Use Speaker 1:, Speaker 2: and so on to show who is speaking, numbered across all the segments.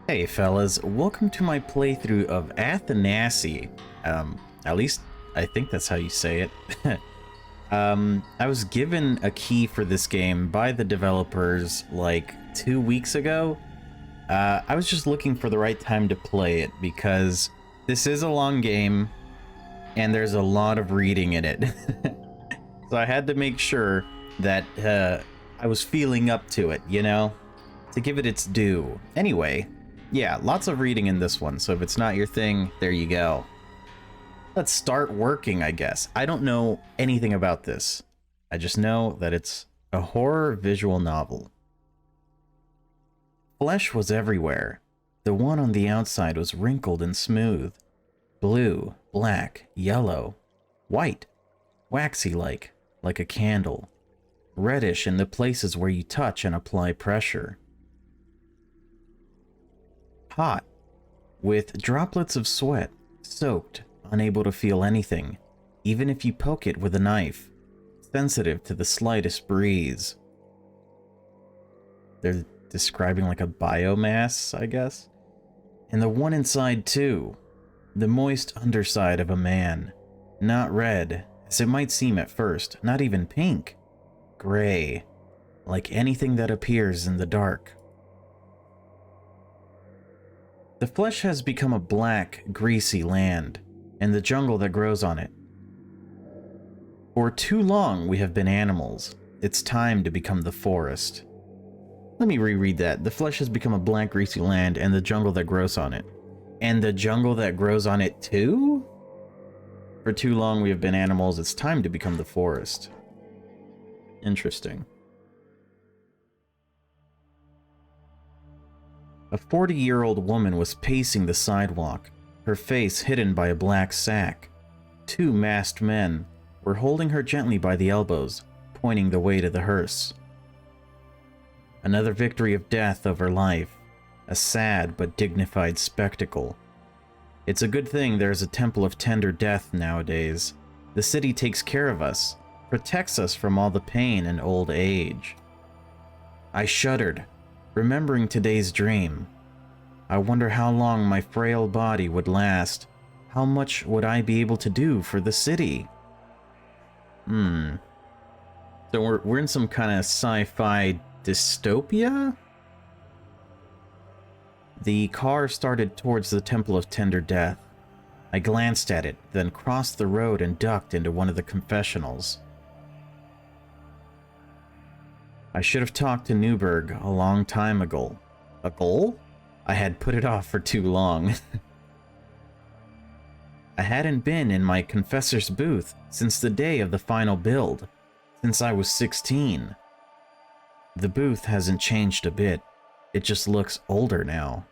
Speaker 1: Hey fellas, welcome to my playthrough of Athanasie. At least I think that's how you say it. I was given a key for this game by the developers like 2 weeks ago. I was just looking for the right time to play it because this is a long game and there's a lot of reading in it. So I had to make sure that I was feeling up to it, you know, to give it its due. Anyway, yeah, lots of reading in this one, so if it's not your thing, there you go. Let's start working, I guess. I don't know anything about this. I just know that it's a horror visual novel. Flesh was everywhere. The one on the outside was wrinkled and smooth. Blue, black, yellow, white, waxy-like a candle. Reddish in the places where you touch and apply pressure. Hot, with droplets of sweat, soaked, unable to feel anything, even if you poke it with a knife, sensitive to the slightest breeze. They're describing like a biomass, I guess? And the one inside too, the moist underside of a man, not red, as it might seem at first, not even pink, gray, like anything that appears in the dark. The flesh has become a black, greasy land, and the jungle that grows on it. For too long we have been animals. It's time to become the forest. Let me reread that. The flesh has become a black, greasy land, and the jungle that grows on it. And the jungle that grows on it too? For too long we have been animals. It's time to become the forest. Interesting. A 40-year-old woman was pacing the sidewalk, her face hidden by a black sack. Two masked men were holding her gently by the elbows, pointing the way to the hearse. Another victory of death over life, a sad but dignified spectacle. It's a good thing there's a temple of tender death nowadays. The city takes care of us, protects us from all the pain and old age. I shuddered, remembering today's dream. I wonder how long my frail body would last. How much would I be able to do for the city? So we're in some kind of sci-fi dystopia? The car started towards the Temple of Tender Death. I glanced at it, then crossed the road and ducked into one of the confessionals. I should have talked to Newberg a long time ago. A goal? I had put it off for too long. I hadn't been in my confessor's booth since the day of the final build, since I was 16. The booth hasn't changed a bit. It just looks older now.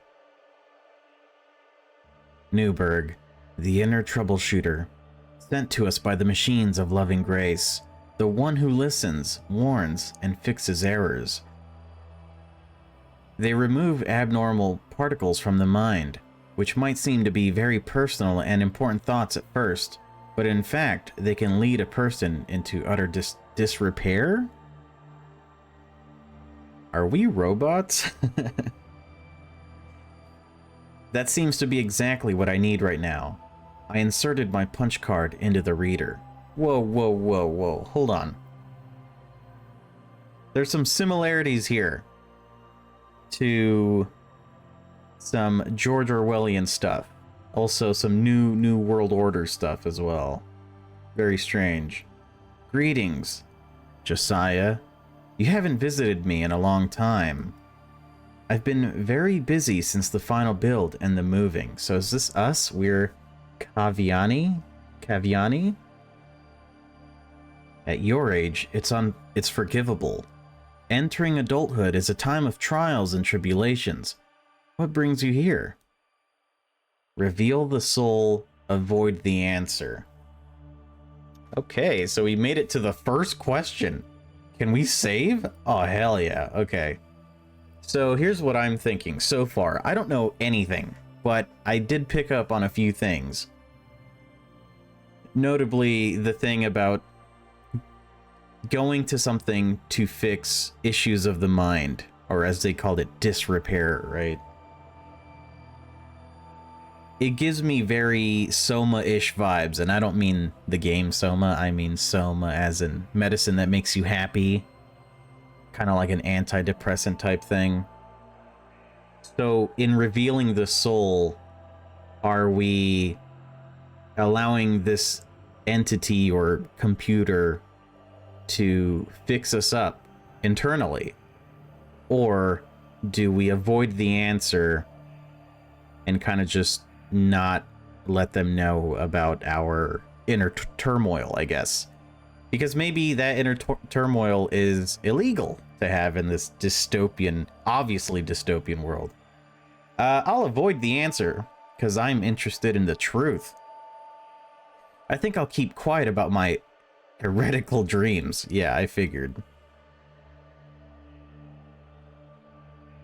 Speaker 1: Newberg, the inner troubleshooter, sent to us by the machines of loving grace. The one who listens, warns, and fixes errors. They remove abnormal particles from the mind, which might seem to be very personal and important thoughts at first, but in fact, they can lead a person into utter disrepair? Are we robots? That seems to be exactly what I need right now. I inserted my punch card into the reader. Whoa, hold on. There's some similarities here to some George Orwellian stuff. Also some new World Order stuff as well. Very strange. Greetings, Josiah. You haven't visited me in a long time. I've been very busy since the final build and the moving. So is this us? We're Kaviani? At your age, it's forgivable. Entering adulthood is a time of trials and tribulations. What brings you here? Reveal the soul, avoid the answer. Okay, so we made it to the first question. Can we save? Oh, hell yeah. Okay. So here's what I'm thinking so far. I don't know anything, but I did pick up on a few things. Notably, the thing about going to something to fix issues of the mind, or as they called it, disrepair, right? it gives me very Soma-ish vibes, and I don't mean the game Soma, I mean Soma as in medicine that makes you happy. Kind of like an antidepressant type thing. So, in revealing the soul, are we allowing this entity or computer to fix us up internally? Or do we avoid the answer and kind of just not let them know about our inner turmoil, I guess? Because maybe that inner turmoil is illegal to have in this dystopian, obviously dystopian world. I'll avoid the answer because I'm interested in the truth. I think I'll keep quiet about my heretical dreams. Yeah, I figured.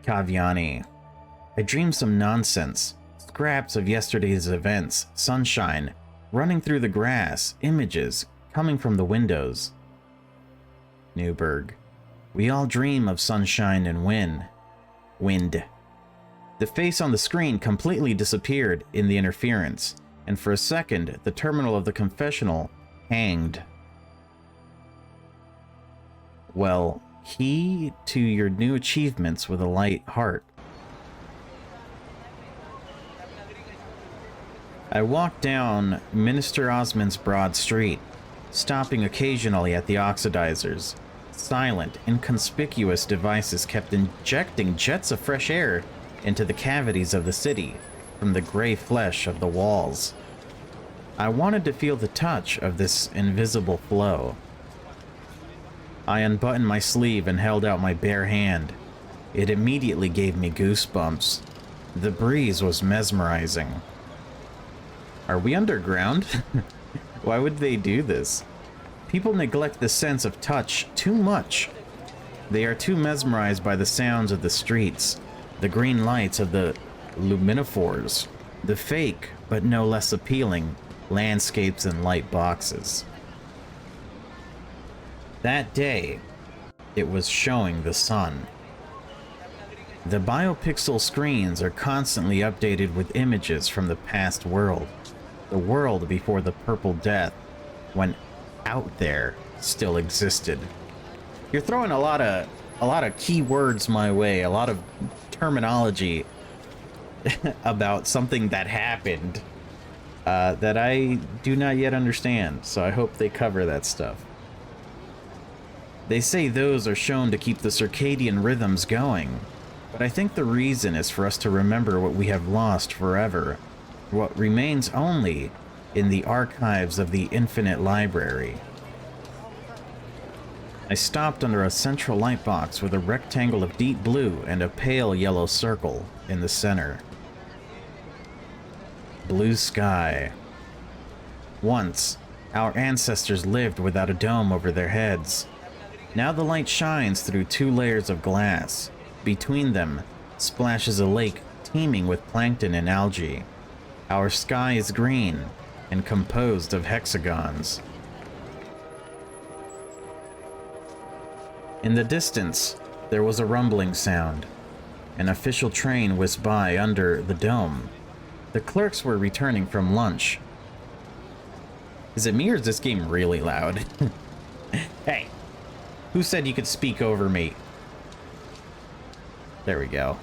Speaker 1: Kavyani. I dreamed some nonsense. Scraps of yesterday's events, sunshine, running through the grass, images coming from the windows. Newberg. We all dream of sunshine and wind. The face on the screen completely disappeared in the interference, and for a second, the terminal of the confessional hanged. Well, key to your new achievements with a light heart. I walked down Minister Osmond's broad street, stopping occasionally at the oxidizers. Silent, inconspicuous devices kept injecting jets of fresh air into the cavities of the city from the gray flesh of the walls. I wanted to feel the touch of this invisible flow. I unbuttoned my sleeve and held out my bare hand. It immediately gave me goosebumps. The breeze was mesmerizing. Are we underground? Why would they do this? People neglect the sense of touch too much. They are too mesmerized by the sounds of the streets, the green lights of the luminophores, the fake, but no less appealing, landscapes and light boxes. That day, it was showing the sun. The biopixel screens are constantly updated with images from the past world, the world before the Purple Death, when out there still existed. You're throwing a lot of keywords my way, a lot of terminology about something that happened that I do not yet understand, so I hope they cover that stuff. They say those are shown to keep the circadian rhythms going, but I think the reason is for us to remember what we have lost forever, what remains only in the archives of the infinite library. I stopped under a central light box with a rectangle of deep blue and a pale yellow circle in the center. Blue sky. Once, our ancestors lived without a dome over their heads. Now the light shines through 2 layers of glass. Between them splashes a lake teeming with plankton and algae. Our sky is green and composed of hexagons. In the distance, there was a rumbling sound. An official train whizzed by under the dome. The clerks were returning from lunch. Is it me or is this game really loud? Hey, who said you could speak over me? There we go.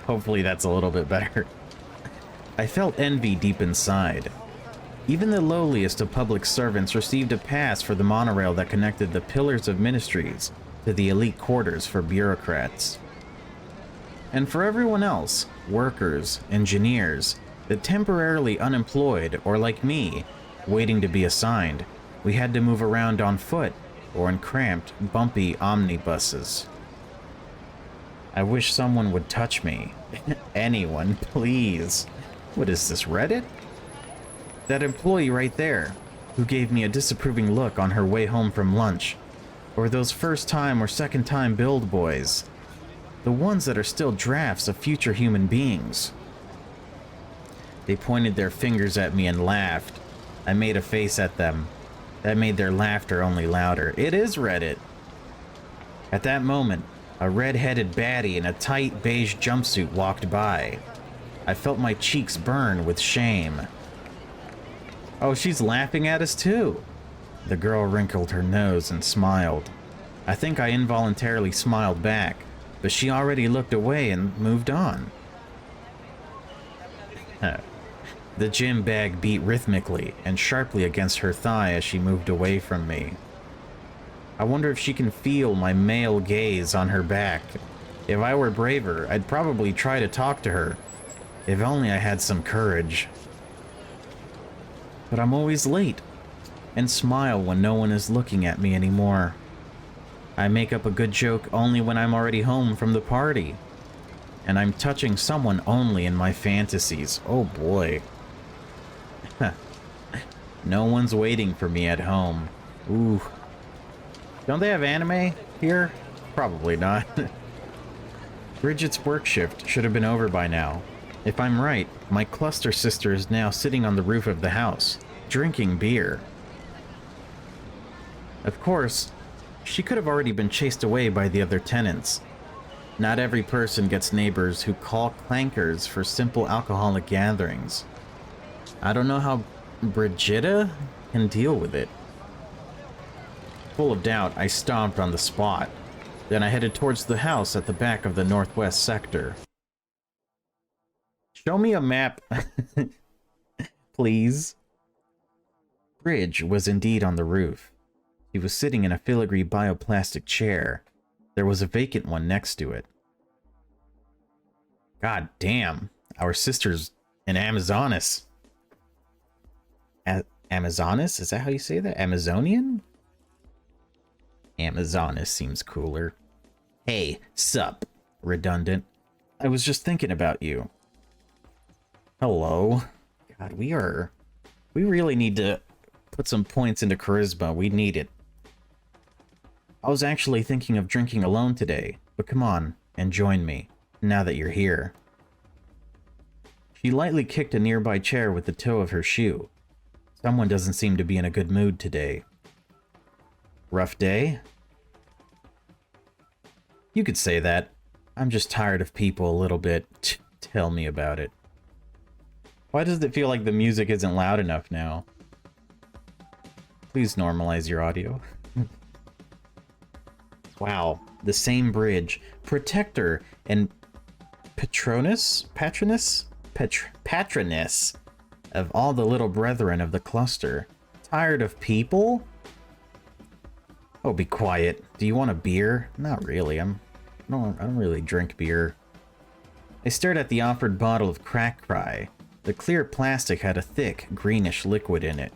Speaker 1: Hopefully that's a little bit better. I felt envy deep inside. Even the lowliest of public servants received a pass for the monorail that connected the pillars of ministries to the elite quarters for bureaucrats. And for everyone else, workers, engineers, the temporarily unemployed, or like me, waiting to be assigned, we had to move around on foot or in cramped, bumpy omnibuses. I wish someone would touch me. Anyone, please. What is this, Reddit? That employee right there, who gave me a disapproving look on her way home from lunch. Or those first-time or second-time build boys. The ones that are still drafts of future human beings. They pointed their fingers at me and laughed. I made a face at them. That made their laughter only louder. It is Reddit. At that moment, a red-headed baddie in a tight beige jumpsuit walked by. I felt my cheeks burn with shame. Oh, she's laughing at us too. The girl wrinkled her nose and smiled. I think I involuntarily smiled back, but she already looked away and moved on. The gym bag beat rhythmically and sharply against her thigh as she moved away from me. I wonder if she can feel my male gaze on her back. If I were braver, I'd probably try to talk to her. If only I had some courage. But I'm always late, and smile when no one is looking at me anymore. I make up a good joke only when I'm already home from the party. And I'm touching someone only in my fantasies. Oh boy. No one's waiting for me at home. Ooh. Don't they have anime here? Probably not. Bridget's work shift should have been over by now. If I'm right, my cluster sister is now sitting on the roof of the house, drinking beer. Of course, she could have already been chased away by the other tenants. Not every person gets neighbors who call clankers for simple alcoholic gatherings. I don't know how Brigitta can deal with it. Full of doubt, I stomped on the spot. Then I headed towards the house at the back of the northwest sector. Show me a map, please. Bridge was indeed on the roof. He was sitting in a filigree bioplastic chair. There was a vacant one next to it. God damn, our sister's an Amazoness. Amazoness? Is that how you say that? Amazonian? Amazoness seems cooler. Hey, sup? Redundant. I was just thinking about you. Hello. God, we really need to put some points into charisma. We need it. I was actually thinking of drinking alone today, but come on and join me, now that you're here. She lightly kicked a nearby chair with the toe of her shoe. Someone doesn't seem to be in a good mood today. Rough day? You could say that. I'm just tired of people a little bit. Tell me about it. Why does it feel like the music isn't loud enough now? Please normalize your audio. Wow, the same bridge. Protector and patroness of all the little brethren of the cluster. Tired of people? Oh, be quiet. Do you want a beer? Not really. I don't really drink beer. I stared at the offered bottle of Crack Cry. The clear plastic had a thick, greenish liquid in it.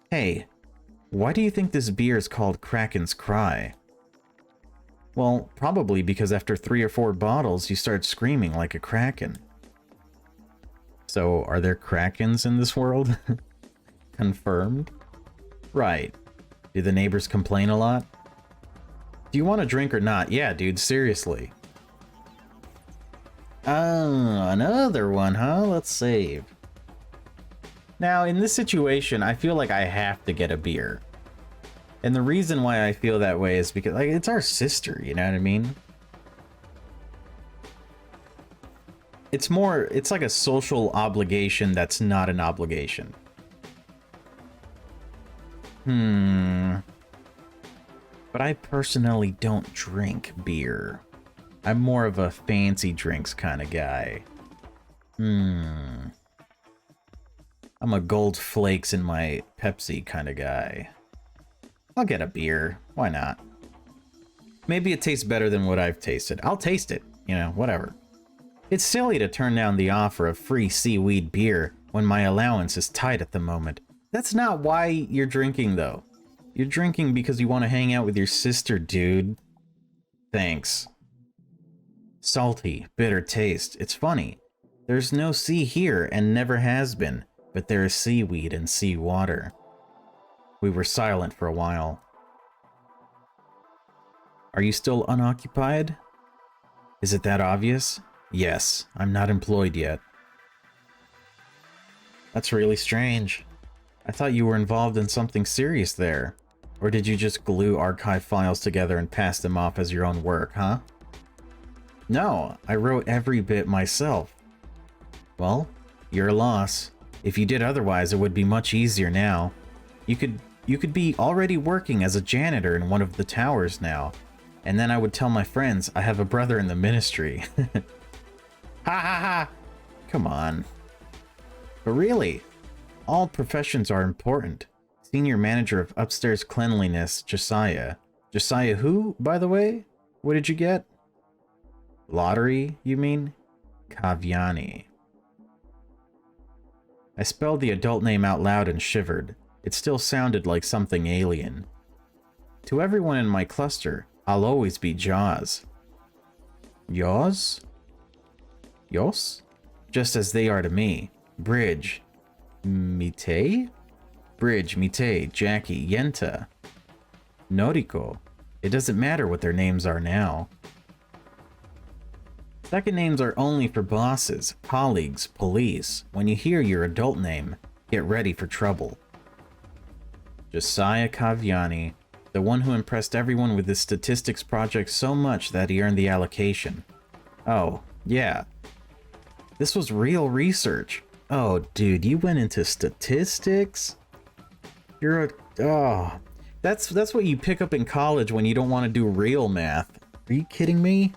Speaker 1: Hey, why do you think this beer is called Kraken's Cry? Well, probably because after 3 or 4 bottles, you start screaming like a kraken. So, are there krakens in this world? Confirmed? Right. Do the neighbors complain a lot? Do you want a drink or not? Yeah, dude, seriously. Oh, another one, huh? Let's save. Now, in this situation, I feel like I have to get a beer. And the reason why I feel that way is because, like, it's our sister, you know what I mean? It's like a social obligation that's not an obligation. But I personally don't drink beer. I'm more of a fancy drinks kind of guy. I'm a Gold Flakes in my Pepsi kind of guy. I'll get a beer. Why not? Maybe it tastes better than what I've tasted. I'll taste it. You know, whatever. It's silly to turn down the offer of free seaweed beer when my allowance is tight at the moment. That's not why you're drinking, though. You're drinking because you want to hang out with your sister, dude. Thanks. Salty, bitter taste. It's funny. There's no sea here and never has been, but there is seaweed and sea water. We were silent for a while. Are you still unoccupied? Is it that obvious? Yes, I'm not employed yet. That's really strange. I thought you were involved in something serious there. Or did you just glue archive files together and pass them off as your own work, huh? No, I wrote every bit myself. Well, your loss. If you did otherwise, it would be much easier now. You could be already working as a janitor in one of the towers now. And then I would tell my friends I have a brother in the ministry. Ha ha ha! Come on. But really, all professions are important. Senior manager of upstairs cleanliness, Josiah. Josiah who, by the way? What did you get? Lottery, you mean? Kavyani. I spelled the adult name out loud and shivered. It still sounded like something alien. To everyone in my cluster, I'll always be Jaws. Yaws? Yos? Just as they are to me. Bridge. Mite? Bridge, Mite, Jackie, Yenta. Noriko. It doesn't matter what their names are now. Second names are only for bosses, colleagues, police. When you hear your adult name, get ready for trouble. Josiah Kavyani, the one who impressed everyone with his statistics project so much that he earned the allocation. Oh, yeah. This was real research. Oh, dude, you went into statistics? You're a... Oh, that's what you pick up in college when you don't want to do real math. Are you kidding me?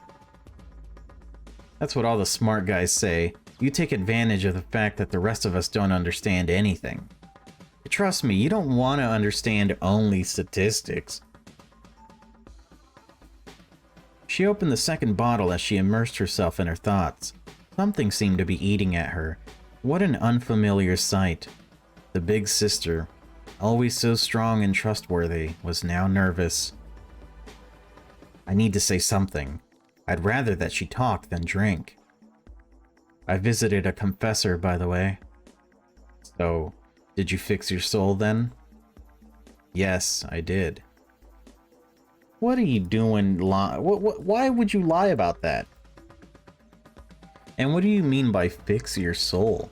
Speaker 1: That's what all the smart guys say. You take advantage of the fact that the rest of us don't understand anything. Trust me, you don't want to understand only statistics. She opened the second bottle as she immersed herself in her thoughts. Something seemed to be eating at her. What an unfamiliar sight. The big sister, always so strong and trustworthy, was now nervous. I need to say something. I'd rather that she talk than drink. I visited a confessor, by the way. So, did you fix your soul then? Yes, I did. What are you doing? Why would you lie about that? And what do you mean by fix your soul?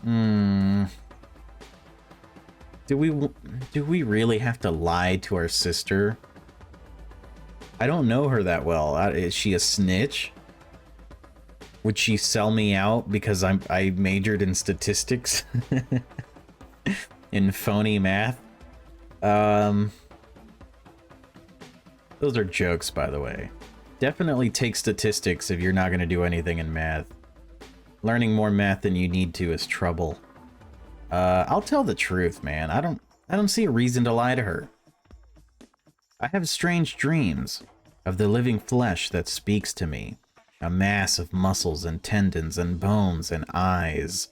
Speaker 1: Do we really have to lie to our sister? I don't know her that well. Is she a snitch? Would she sell me out because I majored in statistics? In phony math? Those are jokes, by the way. Definitely take statistics if you're not going to do anything in math. Learning more math than you need to is trouble. I'll tell the truth, man. I don't see a reason to lie to her. I have strange dreams of the living flesh that speaks to me. A mass of muscles and tendons and bones and eyes.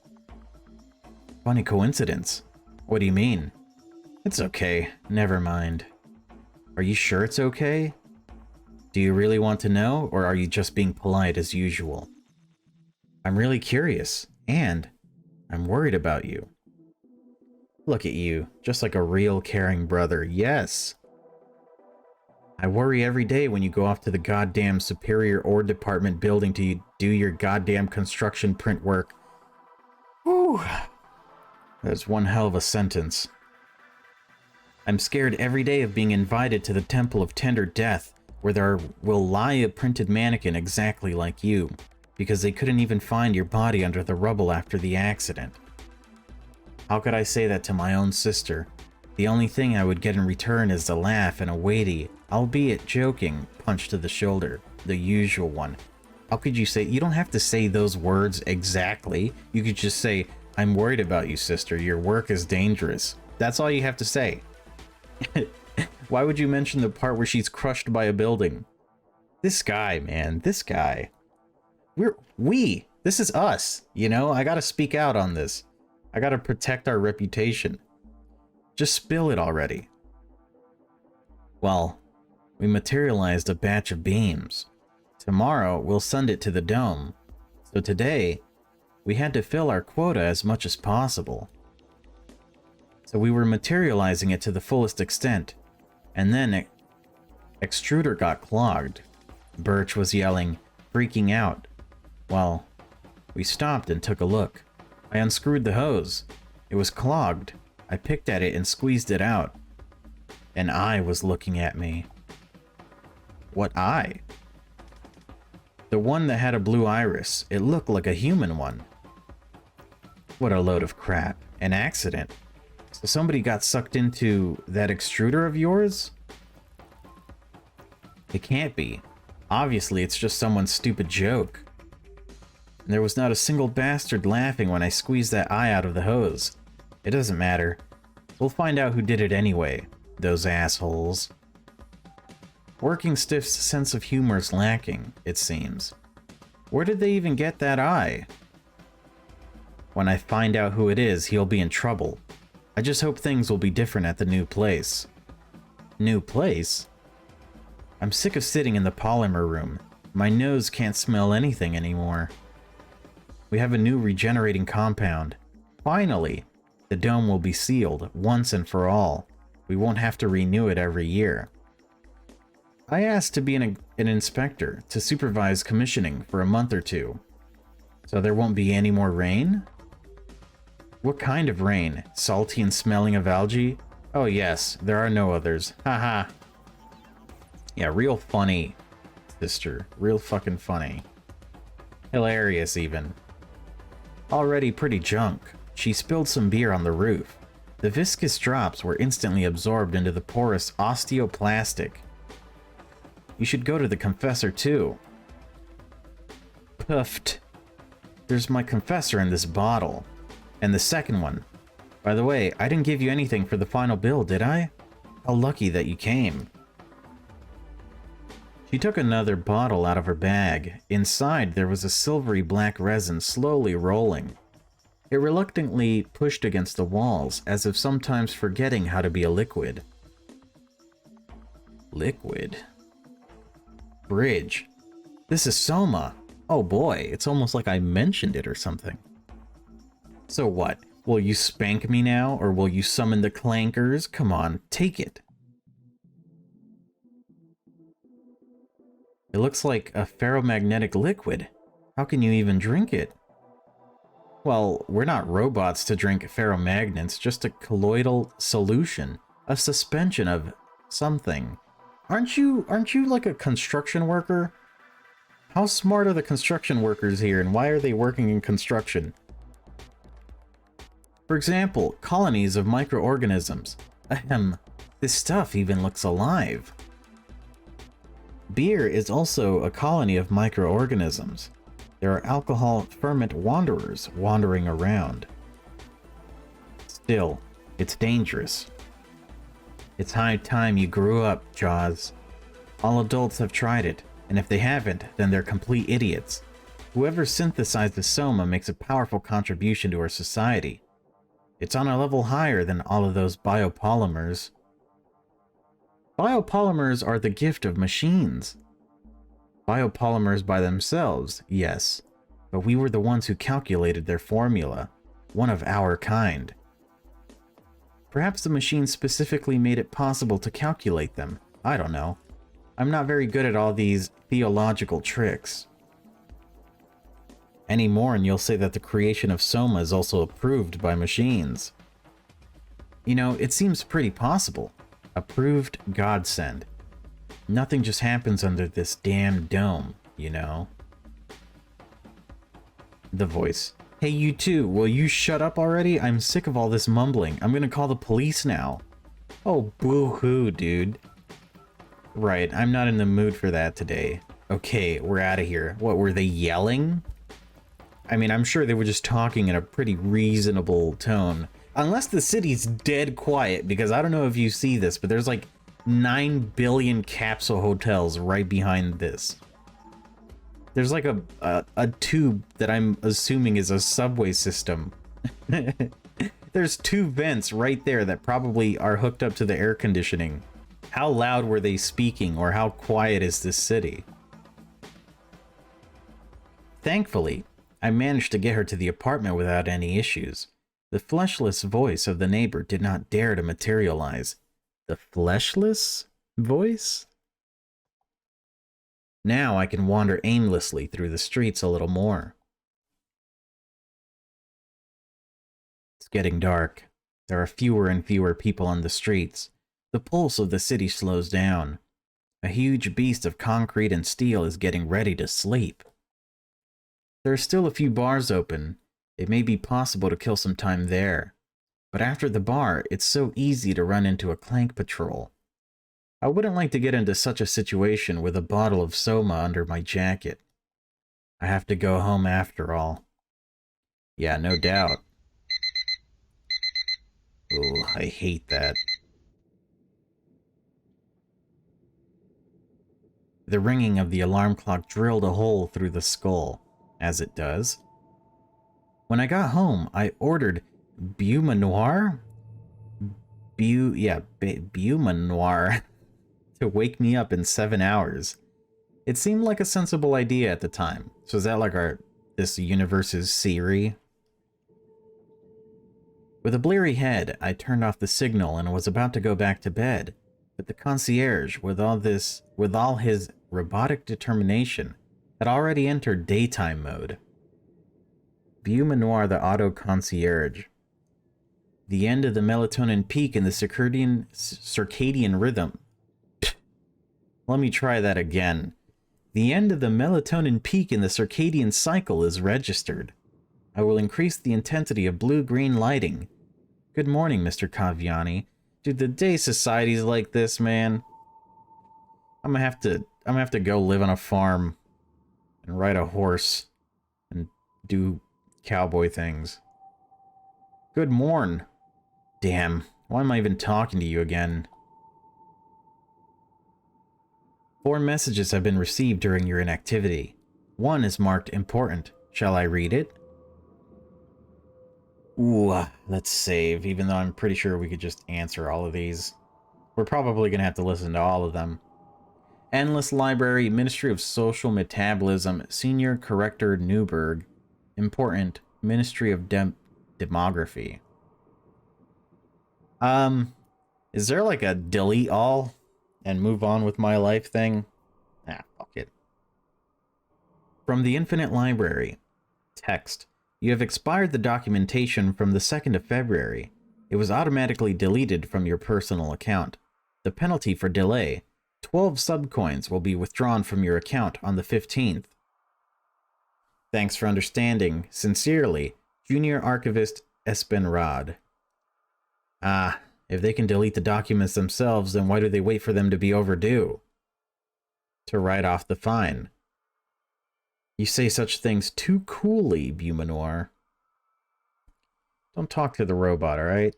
Speaker 1: Funny coincidence. What do you mean? It's okay. Never mind. Are you sure it's okay? Do you really want to know, or are you just being polite as usual? I'm really curious, and I'm worried about you. Look at you, just like a real caring brother. Yes. I worry every day when you go off to the goddamn superior ore department building to do your goddamn construction print work. Whew. That's one hell of a sentence. I'm scared every day of being invited to the Temple of Tender Death, where there will lie a printed mannequin exactly like you, because they couldn't even find your body under the rubble after the accident. How could I say that to my own sister? The only thing I would get in return is a laugh and a weighty, albeit joking, punch to the shoulder, the usual one. How could you say, you don't have to say those words exactly. You could just say, I'm worried about you, sister. Your work is dangerous. That's all you have to say. Why would you mention the part where she's crushed by a building? This guy, man, this guy. This is us, you know? I gotta speak out on this. I gotta protect our reputation. Just spill it already. Well, we materialized a batch of beams. Tomorrow, we'll send it to the dome. So today, we had to fill our quota as much as possible. So we were materializing it to the fullest extent. And then, extruder got clogged. Birch was yelling, freaking out. Well, we stopped and took a look. I unscrewed the hose. It was clogged. I picked at it and squeezed it out. An eye was looking at me. What eye? The one that had a blue iris. It looked like a human one. What a load of crap. An accident. So somebody got sucked into that extruder of yours? It can't be. Obviously, it's just someone's stupid joke. And there was not a single bastard laughing when I squeezed that eye out of the hose. It doesn't matter. We'll find out who did it anyway. Those assholes. Working Stiff's sense of humor is lacking, it seems. Where did they even get that eye? When I find out who it is, he'll be in trouble. I just hope things will be different at the new place. New place? I'm sick of sitting in the polymer room. My nose can't smell anything anymore. We have a new regenerating compound. Finally! The dome will be sealed, once and for all. We won't have to renew it every year. I asked to be an inspector, to supervise commissioning for a month or two. So there won't be any more rain? What kind of rain? Salty and smelling of algae? Oh yes, there are no others. Haha. Yeah, real funny, sister. Real fucking funny. Hilarious, even. Already pretty junk. She spilled some beer on the roof. The viscous drops were instantly absorbed into the porous osteoplastic. You should go to the confessor, too. Puffed. There's my confessor in this bottle. And the second one. By the way, I didn't give you anything for the final bill, did I? How lucky that you came. She took another bottle out of her bag. Inside, there was a silvery black resin slowly rolling. It reluctantly pushed against the walls, as if sometimes forgetting how to be a liquid. Liquid? Bridge. This is Soma. Oh boy, it's almost like I mentioned it or something. So what? Will you spank me now, or will you summon the clankers? Come on, take it. It looks like a ferromagnetic liquid. How can you even drink it? Well, we're not robots to drink ferromagnets, just a colloidal solution, a suspension of something. Aren't you like a construction worker? How smart are the construction workers here, and why are they working in construction? For example, colonies of microorganisms. Ahem, this stuff even looks alive. Beer is also a colony of microorganisms. There are alcohol ferment wanderers wandering around. Still, it's dangerous. It's high time you grew up, Jaws. All adults have tried it, and if they haven't, then they're complete idiots. Whoever synthesized the Soma makes a powerful contribution to our society. It's on a level higher than all of those biopolymers. Biopolymers are the gift of machines. Biopolymers by themselves, yes, but we were the ones who calculated their formula, one of our kind. Perhaps the machine specifically made it possible to calculate them. I don't know. I'm not very good at all these theological tricks. Any more and you'll say that the creation of Soma is also approved by machines. You know, it seems pretty possible. Approved godsend. Nothing just happens under this damn dome, you know? The voice. Hey, you two, will you shut up already? I'm sick of all this mumbling. I'm gonna call the police now. Oh, boo-hoo, dude. Right, I'm not in the mood for that today. Okay, we're out of here. What, were they yelling? I mean, I'm sure they were just talking in a pretty reasonable tone. Unless the city's dead quiet, because I don't know if you see this, but there's like 9 billion capsule hotels right behind this. There's like a tube that I'm assuming is a subway system. There's 2 vents right there that probably are hooked up to the air conditioning. How loud were they speaking, or how quiet is this city? Thankfully, I managed to get her to the apartment without any issues. The fleshless voice of the neighbor did not dare to materialize. The fleshless voice? Now I can wander aimlessly through the streets a little more. It's getting dark. There are fewer and fewer people on the streets. The pulse of the city slows down. A huge beast of concrete and steel is getting ready to sleep. There are still a few bars open. It may be possible to kill some time there. But after the bar, it's so easy to run into a clank patrol. I wouldn't like to get into such a situation with a bottle of Soma under my jacket. I have to go home after all. Yeah, no doubt. Ooh, I hate that. The ringing of the alarm clock drilled a hole through the skull, as it does. When I got home, I ordered Bumanoir? Bumanoir to wake me up in 7 hours. It seemed like a sensible idea at the time. So is that like this universe's Siri? With a bleary head, I turned off the signal and was about to go back to bed. But the concierge, with all his robotic determination, had already entered daytime mode. Bumanoir, the auto concierge. The end of the melatonin peak in the circadian rhythm. Let me try that again. The end of the melatonin peak in the circadian cycle is registered. I will increase the intensity of blue-green lighting. Good morning, Mr. Kaviani. Dude, the day society's like this, man. I'm gonna have to go live on a farm and ride a horse and do cowboy things. Good morn. Damn, why am I even talking to you again? 4 messages have been received during your inactivity. 1 is marked important. Shall I read it? Ooh, let's save, even though I'm pretty sure we could just answer all of these. We're probably going to have to listen to all of them. Endless Library, Ministry of Social Metabolism, Senior Corrector Newberg. Important, Ministry of Demography. Is there like a delete all and move on with my life thing? Ah, fuck it. From the Infinite Library. Text. You have expired the documentation from the 2nd of February. It was automatically deleted from your personal account. The penalty for delay, 12 subcoins, will be withdrawn from your account on the 15th. Thanks for understanding. Sincerely, Junior Archivist Espenrad. Ah, if they can delete the documents themselves, then why do they wait for them to be overdue? To write off the fine. You say such things too coolly, Bumanoir. Don't talk to the robot, alright?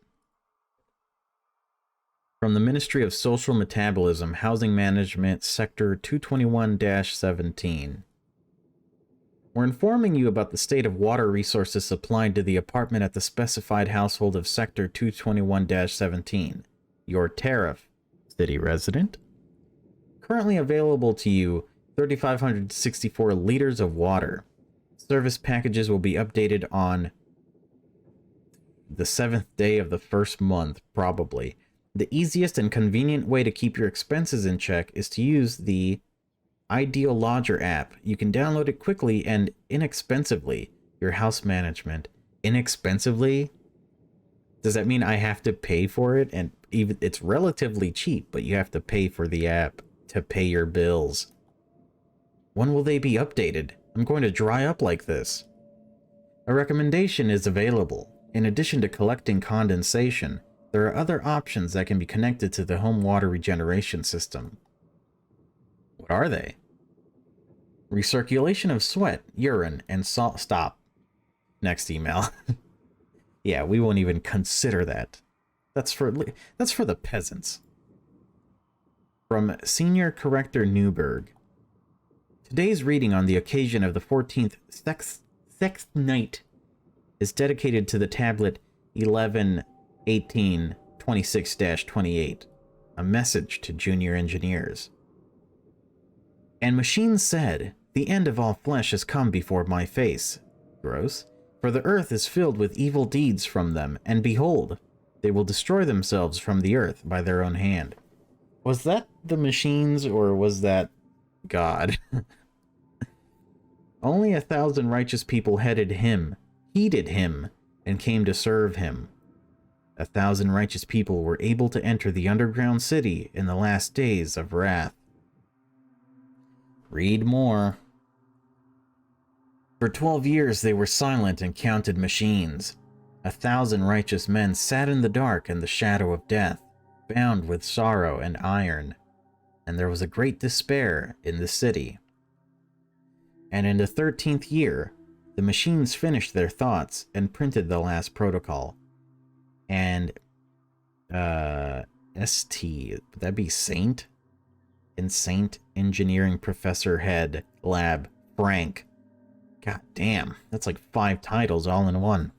Speaker 1: From the Ministry of Social Metabolism, Housing Management, Sector 221-17. We're informing you about the state of water resources supplied to the apartment at the specified household of Sector 221-17. Your tariff, city resident. Currently available to you, 3,564 liters of water. Service packages will be updated on the 7th day of the first month, probably. The easiest and convenient way to keep your expenses in check is to use the Ideological app. You can download it quickly and inexpensively. Your house management. Inexpensively? Does that mean I have to pay for it? And even it's relatively cheap, but you have to pay for the app to pay your bills. When will they be updated? I'm going to dry up like this. A recommendation is available. In addition to collecting condensation, there are other options that can be connected to the home water regeneration system. What are they? Recirculation of sweat, urine, and salt. Stop. Next email. Yeah, we won't even consider that. That's for the peasants. From Senior Corrector Newberg. Today's reading on the occasion of the 14th sixth night is dedicated to the tablet 111826-28. A message to junior engineers. And machine said, the end of all flesh has come before my face. Gross. For the earth is filled with evil deeds from them, and behold, they will destroy themselves from the earth by their own hand. Was that the machines, or was that God? Only 1,000 righteous people heeded him, and came to serve him. 1,000 righteous people were able to enter the underground city in the last days of wrath. Read more. For 12 years they were silent and counted machines. 1,000 righteous men sat in the dark and the shadow of death, bound with sorrow and iron. And there was a great despair in the city. And in the 13th year, the machines finished their thoughts and printed the last protocol. And, ST, would that be Saint? In Saint Engineering Professor Head Lab Frank. God damn, that's like 5 titles all in one.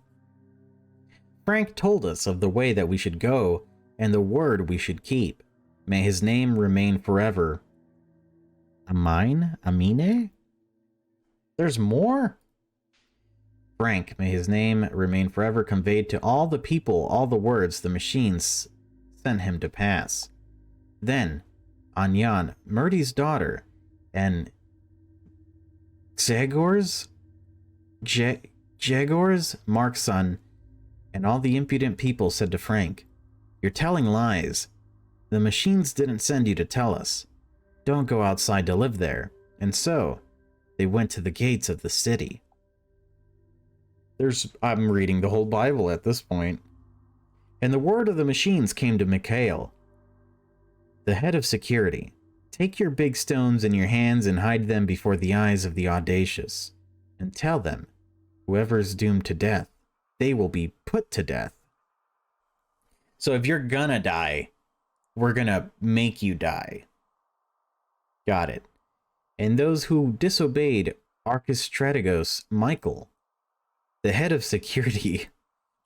Speaker 1: Frank told us of the way that we should go and the word we should keep. May his name remain forever. Amine? There's more? Frank, may his name remain forever, conveyed to all the people all the words the machines sent him to pass. Then, Anyan, Murdy's daughter, and Jagor's Mark's son, and all the impudent people said to Frank, "You're telling lies. The machines didn't send you to tell us. Don't go outside to live there." And so, they went to the gates of the city. I'm reading the whole Bible at this point. And the word of the machines came to Mikhail, the head of security. "Take your big stones in your hands and hide them before the eyes of the audacious. And tell them, whoever is doomed to death, they will be put to death." So if you're gonna die, we're gonna make you die. Got it. And those who disobeyed Archistrategos Michael, the head of security,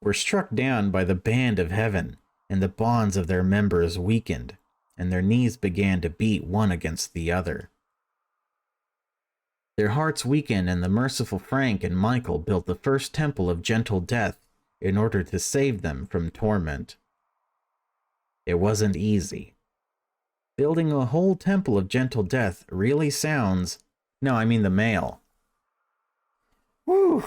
Speaker 1: were struck down by the band of heaven, and the bonds of their members weakened, and their knees began to beat one against the other. Their hearts weakened, and the merciful Frank and Michael built the first temple of gentle death in order to save them from torment. It wasn't easy. Building a whole temple of gentle death really sounds... No, I mean the male. Whew.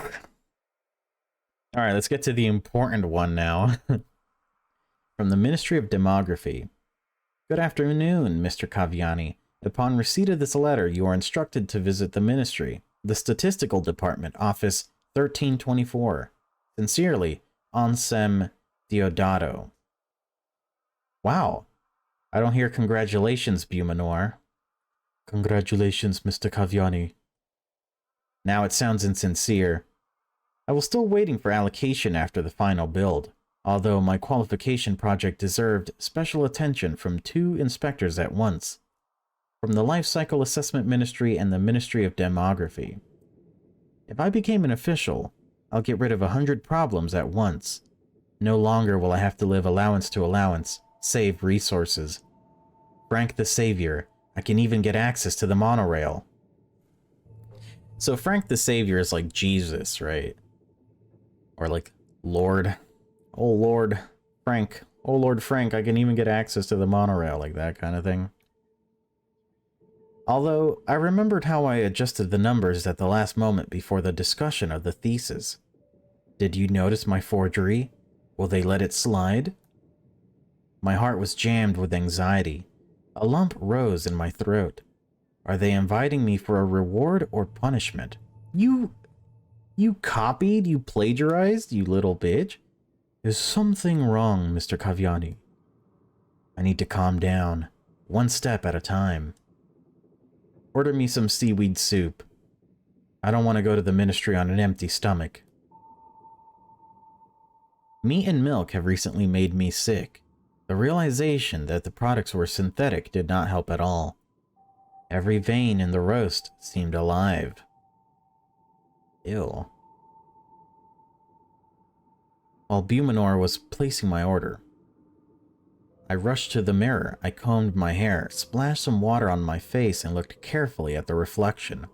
Speaker 1: Alright, let's get to the important one now. From the Ministry of Demography. Good afternoon, Mr. Kaviani. Upon receipt of this letter, you are instructed to visit the Ministry, the Statistical Department, Office 1324. Sincerely, Ansem Diodato. Wow. I don't hear congratulations, Bumanor. Congratulations, Mr. Kaviani. Now it sounds insincere. I was still waiting for allocation after the final build, although my qualification project deserved special attention from 2 inspectors at once, from the Life Cycle Assessment Ministry and the Ministry of Demography. If I became an official, I'll get rid of 100 problems at once. No longer will I have to live allowance to allowance, save resources. Frank the Savior, I can even get access to the monorail. So Frank the Savior is like Jesus, right? Or like Lord. Oh Lord Frank. Oh Lord Frank, I can even get access to the monorail, like that kind of thing. Although, I remembered how I adjusted the numbers at the last moment before the discussion of the thesis. Did you notice my forgery? Will they let it slide? My heart was jammed with anxiety. A lump rose in my throat. Are they inviting me for a reward or punishment? You copied? You plagiarized? You little bitch? Is something wrong, Mr. Kaviani? I need to calm down, one step at a time. Order me some seaweed soup. I don't want to go to the ministry on an empty stomach. Meat and milk have recently made me sick. The realization that the products were synthetic did not help at all. Every vein in the roast seemed alive. Ew. While Bumanor was placing my order, I rushed to the mirror. I combed my hair, splashed some water on my face, and looked carefully at the reflection.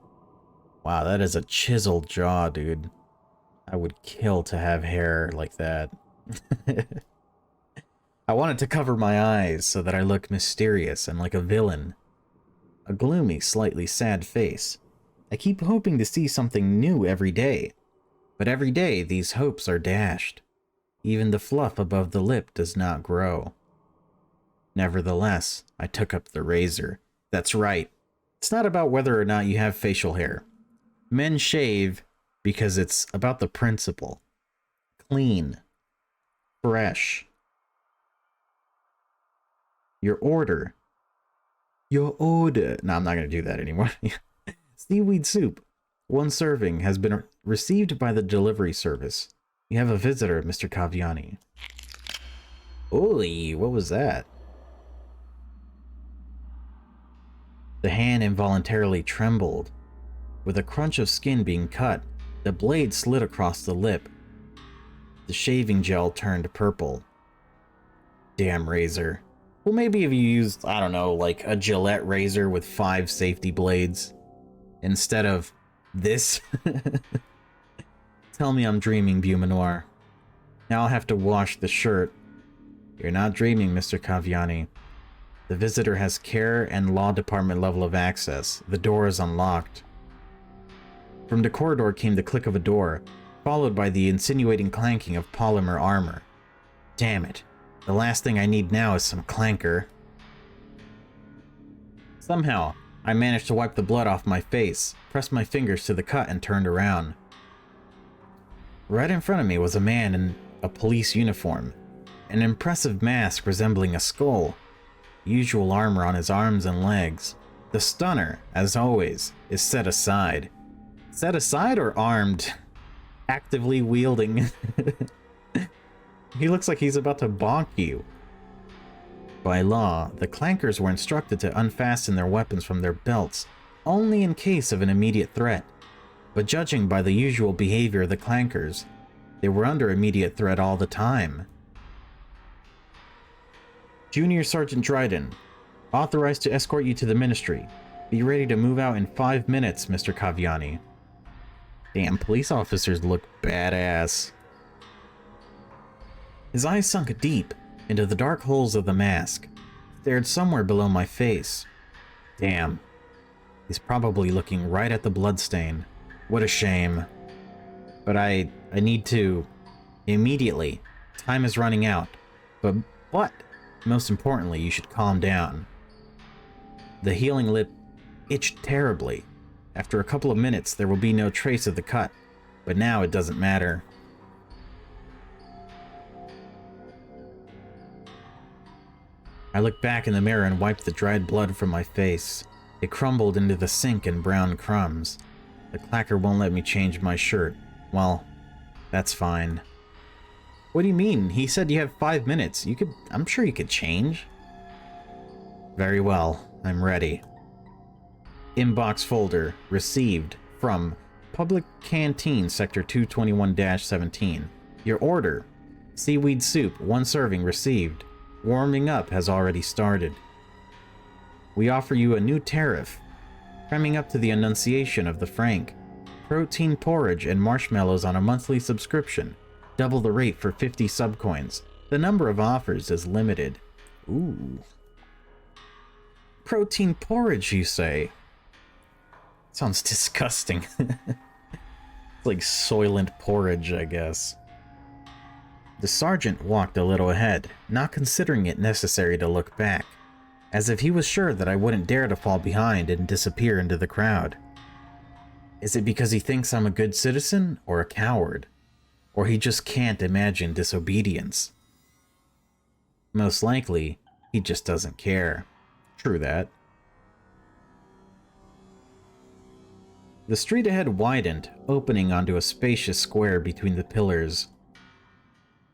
Speaker 1: Wow, that is a chiseled jaw, dude. I would kill to have hair like that. I wanted to cover my eyes so that I looked mysterious and like a villain. A gloomy, slightly sad face. I keep hoping to see something new every day, but every day these hopes are dashed. Even the fluff above the lip does not grow. Nevertheless, I took up the razor. That's right. It's not about whether or not you have facial hair. Men shave because it's about the principle. Clean. Fresh. Your order. Your order. No, I'm not going to do that anymore. Seaweed soup. 1 serving has been received by the delivery service. You have a visitor, Mr. Kaviani. Oy, what was that? The hand involuntarily trembled. With a crunch of skin being cut, the blade slid across the lip. The shaving gel turned purple. Damn razor. Well, maybe if you used, I don't know, like a Gillette razor with 5 safety blades instead of this. Tell me I'm dreaming, Beaumanoir. Now I'll have to wash the shirt. You're not dreaming, Mr. Kaviani. The visitor has care and law department level of access. The door is unlocked. From the corridor came the click of a door, followed by the insinuating clanking of polymer armor. Damn it. The last thing I need now is some clanker. Somehow, I managed to wipe the blood off my face, pressed my fingers to the cut, and turned around. Right in front of me was a man in a police uniform, an impressive mask resembling a skull, usual armor on his arms and legs. The stunner, as always, is set aside. Set aside or armed? Actively wielding. He looks like he's about to bonk you. By law, the clankers were instructed to unfasten their weapons from their belts only in case of an immediate threat. But judging by the usual behavior of the clankers, they were under immediate threat all the time. Junior Sergeant Dryden, authorized to escort you to the ministry. Be ready to move out in 5 minutes, Mr. Kaviani. Damn, police officers look badass. His eyes sunk deep into the dark holes of the mask, stared somewhere below my face. Damn. He's probably looking right at the bloodstain. What a shame. But I need to... immediately. Time is running out. But most importantly, you should calm down. The healing lip itched terribly. After a couple of minutes, there will be no trace of the cut. But now it doesn't matter. I looked back in the mirror and wiped the dried blood from my face. It crumbled into the sink in brown crumbs. The clacker won't let me change my shirt. Well, that's fine. What do you mean? He said you have 5 minutes. I'm sure you could change. Very well. I'm ready. Inbox folder. Received. From Public Canteen, Sector 221-17. Your order. Seaweed soup, 1 serving, received. Warming up has already started. We offer you a new tariff, cramming up to the Annunciation of the Frank. Protein porridge and marshmallows on a monthly subscription. Double the rate for 50 subcoins. The number of offers is limited. Ooh. Protein porridge, you say? Sounds disgusting. It's like Soylent porridge, I guess. The sergeant walked a little ahead, not considering it necessary to look back, as if he was sure that I wouldn't dare to fall behind and disappear into the crowd. Is it because he thinks I'm a good citizen or a coward? Or he just can't imagine disobedience? Most likely, he just doesn't care. True that. The street ahead widened, opening onto a spacious square between the pillars.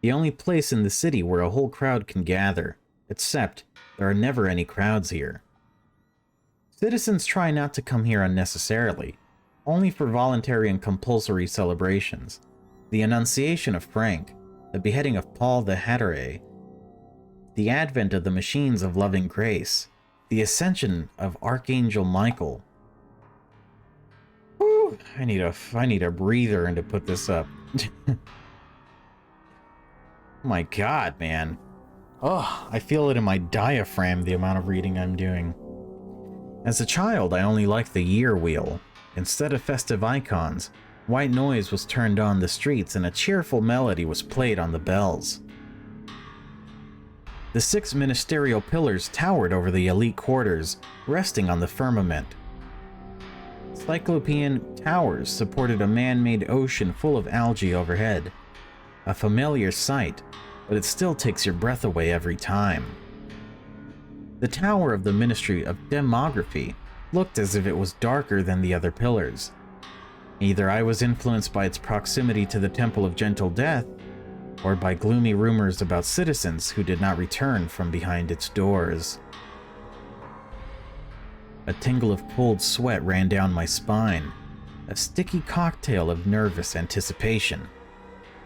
Speaker 1: The only place in the city where a whole crowd can gather, except there are never any crowds here. Citizens try not to come here unnecessarily, only for voluntary and compulsory celebrations. The Annunciation of Frank, the beheading of Paul the Hatteret, the advent of the machines of loving grace, the ascension of Archangel Michael. Whew, I need a breather and to put this up. My God, man. Oh, I feel it in my diaphragm, the amount of reading I'm doing. As a child, I only liked the year wheel. Instead of festive icons, white noise was turned on the streets and a cheerful melody was played on the bells. The 6 ministerial pillars towered over the elite quarters, resting on the firmament. Cyclopean towers supported a man-made ocean full of algae overhead. A familiar sight, but it still takes your breath away every time. The tower of the Ministry of Demography looked as if it was darker than the other pillars. Either I was influenced by its proximity to the Temple of Gentle Death, or by gloomy rumors about citizens who did not return from behind its doors. A tingle of cold sweat ran down my spine, a sticky cocktail of nervous anticipation.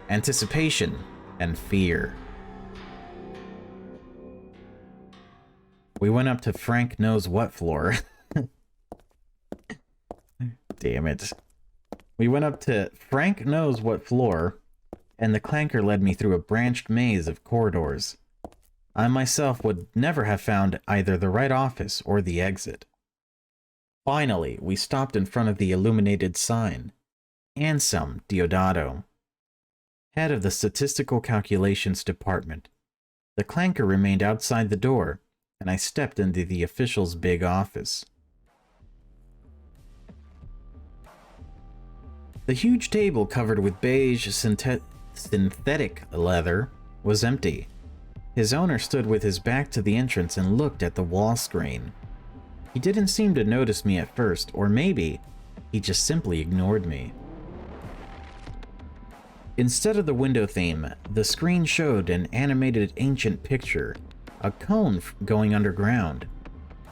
Speaker 1: Anticipation and fear. We went up to Frank knows what floor. Damn it. We went up to Frank knows what floor, and the clanker led me through a branched maze of corridors. I myself would never have found either the right office or the exit. Finally, we stopped in front of the illuminated sign. Anselm Diodato, head of the Statistical Calculations Department. The clanker remained outside the door, and I stepped into the official's big office. The huge table covered with beige synthetic leather was empty. His owner stood with his back to the entrance and looked at the wall screen. He didn't seem to notice me at first, or maybe he just simply ignored me. Instead of the window theme, the screen showed an animated ancient picture, a cone going underground,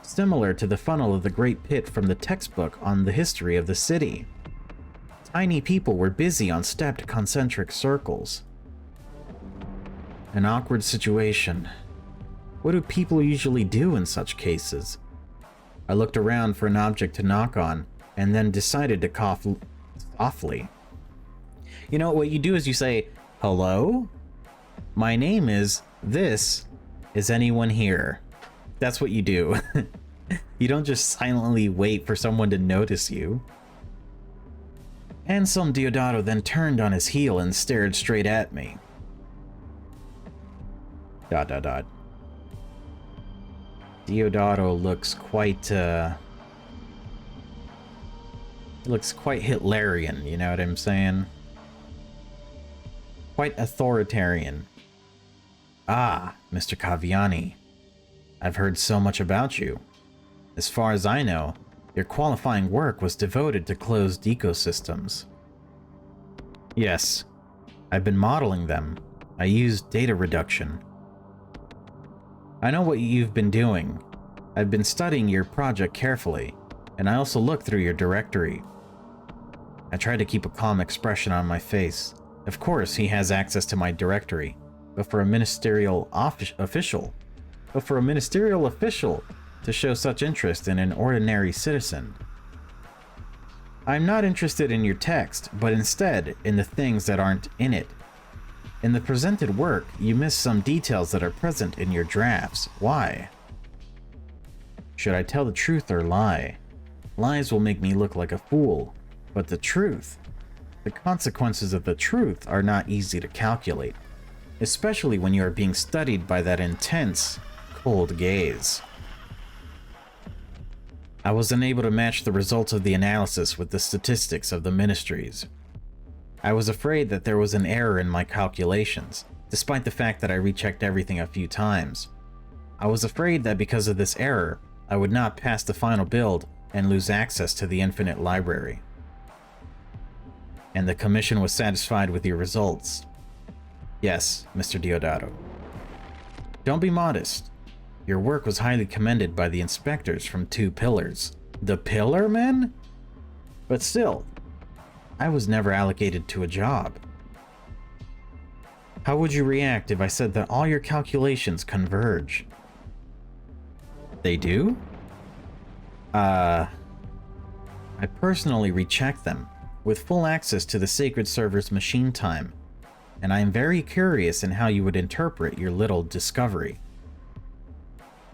Speaker 1: similar to the funnel of the Great Pit from the textbook on the history of the city. Tiny people were busy on stepped concentric circles. An awkward situation. What do people usually do in such cases? I looked around for an object to knock on, and then decided to cough softly. You know, what you do is you say, "Hello? My name is this. Is anyone here?" That's what you do. You don't just silently wait for someone to notice you. Anselm Diodato then turned on his heel and stared straight at me. ... Diodato looks quite, Hitlerian, you know what I'm saying? Quite authoritarian. "Ah, Mr. Caviani, I've heard so much about you. As far as I know, your qualifying work was devoted to closed ecosystems." "Yes, I've been modeling them. I used data reduction." "I know what you've been doing. I've been studying your project carefully, and I also looked through your directory." I tried to keep a calm expression on my face. Of course, he has access to my directory, but for a ministerial official to show such interest in an ordinary citizen. "I'm not interested in your text, but instead in the things that aren't in it. In the presented work, you miss some details that are present in your drafts. Why?" Should I tell the truth or lie? Lies will make me look like a fool, but the consequences of the truth are not easy to calculate, especially when you are being studied by that intense, cold gaze. I was unable to match the results of the analysis with the statistics of the ministries. I was afraid that there was an error in my calculations, despite the fact that I rechecked everything a few times. I was afraid that because of this error, I would not pass the final build and lose access to the infinite library. "And the commission was satisfied with your results?" "Yes, Mr. Diodato." "Don't be modest. Your work was highly commended by the inspectors from 2 pillars. The Pillar Men? But still, I was never allocated to a job." "How would you react if I said that all your calculations converge?" "They do?" I personally rechecked them, with full access to the Sacred Server's machine time, and I am very curious in how you would interpret your little discovery.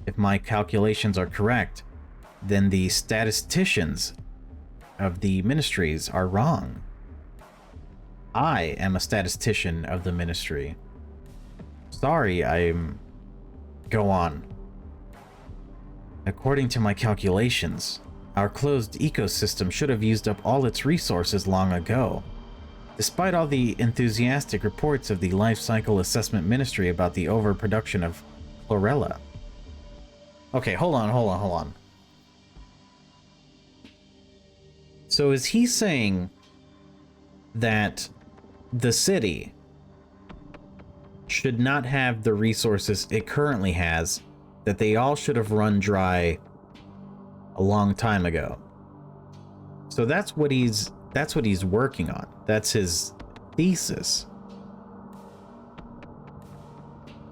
Speaker 1: If my calculations are correct, then the statisticians of the ministries are wrong. I am a statistician of the ministry. Sorry, Go on. According to my calculations, Our closed ecosystem should have used up all its resources long ago. Despite all the enthusiastic reports of the Life Cycle Assessment Ministry about the overproduction of chlorella. Okay, hold on. So is he saying that the city should not have the resources it currently has, that they all should have run dry a long time ago? So that's what he's working on. That's his thesis.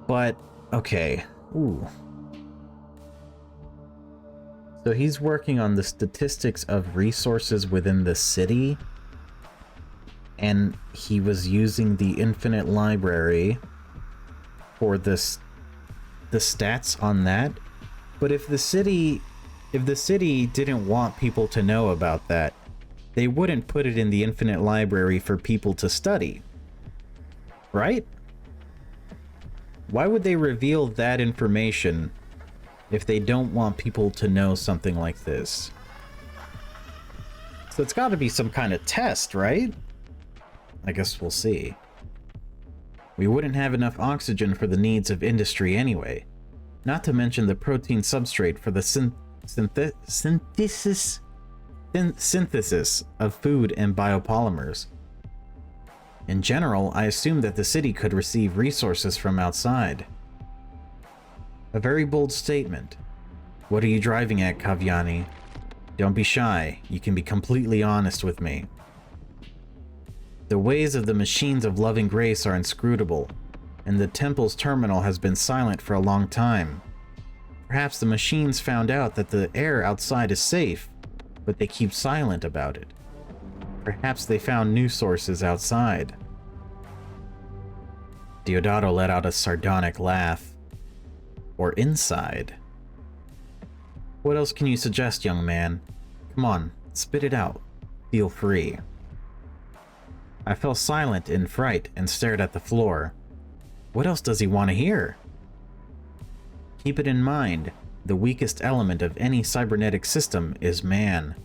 Speaker 1: But okay. Ooh. So he's working on the statistics of resources within the city, and he was using the infinite library for the stats on that. But if the city didn't want people to know about that, they wouldn't put it in the infinite library for people to study, right? Why would they reveal that information if they don't want people to know something like this? So it's got to be some kind of test, right? I guess we'll see. We wouldn't have enough oxygen for the needs of industry anyway, not to mention the protein substrate for the synthesis of food and biopolymers. In general, I assumed that the city could receive resources from outside. A very bold statement. What are you driving at, Kavyani? Don't be shy, you can be completely honest with me. The ways of the machines of loving grace are inscrutable, and the temple's terminal has been silent for a long time. Perhaps the machines found out that the air outside is safe, but they keep silent about it. Perhaps they found new sources outside. Deodato let out a sardonic laugh. Or inside. What else can you suggest, young man? Come on, spit it out. Feel free. I fell silent in fright and stared at the floor. What else does he want to hear? Keep it in mind, the weakest element of any cybernetic system is man.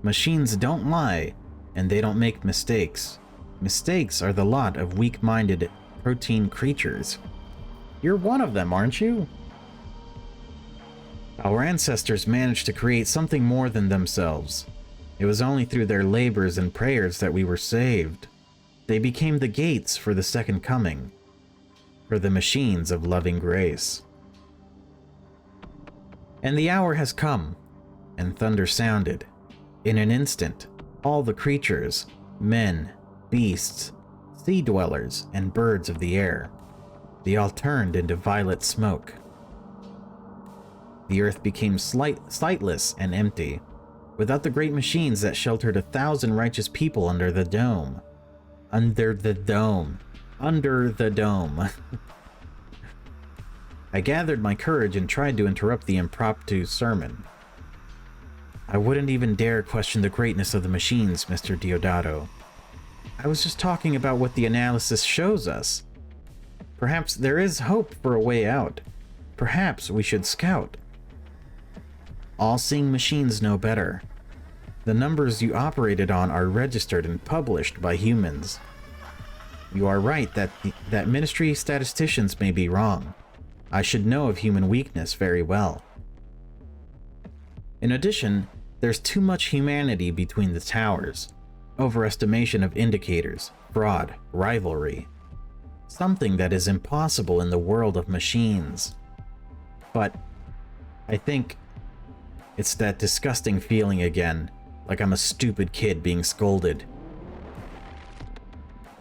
Speaker 1: Machines don't lie, and they don't make mistakes. Mistakes are the lot of weak-minded protein creatures. You're one of them, aren't you? Our ancestors managed to create something more than themselves. It was only through their labors and prayers that we were saved. They became the gates for the second coming, for the machines of loving grace. And the hour has come, and thunder sounded. In an instant, all the creatures, men, beasts, sea dwellers, and birds of the air, they all turned into violet smoke. The earth became sightless and empty, without the great machines that sheltered 1,000 righteous people under the dome. Under the dome. Under the dome. I gathered my courage and tried to interrupt the impromptu sermon. I wouldn't even dare question the greatness of the machines, Mr. Deodato. I was just talking about what the analysis shows us. Perhaps there is hope for a way out. Perhaps we should scout. All-seeing machines know better. The numbers you operated on are registered and published by humans. You are right that ministry statisticians may be wrong. I should know of human weakness very well. In addition, there's too much humanity between the towers. Overestimation of indicators, fraud, rivalry. Something that is impossible in the world of machines. But I think it's that disgusting feeling again, like I'm a stupid kid being scolded.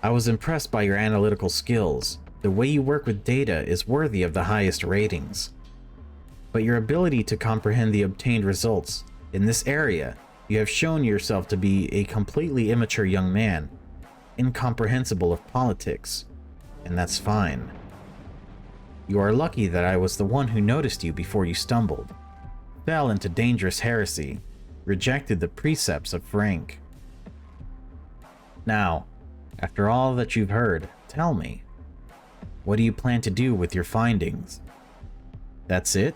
Speaker 1: I was impressed by your analytical skills. The way you work with data is worthy of the highest ratings. But your ability to comprehend the obtained results, in this area, you have shown yourself to be a completely immature young man, incomprehensible of politics, and that's fine. You are lucky that I was the one who noticed you before you stumbled, fell into dangerous heresy, rejected the precepts of rank. Now, after all that you've heard, tell me, what do you plan to do with your findings? That's it?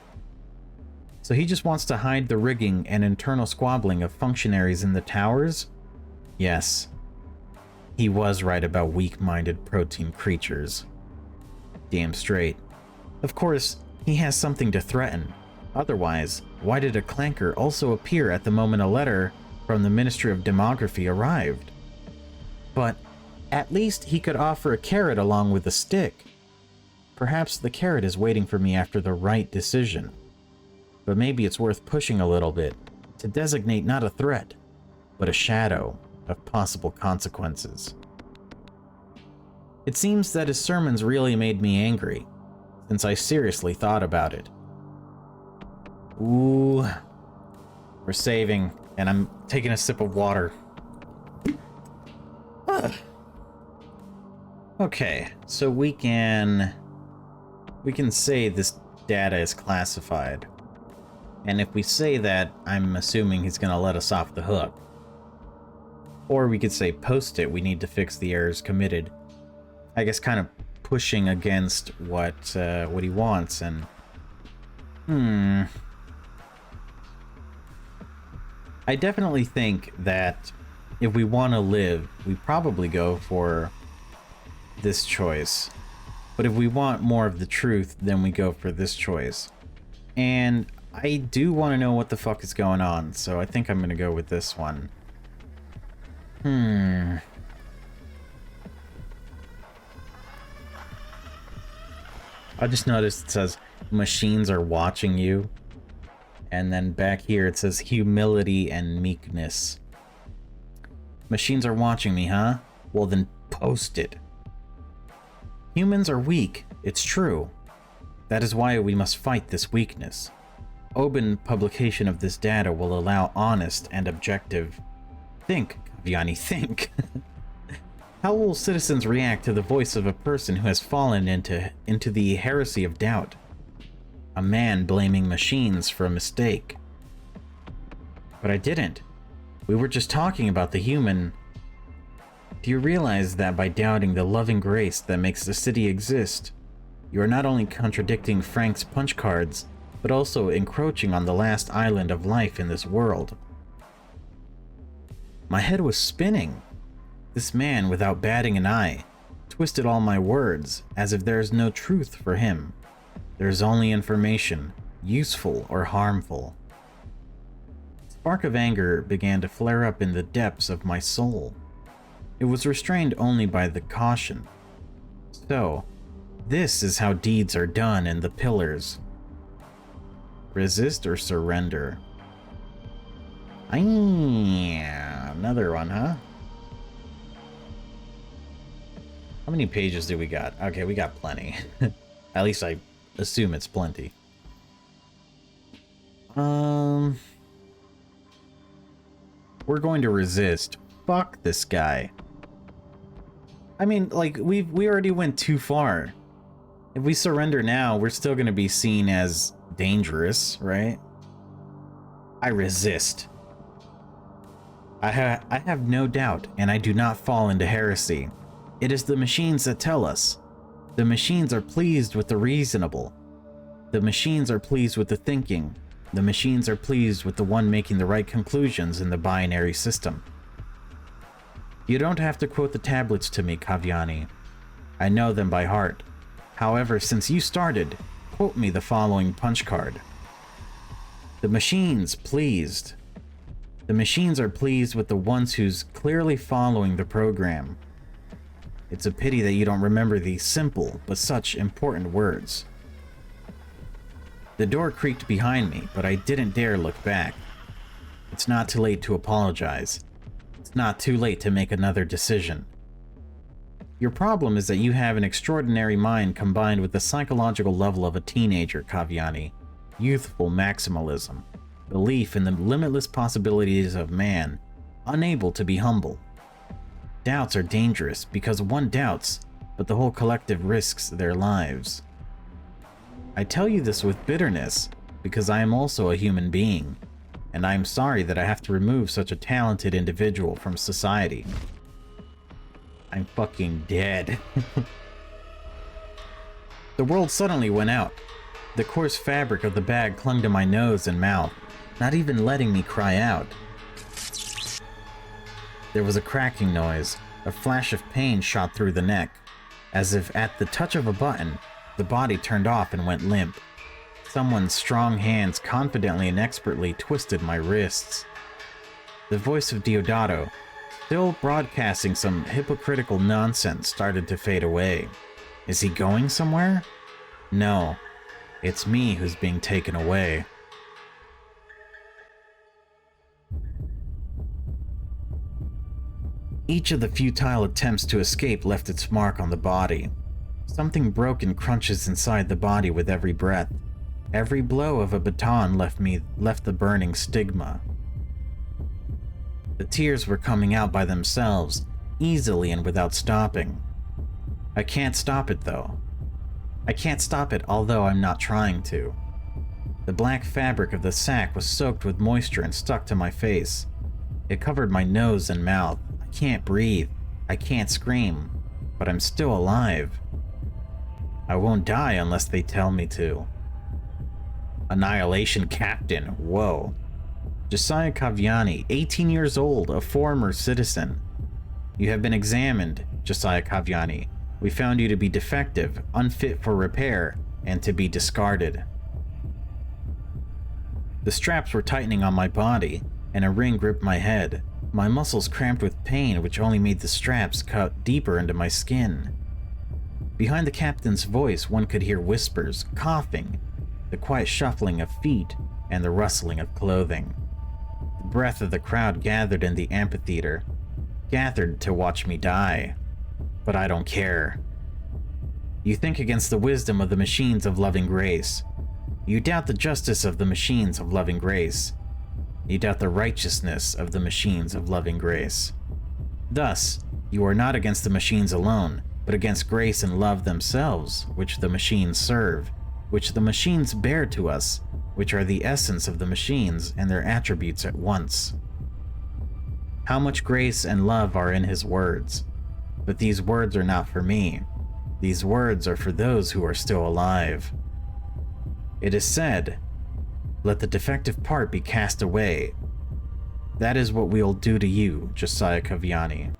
Speaker 1: So he just wants to hide the rigging and internal squabbling of functionaries in the towers? Yes. He was right about weak-minded protein creatures. Damn straight. Of course, he has something to threaten. Otherwise, why did a clanker also appear at the moment a letter from the Ministry of Demography arrived? But at least he could offer a carrot along with a stick. Perhaps the carrot is waiting for me after the right decision. But maybe it's worth pushing a little bit to designate not a threat, but a shadow of possible consequences. It seems that his sermons really made me angry, since I seriously thought about it. Ooh, we're saving, and I'm taking a sip of water. Okay, so we can say this data is classified. And if we say that, I'm assuming he's going to let us off the hook. Or we could say post it, we need to fix the errors committed. I guess kind of pushing against what he wants, and... I definitely think that if we want to live, we probably go for this choice. But if we want more of the truth, then we go for this choice. And I do want to know what the fuck is going on, so I think I'm going to go with this one. I just noticed it says, machines are watching you. And then back here it says, humility and meekness. Machines are watching me, huh? Well then, post it. Humans are weak, it's true. That is why we must fight this weakness. Open publication of this data will allow honest and objective... Think, Kaviani, think. How will citizens react to the voice of a person who has fallen into the heresy of doubt? A man blaming machines for a mistake. But I didn't. We were just talking about the human. Do you realize that by doubting the loving grace that makes the city exist, you are not only contradicting Frank's punch cards, but also encroaching on the last island of life in this world? My head was spinning. This man, without batting an eye, twisted all my words as if there is no truth for him. There is only information, useful or harmful. A spark of anger began to flare up in the depths of my soul. It was restrained only by the caution. So, this is how deeds are done in the pillars. Resist or surrender. Another one, huh? How many pages do we got? Okay, we got plenty. At least I assume it's plenty. We're going to resist. Fuck this guy. I mean, like, we already went too far. If we surrender now, we're still gonna be seen as dangerous, right? I resist. I have no doubt, and I do not fall into heresy. It is the machines that tell us. The machines are pleased with the reasonable. The machines are pleased with the thinking. The machines are pleased with the one making the right conclusions in the binary system. You don't have to quote the tablets to me, Kaviani. I know them by heart. However, since you started, quote me the following punch card. The machines pleased. The machines are pleased with the ones who's clearly following the program. It's a pity that you don't remember these simple but such important words. The door creaked behind me, but I didn't dare look back. It's not too late to apologize. It's not too late to make another decision. Your problem is that you have an extraordinary mind combined with the psychological level of a teenager, Kaviani. Youthful maximalism. Belief in the limitless possibilities of man. Unable to be humble. Doubts are dangerous because one doubts, but the whole collective risks their lives. I tell you this with bitterness because I am also a human being, and I am sorry that I have to remove such a talented individual from society. I'm fucking dead. The world suddenly went out. The coarse fabric of the bag clung to my nose and mouth, not even letting me cry out. There was a cracking noise. A flash of pain shot through the neck. As if at the touch of a button, the body turned off and went limp. Someone's strong hands confidently and expertly twisted my wrists. The voice of Deodato, still broadcasting some hypocritical nonsense, started to fade away. Is he going somewhere? No. It's me who's being taken away. Each of the futile attempts to escape left its mark on the body. Something broken crunches inside the body with every breath. Every blow of a baton left the burning stigma. The tears were coming out by themselves, easily and without stopping. I can't stop it though. I can't stop it, although I'm not trying to. The black fabric of the sack was soaked with moisture and stuck to my face. It covered my nose and mouth. I can't breathe. I can't scream. But I'm still alive. I won't die unless they tell me to. Annihilation Captain, whoa. Josiah Kaviani, 18 years old, a former citizen. You have been examined, Josiah Kaviani. We found you to be defective, unfit for repair, and to be discarded. The straps were tightening on my body, and a ring gripped my head. My muscles cramped with pain, which only made the straps cut deeper into my skin. Behind the captain's voice, one could hear whispers, coughing, the quiet shuffling of feet, and the rustling of clothing. The breath of the crowd gathered in the amphitheater, gathered to watch me die. But I don't care. You think against the wisdom of the machines of loving grace. You doubt the justice of the machines of loving grace. You doubt the righteousness of the machines of loving grace. Thus, you are not against the machines alone, but against grace and love themselves, which the machines serve, which the machines bear to us, which are the essence of the machines and their attributes at once. How much grace and love are in his words. But these words are not for me. These words are for those who are still alive. It is said, "Let the defective part be cast away." That is what we'll do to you, Josiah Kaviani.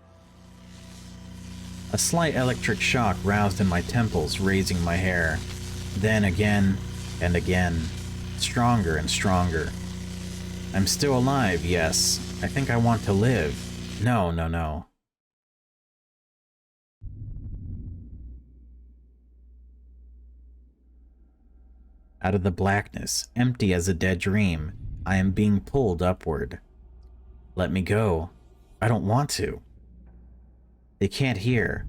Speaker 1: A slight electric shock roused in my temples, raising my hair. Then again and again, stronger and stronger. I'm still alive, yes. I think I want to live. No, no, no. Out of the blackness, empty as a dead dream, I am being pulled upward. Let me go. I don't want to. They can't hear.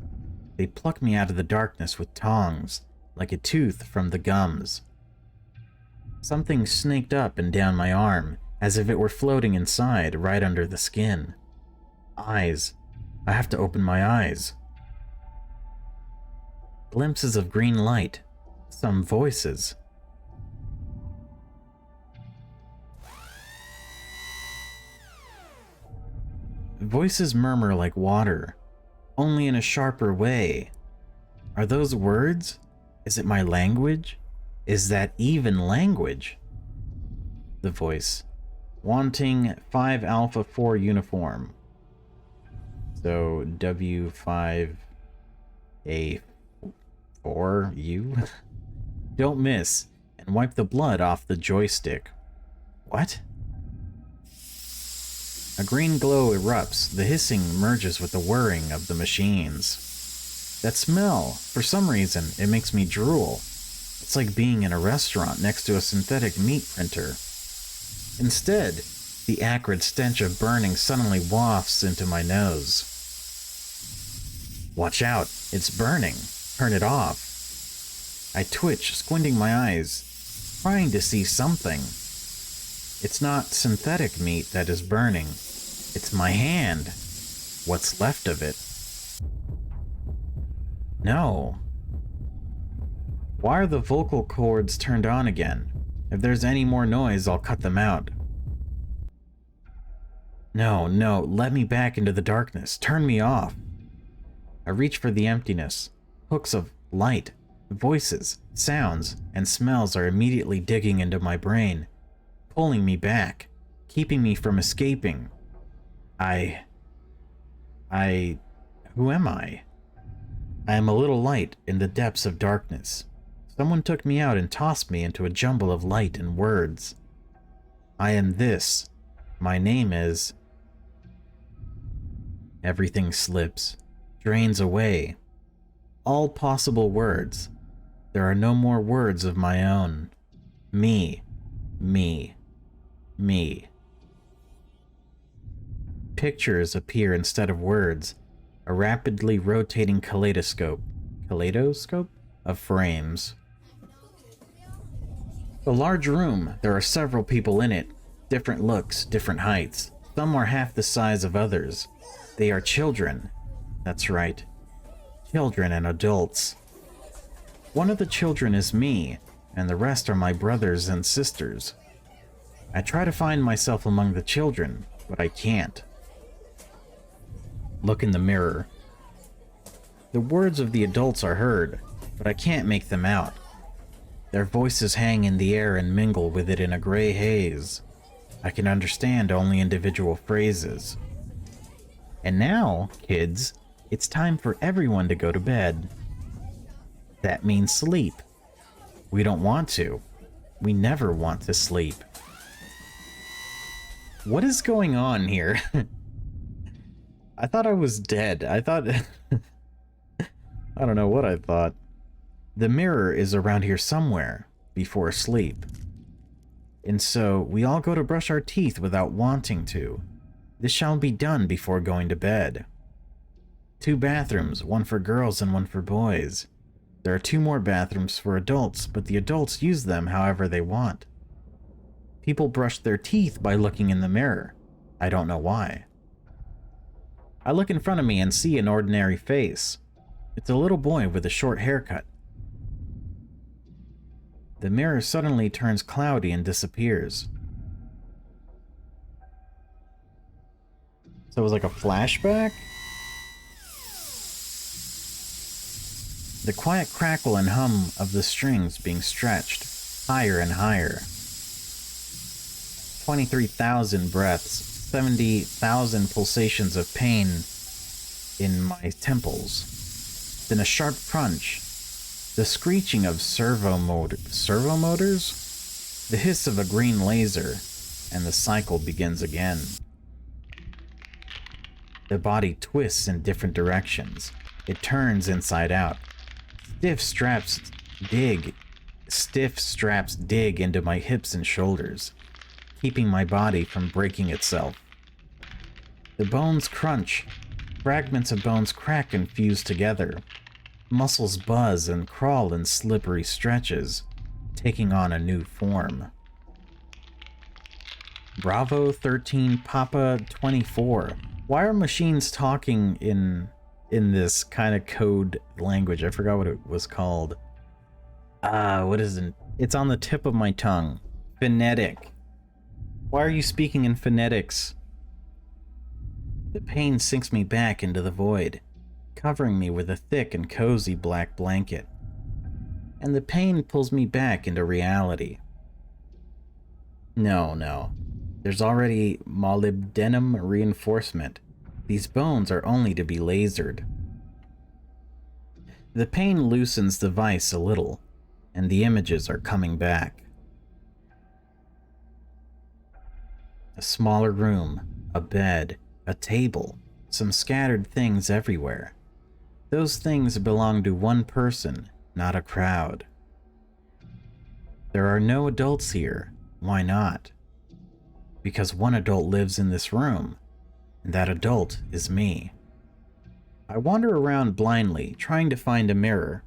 Speaker 1: They pluck me out of the darkness with tongs, like a tooth from the gums. Something snaked up and down my arm, as if it were floating inside, right under the skin. Eyes. I have to open my eyes. Glimpses of green light. Some voices. Voices murmur like water, only in a sharper way. Are those words? Is it my language? Is that even language? The voice. Wanting 5 Alpha 4 uniform. So W5A4U? Don't miss, and wipe the blood off the joystick. What? A green glow erupts, the hissing merges with the whirring of the machines. That smell, for some reason, it makes me drool. It's like being in a restaurant next to a synthetic meat printer. Instead, the acrid stench of burning suddenly wafts into my nose. Watch out, it's burning. Turn it off. I twitch, squinting my eyes, trying to see something. It's not synthetic meat that is burning. It's my hand. What's left of it. No. Why are the vocal cords turned on again? If there's any more noise, I'll cut them out. No, no, let me back into the darkness. Turn me off. I reach for the emptiness. Hooks of light. Voices, sounds, and smells are immediately digging into my brain, pulling me back, keeping me from escaping. Who am I? I am a little light in the depths of darkness. Someone took me out and tossed me into a jumble of light and words. I am this. My name is... Everything slips, drains away. All possible words. There are no more words of my own. Me. Me. Me. Pictures appear instead of words, a rapidly rotating kaleidoscope of frames. A large room, there are several people in it, different looks, different heights. Some are half the size of others. They are children. That's right. Children and adults. One of the children is me, and the rest are my brothers and sisters. I try to find myself among the children, but I can't. Look in the mirror. The words of the adults are heard, but I can't make them out. Their voices hang in the air and mingle with it in a gray haze. I can understand only individual phrases. And now, kids, it's time for everyone to go to bed. That means sleep. We don't want to. We never want to sleep. What is going on here? I thought I was dead. I thought... I don't know what I thought. The mirror is around here somewhere, before sleep. And so, we all go to brush our teeth without wanting to. This shall be done before going to bed. 2 bathrooms, one for girls and one for boys. There are 2 more bathrooms for adults, but the adults use them however they want. People brush their teeth by looking in the mirror. I don't know why. I look in front of me and see an ordinary face. It's a little boy with a short haircut. The mirror suddenly turns cloudy and disappears. So it was like a flashback? The quiet crackle and hum of the strings being stretched, higher and higher. 23,000 breaths, 70,000 pulsations of pain in my temples. Then a sharp crunch, the screeching of servo motors, the hiss of a green laser, and the cycle begins again. The body twists in different directions. It turns inside out. Stiff straps dig into my hips and shoulders, keeping my body from breaking itself. The bones crunch. Fragments of bones crack and fuse together. Muscles buzz and crawl in slippery stretches, taking on a new form. Bravo 13 Papa 24. Why are machines talking in this kind of code language? I forgot what it was called. What is it? It's on the tip of my tongue. Phonetic. Why are you speaking in phonetics? The pain sinks me back into the void, covering me with a thick and cozy black blanket. And the pain pulls me back into reality. No. There's already molybdenum reinforcement. These bones are only to be lasered. The pain loosens the vice a little, and the images are coming back. A smaller room, a bed, a table, some scattered things everywhere. Those things belong to one person, not a crowd. There are no adults here. Why not? Because one adult lives in this room, and that adult is me. I wander around blindly, trying to find a mirror.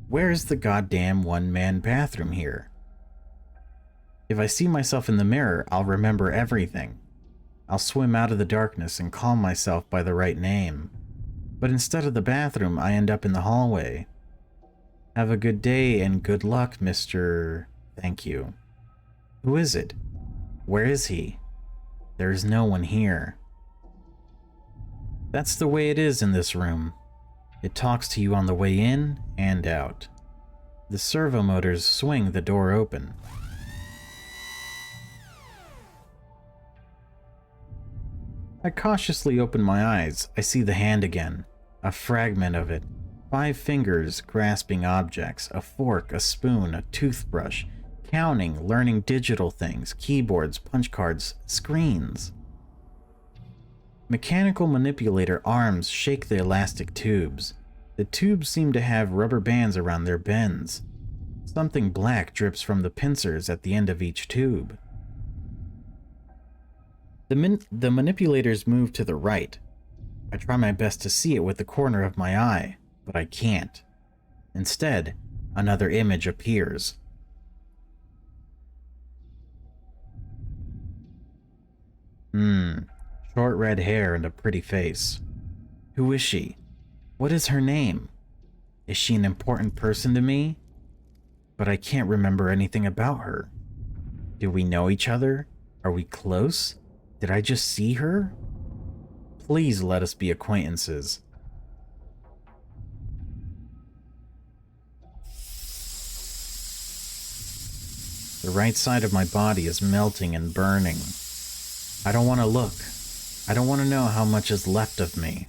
Speaker 1: Where is the goddamn one-man bathroom here? If I see myself in the mirror, I'll remember everything. I'll swim out of the darkness and call myself by the right name. But instead of the bathroom, I end up in the hallway. Have a good day and good luck, Mr. Thank you. Who is it? Where is he? There is no one here. That's the way it is in this room. It talks to you on the way in and out. The servo motors swing the door open. I cautiously open my eyes. I see the hand again. A fragment of it. 5 fingers grasping objects. A fork, a spoon, a toothbrush. Counting, learning digital things. Keyboards, punch cards, screens. Mechanical manipulator arms shake the elastic tubes. The tubes seem to have rubber bands around their bends. Something black drips from the pincers at the end of each tube. The manipulators move to the right. I try my best to see it with the corner of my eye, but I can't. Instead, another image appears. Short red hair and a pretty face. Who is she? What is her name? Is she an important person to me? But I can't remember anything about her. Do we know each other? Are we close? Did I just see her? Please let us be acquaintances. The right side of my body is melting and burning. I don't want to look. I don't want to know how much is left of me.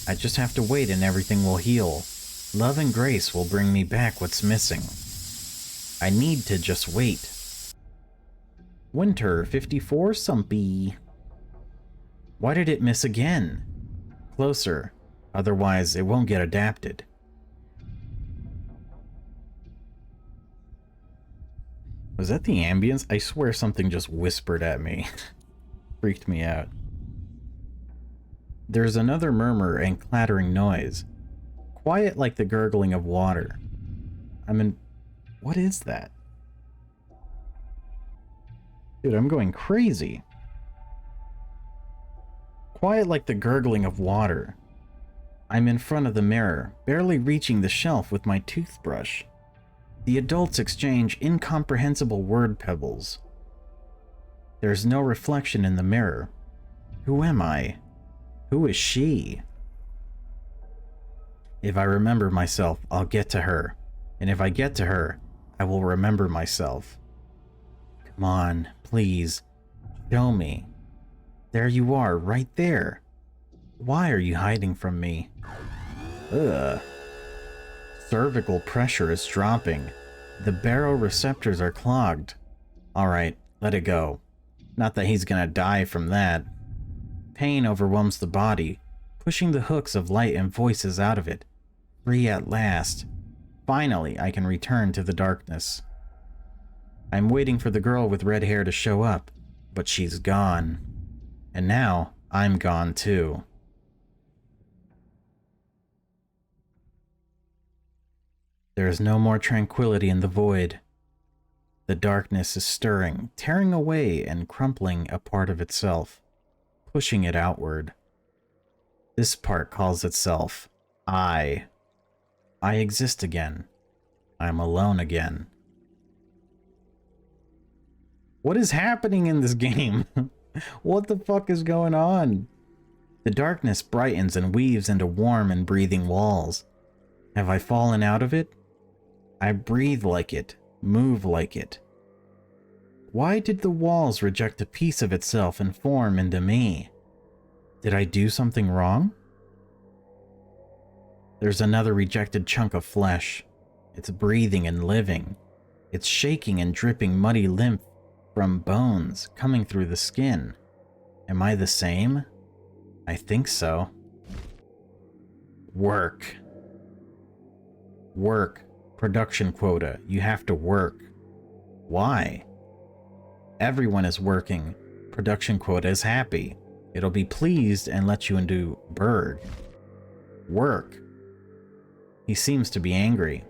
Speaker 1: I just have to wait and everything will heal. Love and grace will bring me back what's missing. I need to just wait. Winter 54 Sumpy. Why did it miss again? Closer, otherwise it won't get adapted. Was that the ambience? I swear something just whispered at me. Freaked me out. There's another murmur and clattering noise. Quiet like the gurgling of water. What is that? Dude, I'm going crazy. Quiet like the gurgling of water. I'm in front of the mirror, barely reaching the shelf with my toothbrush. The adults exchange incomprehensible word pebbles. There's no reflection in the mirror. Who am I? Who is she? If I remember myself, I'll get to her. And if I get to her, I will remember myself. Come on, please. Show me. There you are, right there. Why are you hiding from me? Ugh. Cervical pressure is dropping. The baroreceptors are clogged. Alright, let it go. Not that he's gonna die from that. Pain overwhelms the body, pushing the hooks of light and voices out of it. Free at last. Finally, I can return to the darkness. I'm waiting for the girl with red hair to show up, but she's gone. And now, I'm gone too. There is no more tranquility in the void. The darkness is stirring, tearing away and crumpling a part of itself, pushing it outward. This part calls itself I. I exist again. I'm alone again. What is happening in this game? What the fuck is going on? The darkness brightens and weaves into warm and breathing walls. Have I fallen out of it? I breathe like it, move like it. Why did the walls reject a piece of itself and form into me? Did I do something wrong? There's another rejected chunk of flesh. It's breathing and living. It's shaking and dripping muddy lymph from bones coming through the skin. Am I the same? I think so. Work. Work. Production quota. You have to work. Why? Everyone is working. Production quota is happy. It'll be pleased and let you into Berg. Work. He seems to be angry.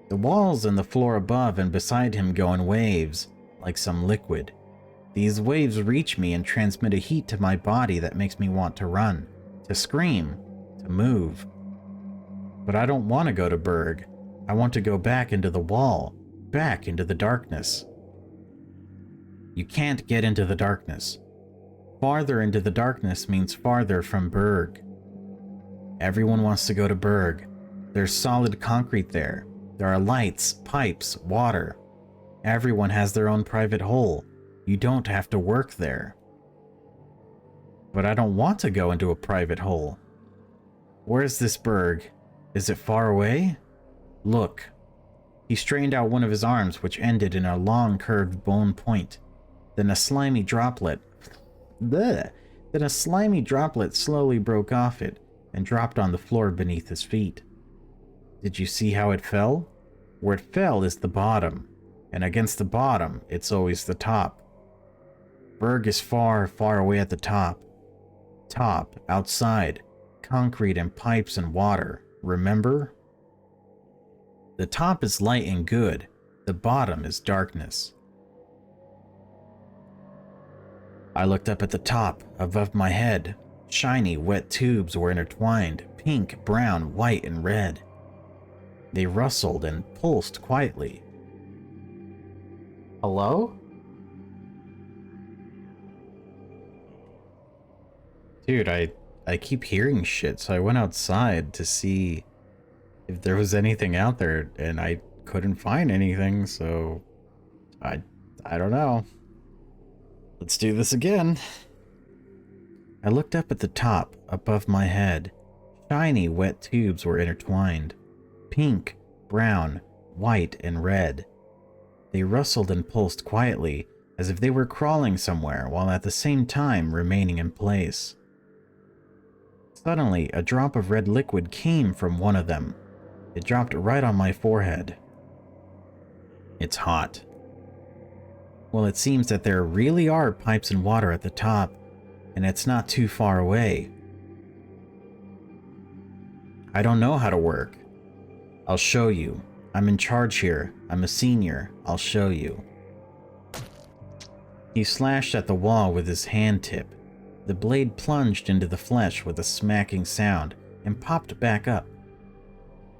Speaker 1: The walls and the floor above and beside him go in waves, like some liquid. These waves reach me and transmit a heat to my body that makes me want to run, to scream, to move. But I don't want to go to Berg. I want to go back into the wall, back into the darkness. You can't get into the darkness. Farther into the darkness means farther from Berg. Everyone wants to go to Berg. There's solid concrete there. There are lights, pipes, water. Everyone has their own private hole. You don't have to work there. But I don't want to go into a private hole. Where's this berg? Is it far away? Look. He strained out one of his arms, which ended in a long curved bone point. Then a slimy droplet slowly broke off it and dropped on the floor beneath his feet. Did you see how it fell? Where it fell is the bottom, and against the bottom, it's always the top. Berg is far, far away at the top. Top, outside, concrete and pipes and water, remember? The top is light and good, the bottom is darkness. I looked up at the top, above my head. Shiny, wet tubes were intertwined, pink, brown, white, and red. They rustled and pulsed quietly. Hello? Dude, I keep hearing shit, so I went outside to see if there was anything out there, and I couldn't find anything, so I don't know. Let's do this again. I looked up at the top, above my head. Shiny, wet tubes were intertwined. Pink, brown, white, and red. They rustled and pulsed quietly, as if they were crawling somewhere, while at the same time remaining in place. Suddenly, a drop of red liquid came from one of them. It dropped right on my forehead. It's hot. Well, it seems that there really are pipes and water at the top, and it's not too far away. I don't know how to work. I'll show you. I'm in charge here. I'm a senior. I'll show you. He slashed at the wall with his hand tip. The blade plunged into the flesh with a smacking sound and popped back up.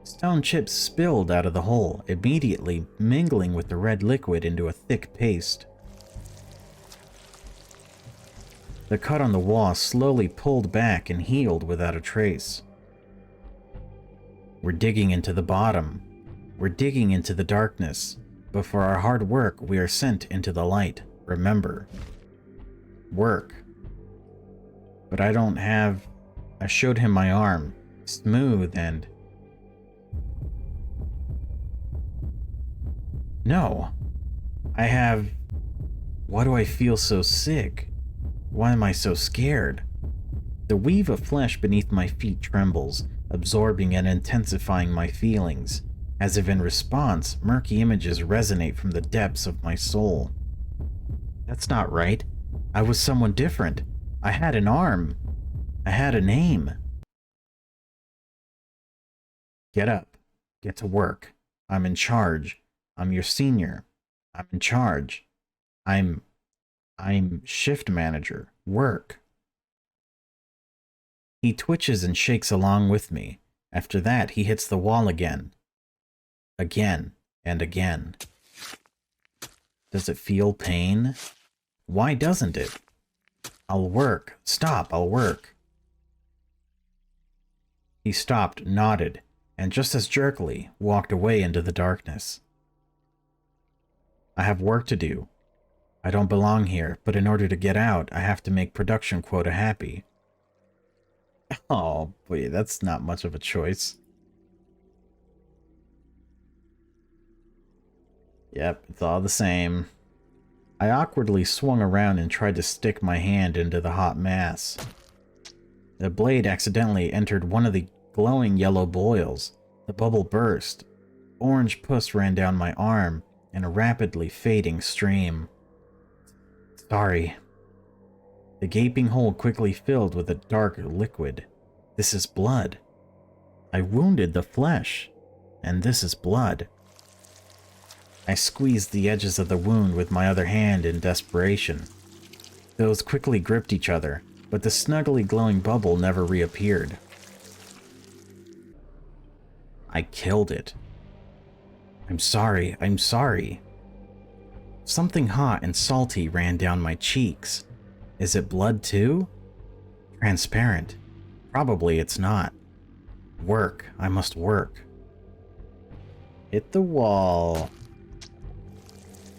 Speaker 1: Stone chips spilled out of the hole, immediately mingling with the red liquid into a thick paste. The cut on the wall slowly pulled back and healed without a trace. We're digging into the bottom. We're digging into the darkness. But for our hard work, we are sent into the light. Remember. Work. But I don't have... I showed him my arm. Smooth and... No. I have... Why do I feel so sick? Why am I so scared? The weave of flesh beneath my feet trembles, absorbing and intensifying my feelings, as if in response, murky images resonate from the depths of my soul. That's not right. I was someone different. I had an arm. I had a name. Get up. Get to work. I'm in charge. I'm your senior. I'm in charge. I'm shift manager. Work. He twitches and shakes along with me. After that, he hits the wall again. Again and again. Does it feel pain? Why doesn't it? I'll work. Stop, I'll work. He stopped, nodded, and just as jerkily, walked away into the darkness. I have work to do. I don't belong here, but in order to get out, I have to make production quota happy. Oh, boy, that's not much of a choice. Yep, it's all the same. I awkwardly swung around and tried to stick my hand into the hot mass. The blade accidentally entered one of the glowing yellow boils. The bubble burst. Orange pus ran down my arm in a rapidly fading stream. Sorry. The gaping hole quickly filled with a dark liquid. This is blood. I wounded the flesh, and this is blood. I squeezed the edges of the wound with my other hand in desperation. Those quickly gripped each other, but the snuggly glowing bubble never reappeared. I killed it. I'm sorry, I'm sorry. Something hot and salty ran down my cheeks. Is it blood too? Transparent. Probably it's not. Work. I must work. Hit the wall.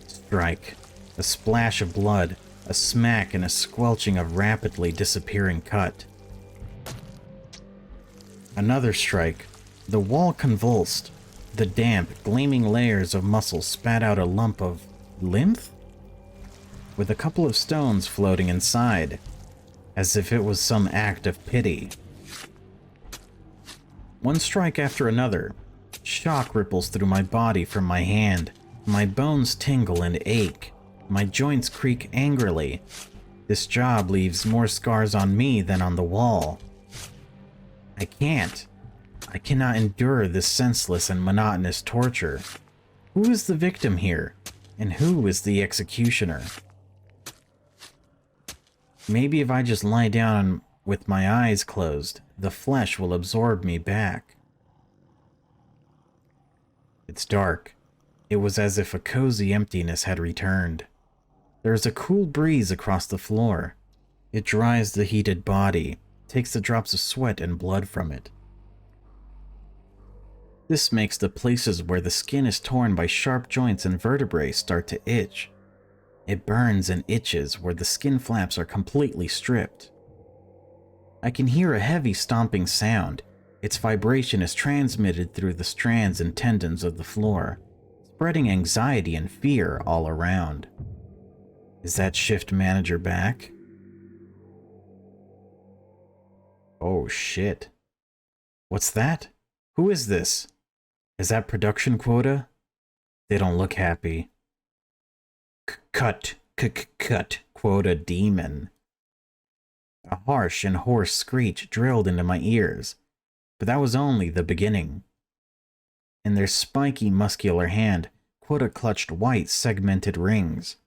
Speaker 1: Strike. A splash of blood, a smack, and a squelching of rapidly disappearing cut. Another strike. The wall convulsed. The damp, gleaming layers of muscle spat out a lump of lymph? With a couple of stones floating inside, as if it was some act of pity. One strike after another. Shock ripples through my body from my hand. My bones tingle and ache. My joints creak angrily. This job leaves more scars on me than on the wall. I can't. I cannot endure this senseless and monotonous torture. Who is the victim here? And who is the executioner? Maybe if I just lie down with my eyes closed, the flesh will absorb me back. It's dark. It was as if a cozy emptiness had returned. There is a cool breeze across the floor. It dries the heated body, takes the drops of sweat and blood from it. This makes the places where the skin is torn by sharp joints and vertebrae start to itch. It burns and itches where the skin flaps are completely stripped. I can hear a heavy stomping sound. Its vibration is transmitted through the strands and tendons of the floor, spreading anxiety and fear all around. Is that shift manager back? Oh shit. What's that? Who is this? Is that production quota? They don't look happy. Cut, quota demon. A harsh and hoarse screech drilled into my ears, but that was only the beginning. In their spiky, muscular hand, quota clutched white, segmented rings.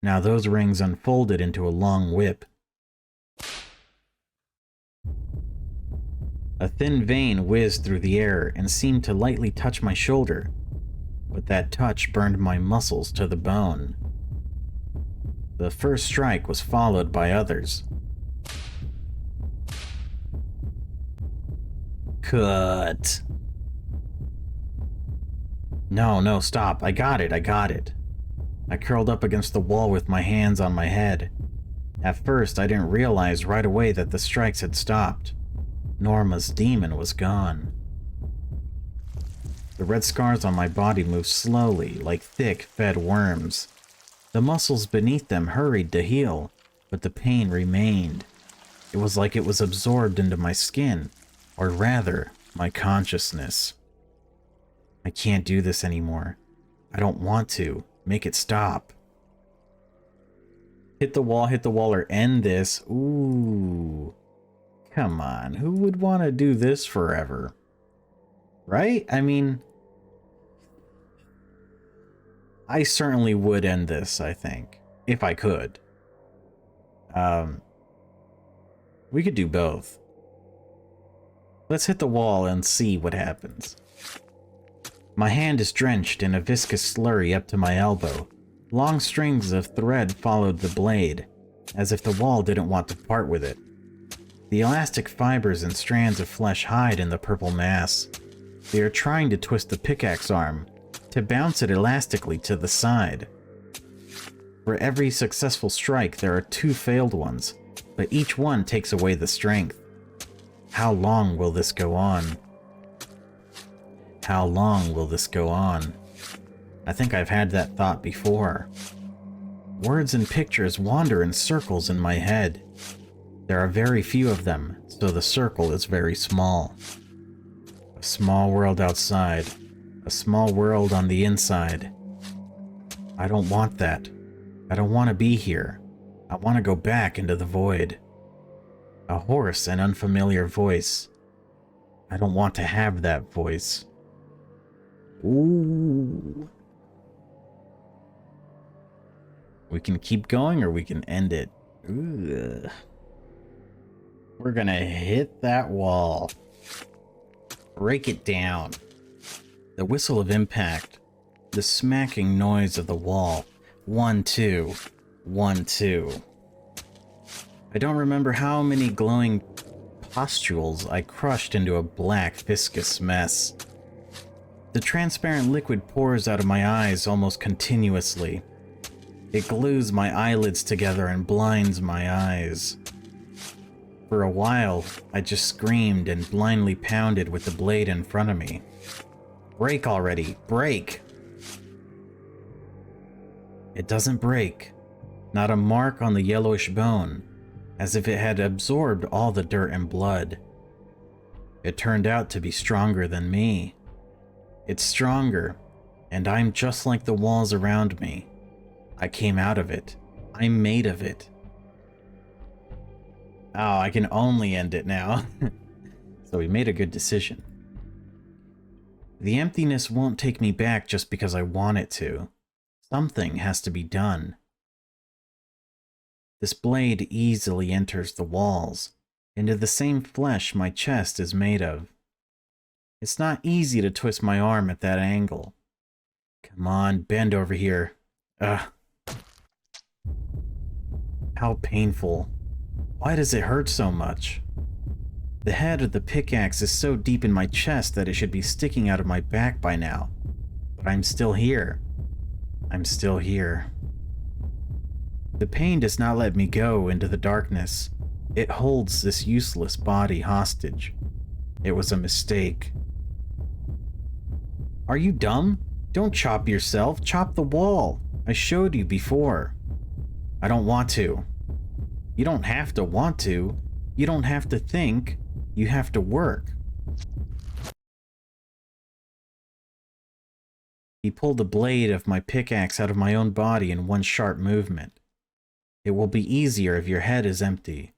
Speaker 1: Now those rings unfolded into a long whip. A thin vein whizzed through the air and seemed to lightly touch my shoulder, but that touch burned my muscles to the bone. The first strike was followed by others. Cut. No, stop. I got it. I curled up against the wall with my hands on my head. At first, I didn't realize right away that the strikes had stopped. Norma's demon was gone. The red scars on my body moved slowly, like thick, fed worms. The muscles beneath them hurried to heal, but the pain remained. It was like it was absorbed into my skin, or rather, my consciousness. I can't do this anymore. I don't want to. Make it stop. Hit the wall, or end this. Ooh. Come on, who would want to do this forever? Right? I mean, I certainly would end this, I think. If I could. We could do both. Let's hit the wall and see what happens. My hand is drenched in a viscous slurry up to my elbow. Long strings of thread followed the blade, as if the wall didn't want to part with it. The elastic fibers and strands of flesh hide in the purple mass. They are trying to twist the pickaxe arm, to bounce it elastically to the side. For every successful strike, there are 2 failed ones, but each one takes away the strength. How long will this go on? How long will this go on? I think I've had that thought before. Words and pictures wander in circles in my head. There are very few of them, so the circle is very small. A small world outside, a small world on the inside. I don't want that. I don't want to be here. I want to go back into the void. A hoarse and unfamiliar voice. I don't want to have that voice. Ooh. We can keep going or we can end it. Ugh. We're gonna hit that wall. Break it down. The whistle of impact. The smacking noise of the wall. 1, 2. 1, 2. I don't remember how many glowing pustules I crushed into a black, viscous mess. The transparent liquid pours out of my eyes almost continuously. It glues my eyelids together and blinds my eyes. For a while, I just screamed and blindly pounded with the blade in front of me. Break already! Break! It doesn't break. Not a mark on the yellowish bone, as if it had absorbed all the dirt and blood. It turned out to be stronger than me. It's stronger, and I'm just like the walls around me. I came out of it. I'm made of it. Oh, I can only end it now. So we made a good decision. The emptiness won't take me back just because I want it to. Something has to be done. This blade easily enters the walls, into the same flesh my chest is made of. It's not easy to twist my arm at that angle. Come on, bend over here. Ugh. How painful. Why does it hurt so much? The head of the pickaxe is so deep in my chest that it should be sticking out of my back by now. But I'm still here. I'm still here. The pain does not let me go into the darkness. It holds this useless body hostage. It was a mistake. Are you dumb? Don't chop yourself. Chop the wall. I showed you before. I don't want to. You don't have to want to. You don't have to think. You have to work. He pulled the blade of my pickaxe out of my own body in one sharp movement. It will be easier if your head is empty.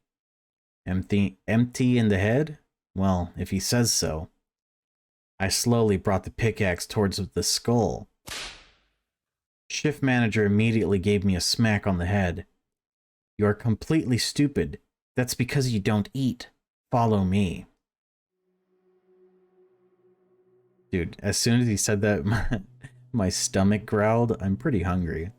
Speaker 1: Empty in the head? Well, if he says so. I slowly brought the pickaxe towards the skull. Shift manager immediately gave me a smack on the head. You are completely stupid. That's because you don't eat. Follow me. Dude, as soon as he said that, my stomach growled. I'm pretty hungry.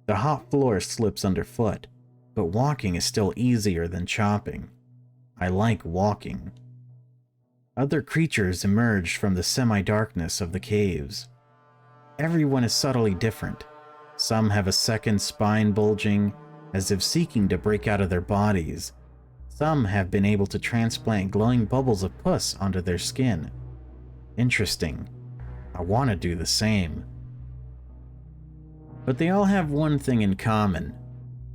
Speaker 1: The hot floor slips underfoot, but walking is still easier than chopping. I like walking. Other creatures emerged from the semi-darkness of the caves. Everyone is subtly different. Some have a second spine bulging, as if seeking to break out of their bodies. Some have been able to transplant glowing bubbles of pus onto their skin. Interesting. I want to do the same. But they all have one thing in common.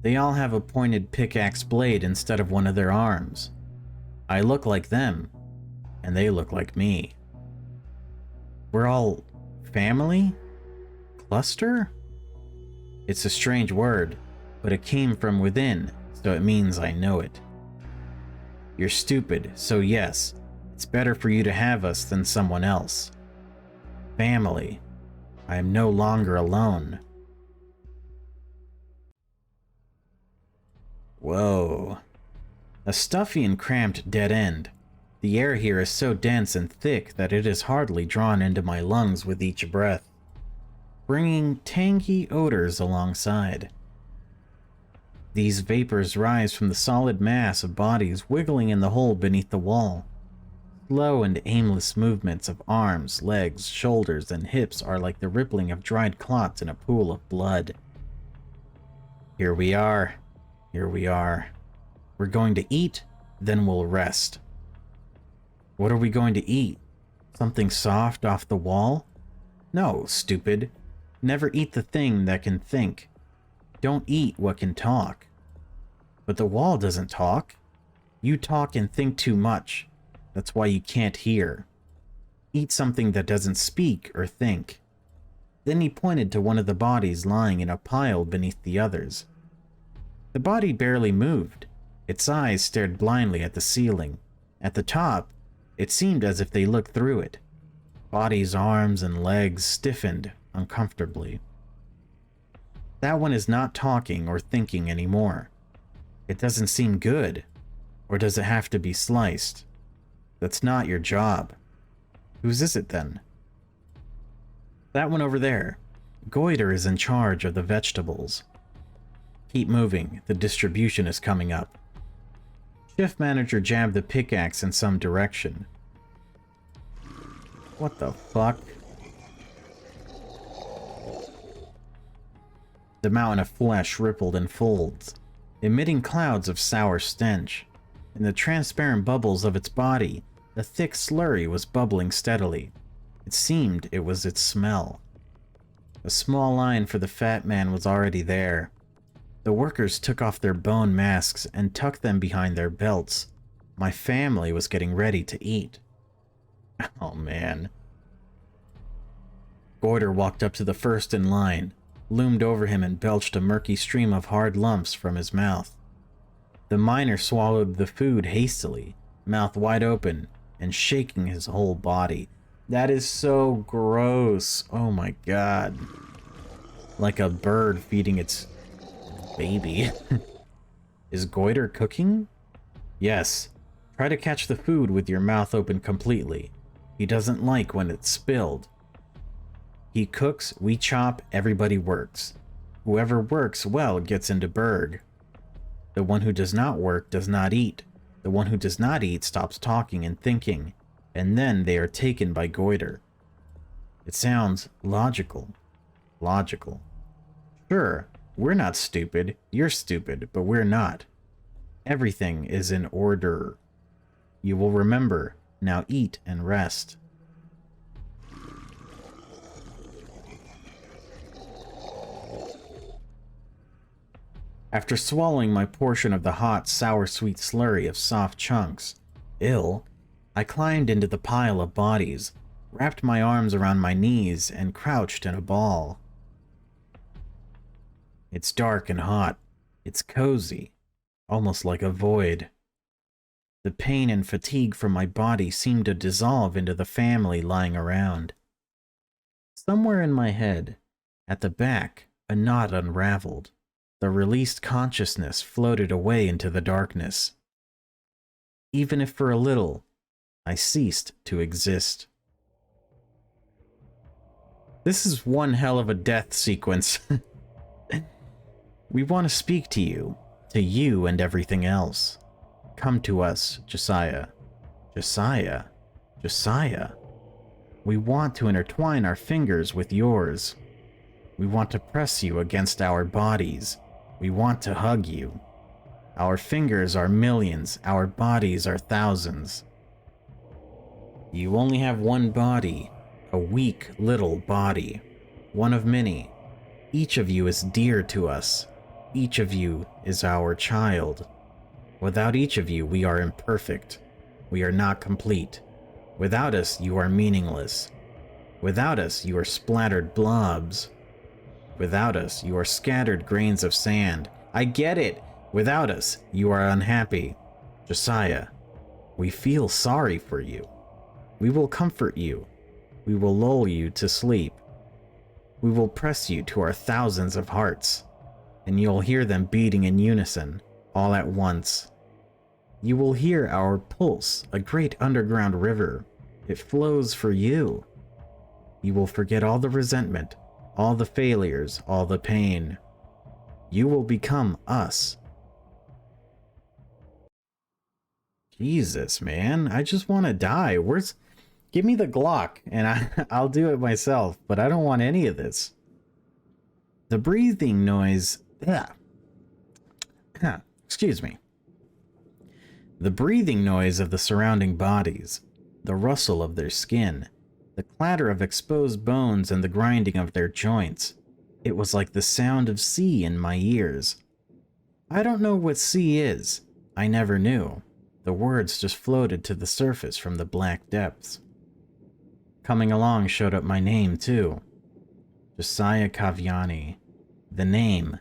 Speaker 1: They all have a pointed pickaxe blade instead of one of their arms. I look like them, and they look like me. We're all family? Cluster? It's a strange word, but it came from within, so it means I know it. You're stupid, so yes, it's better for you to have us than someone else. Family. I am no longer alone. Whoa. A stuffy and cramped dead end. The air here is so dense and thick that it is hardly drawn into my lungs with each breath, bringing tangy odors alongside. These vapors rise from the solid mass of bodies wiggling in the hole beneath the wall. Slow and aimless movements of arms, legs, shoulders, and hips are like the rippling of dried clots in a pool of blood. Here we are. Here we are. We're going to eat, then we'll rest. What are we going to eat? Something soft off the wall? No, stupid. Never eat the thing that can think. Don't eat what can talk. But the wall doesn't talk. You talk and think too much. That's why you can't hear. Eat something that doesn't speak or think. Then he pointed to one of the bodies lying in a pile beneath the others. The body barely moved. Its eyes stared blindly at the ceiling. At the top, it seemed as if they looked through it. Body's arms and legs stiffened uncomfortably. That one is not talking or thinking anymore. It doesn't seem good. Or does it have to be sliced? That's not your job. Whose is it then? That one over there. Goiter is in charge of the vegetables. Keep moving. The distribution is coming up. Shift manager jabbed the pickaxe in some direction. What the fuck? The mountain of flesh rippled in folds, emitting clouds of sour stench. In the transparent bubbles of its body, a thick slurry was bubbling steadily. It seemed it was its smell. A small line for the fat man was already there. The workers took off their bone masks and tucked them behind their belts. My family was getting ready to eat. Oh man. Goiter walked up to the first in line, loomed over him and belched a murky stream of hard lumps from his mouth. The miner swallowed the food hastily, mouth wide open and shaking his whole body. That is so gross. Oh my god. Like a bird feeding its baby. Is Goiter cooking? Yes. Try to catch the food with your mouth open completely. He doesn't like when it's spilled. He cooks, we chop, everybody works. Whoever works well gets into Berg. The one who does not work does not eat. The one who does not eat stops talking and thinking, and then they are taken by Goiter. It sounds logical. Logical. Sure, we're not stupid, you're stupid, but we're not. Everything is in order. You will remember. Now eat and rest. After swallowing my portion of the hot, sour-sweet slurry of soft chunks, I climbed into the pile of bodies, wrapped my arms around my knees, and crouched in a ball. It's dark and hot. It's cozy, almost like a void. The pain and fatigue from my body seemed to dissolve into the family lying around. Somewhere in my head, at the back, a knot unraveled. The released consciousness floated away into the darkness. Even if for a little, I ceased to exist. This is one hell of a death sequence. We want to speak to you and everything else. Come to us, Josiah. Josiah? Josiah? We want to intertwine our fingers with yours. We want to press you against our bodies. We want to hug you. Our fingers are millions, our bodies are thousands. You only have one body, a weak little body, one of many. Each of you is dear to us. Each of you is our child. Without each of you, we are imperfect. We are not complete. Without us, you are meaningless. Without us, you are splattered blobs. Without us, you are scattered grains of sand. I get it. Without us, you are unhappy. Josiah, we feel sorry for you. We will comfort you. We will lull you to sleep. We will press you to our thousands of hearts, and you'll hear them beating in unison, all at once. You will hear our pulse, a great underground river. It flows for you. You will forget all the resentment, all the failures, all the pain. You will become us. Jesus, man, I just want to die. Give me the Glock, and I'll do it myself, but I don't want any of this. The breathing noise... Excuse me. The breathing noise of the surrounding bodies, the rustle of their skin, the clatter of exposed bones and the grinding of their joints. It was like the sound of sea in my ears. I don't know what sea is. I never knew. The words just floated to the surface from the black depths. Coming along showed up my name, too. Josiah Kaviani. The name.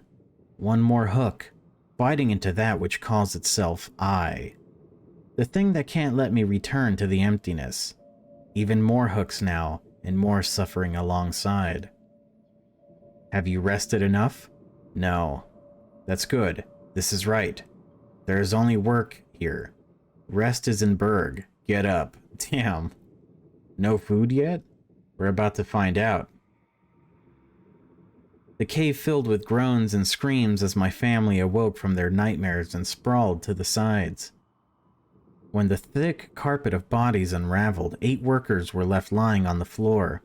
Speaker 1: One more hook, biting into that which calls itself I. The thing that can't let me return to the emptiness. Even more hooks now, and more suffering alongside. Have you rested enough? No. That's good. This is right. There is only work here. Rest is in Berg. Get up. Damn. No food yet? We're about to find out. The cave filled with groans and screams as my family awoke from their nightmares and sprawled to the sides. When the thick carpet of bodies unraveled, 8 workers were left lying on the floor.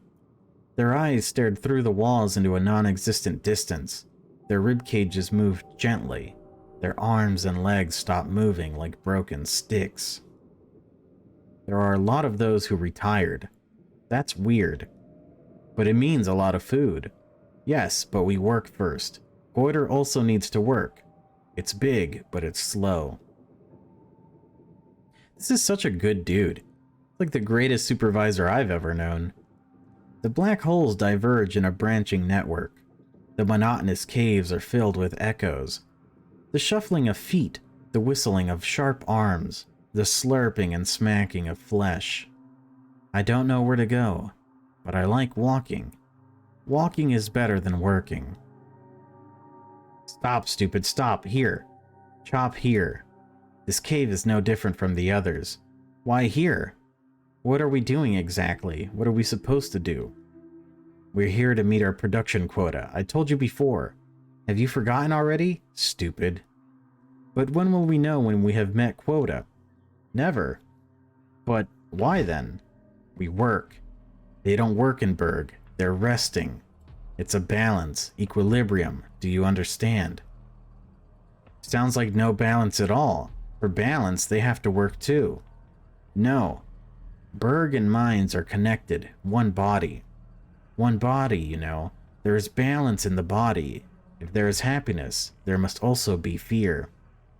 Speaker 1: Their eyes stared through the walls into a non-existent distance. Their rib cages moved gently. Their arms and legs stopped moving like broken sticks. There are a lot of those who retired. That's weird. But it means a lot of food. Yes, but we work first. Goiter also needs to work. It's big, but it's slow. This is such a good dude. Like the greatest supervisor I've ever known. The black holes diverge in a branching network. The monotonous caves are filled with echoes. The shuffling of feet, the whistling of sharp arms, the slurping and smacking of flesh. I don't know where to go, but I like walking. Walking is better than working. Stop, stupid, stop, here. Chop here. This cave is no different from the others. Why here? What are we doing exactly? What are we supposed to do? We're here to meet our production quota. I told you before. Have you forgotten already? Stupid. But when will we know when we have met quota? Never. But why then? We work. They don't work in Berg. They're resting. It's a balance, equilibrium. Do you understand? Sounds like no balance at all. For balance, they have to work too. No. Berg and minds are connected, one body. One body, you know. There is balance in the body. If there is happiness, there must also be fear.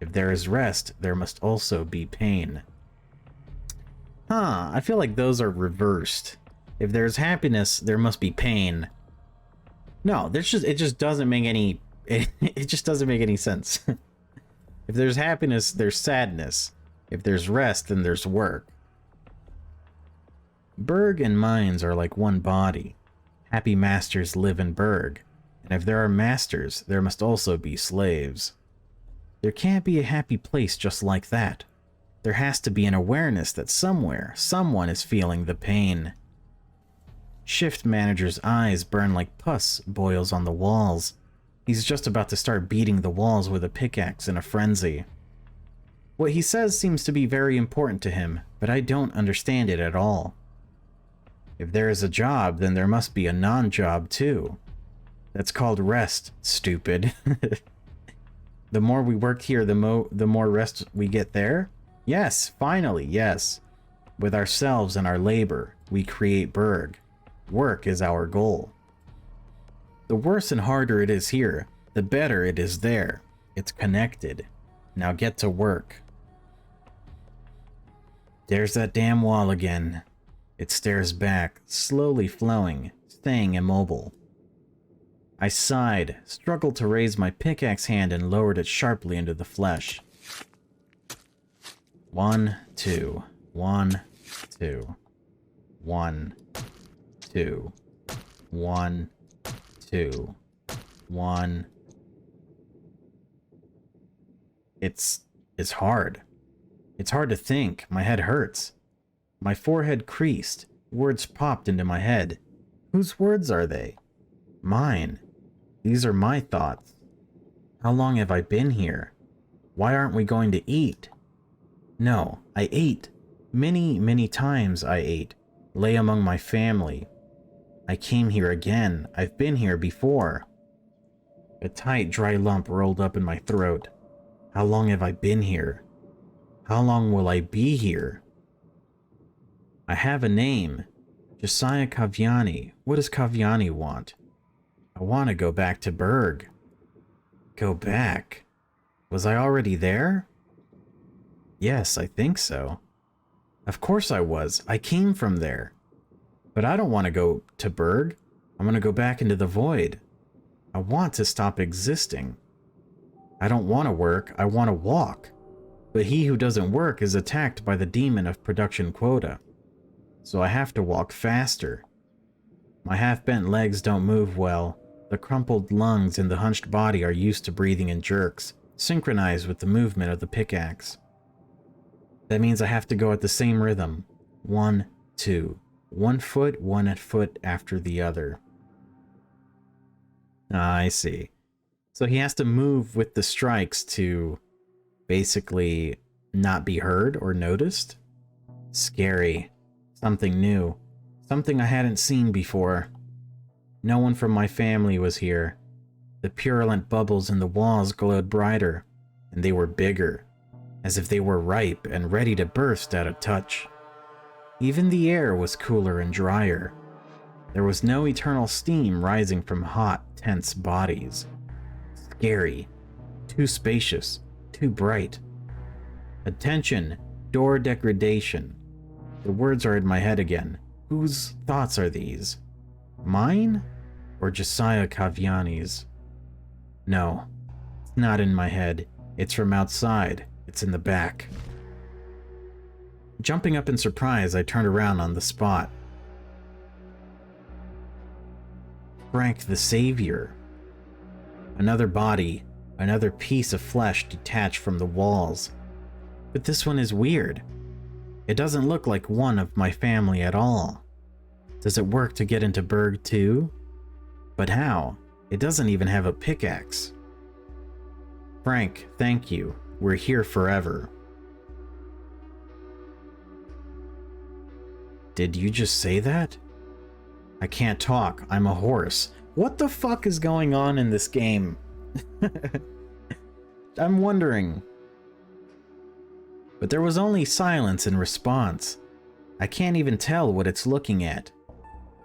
Speaker 1: If there is rest, there must also be pain. I feel like those are reversed. If there's happiness, there must be pain. No, it just doesn't make any it just doesn't make any sense. If there's happiness, there's sadness. If there's rest, then there's work. Berg and minds are like one body. Happy masters live in Berg, and if there are masters, there must also be slaves. There can't be a happy place just like that. There has to be an awareness that somewhere, someone is feeling the pain. Shift manager's eyes burn like pus boils on the walls. He's just about to start beating the walls with a pickaxe in a frenzy. What he says seems to be very important to him, but I don't understand it at all. If there is a job, then there must be a non-job too. That's called rest, stupid. The more we work here, the more rest we get there? Yes, finally, yes. With ourselves and our labor, we create Berg. Work is our goal. The worse and harder it is here, the better it is there. It's connected. Now get to work. There's that damn wall again. It stares back, slowly flowing, staying immobile. I sighed, struggled to raise my pickaxe hand and lowered it sharply into the flesh. 1, 2, 1, 2, 1, 2, 1, 2, 1. It's hard. It's hard to think. My head hurts. My forehead creased. Words popped into my head. Whose words are they? Mine. These are my thoughts. How long have I been here? Why aren't we going to eat? No, I ate. Many, many times I ate. Lay among my family. I came here again. I've been here before. A tight, dry lump rolled up in my throat. How long have I been here? How long will I be here? I have a name. Josiah Kavyani. What does Kavyani want? I want to go back to Berg. Go back? Was I already there? Yes, I think so. Of course I was. I came from there. But I don't want to go to Berg. I'm going to go back into the void. I want to stop existing. I don't want to work. I want to walk. But he who doesn't work is attacked by the demon of production quota. So I have to walk faster. My half-bent legs don't move well. The crumpled lungs and the hunched body are used to breathing in jerks, synchronized with the movement of the pickaxe. That means I have to go at the same rhythm. 1, 2. 1 foot, 1 foot after the other. Ah, I see. So he has to move with the strikes to basically not be heard or noticed? Scary. Something new. Something I hadn't seen before. No one from my family was here. The purulent bubbles in the walls glowed brighter, and they were bigger, as if they were ripe and ready to burst at a touch. Even the air was cooler and drier. There was no eternal steam rising from hot, tense bodies. Scary. Too spacious. Too bright. Attention. Door degradation. The words are in my head again. Whose thoughts are these? Mine? Or Josiah Kaviani's? No. It's not in my head. It's from outside. It's in the back. Jumping up in surprise, I turned around on the spot. Frank the Savior. Another body, another piece of flesh detached from the walls. But this one is weird. It doesn't look like one of my family at all. Does it work to get into Berg too? But how? It doesn't even have a pickaxe. Frank, thank you. We're here forever. Did you just say that? I can't talk. I'm a horse. What the fuck is going on in this game? I'm wondering. But there was only silence in response. I can't even tell what it's looking at.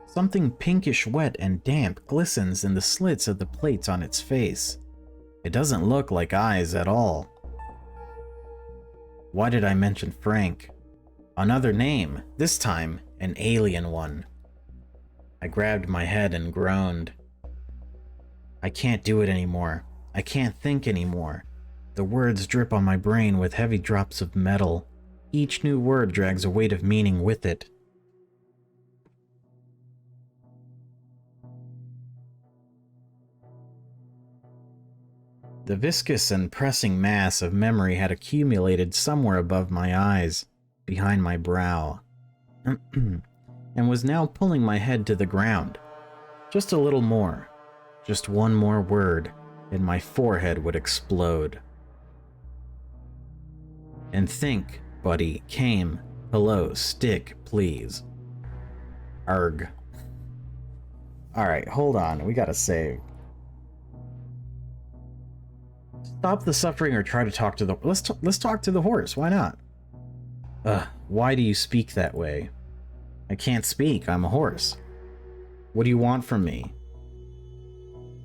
Speaker 1: Something pinkish wet and damp glistens in the slits of the plates on its face. It doesn't look like eyes at all. Why did I mention Frank? Another name, this time an alien one. I grabbed my head and groaned. I can't do it anymore. I can't think anymore. The words drip on my brain with heavy drops of metal. Each new word drags a weight of meaning with it. The viscous and pressing mass of memory had accumulated somewhere above my eyes, behind my brow, and was now pulling my head to the ground. Just a little more. Just one more word, and my forehead would explode. And think, buddy, came, hello, stick, please. Arg. Alright, hold on, we gotta save. Stop the suffering or try to talk to the... Let's talk to the horse, why not? Why do you speak that way? I can't speak, I'm a horse. What do you want from me?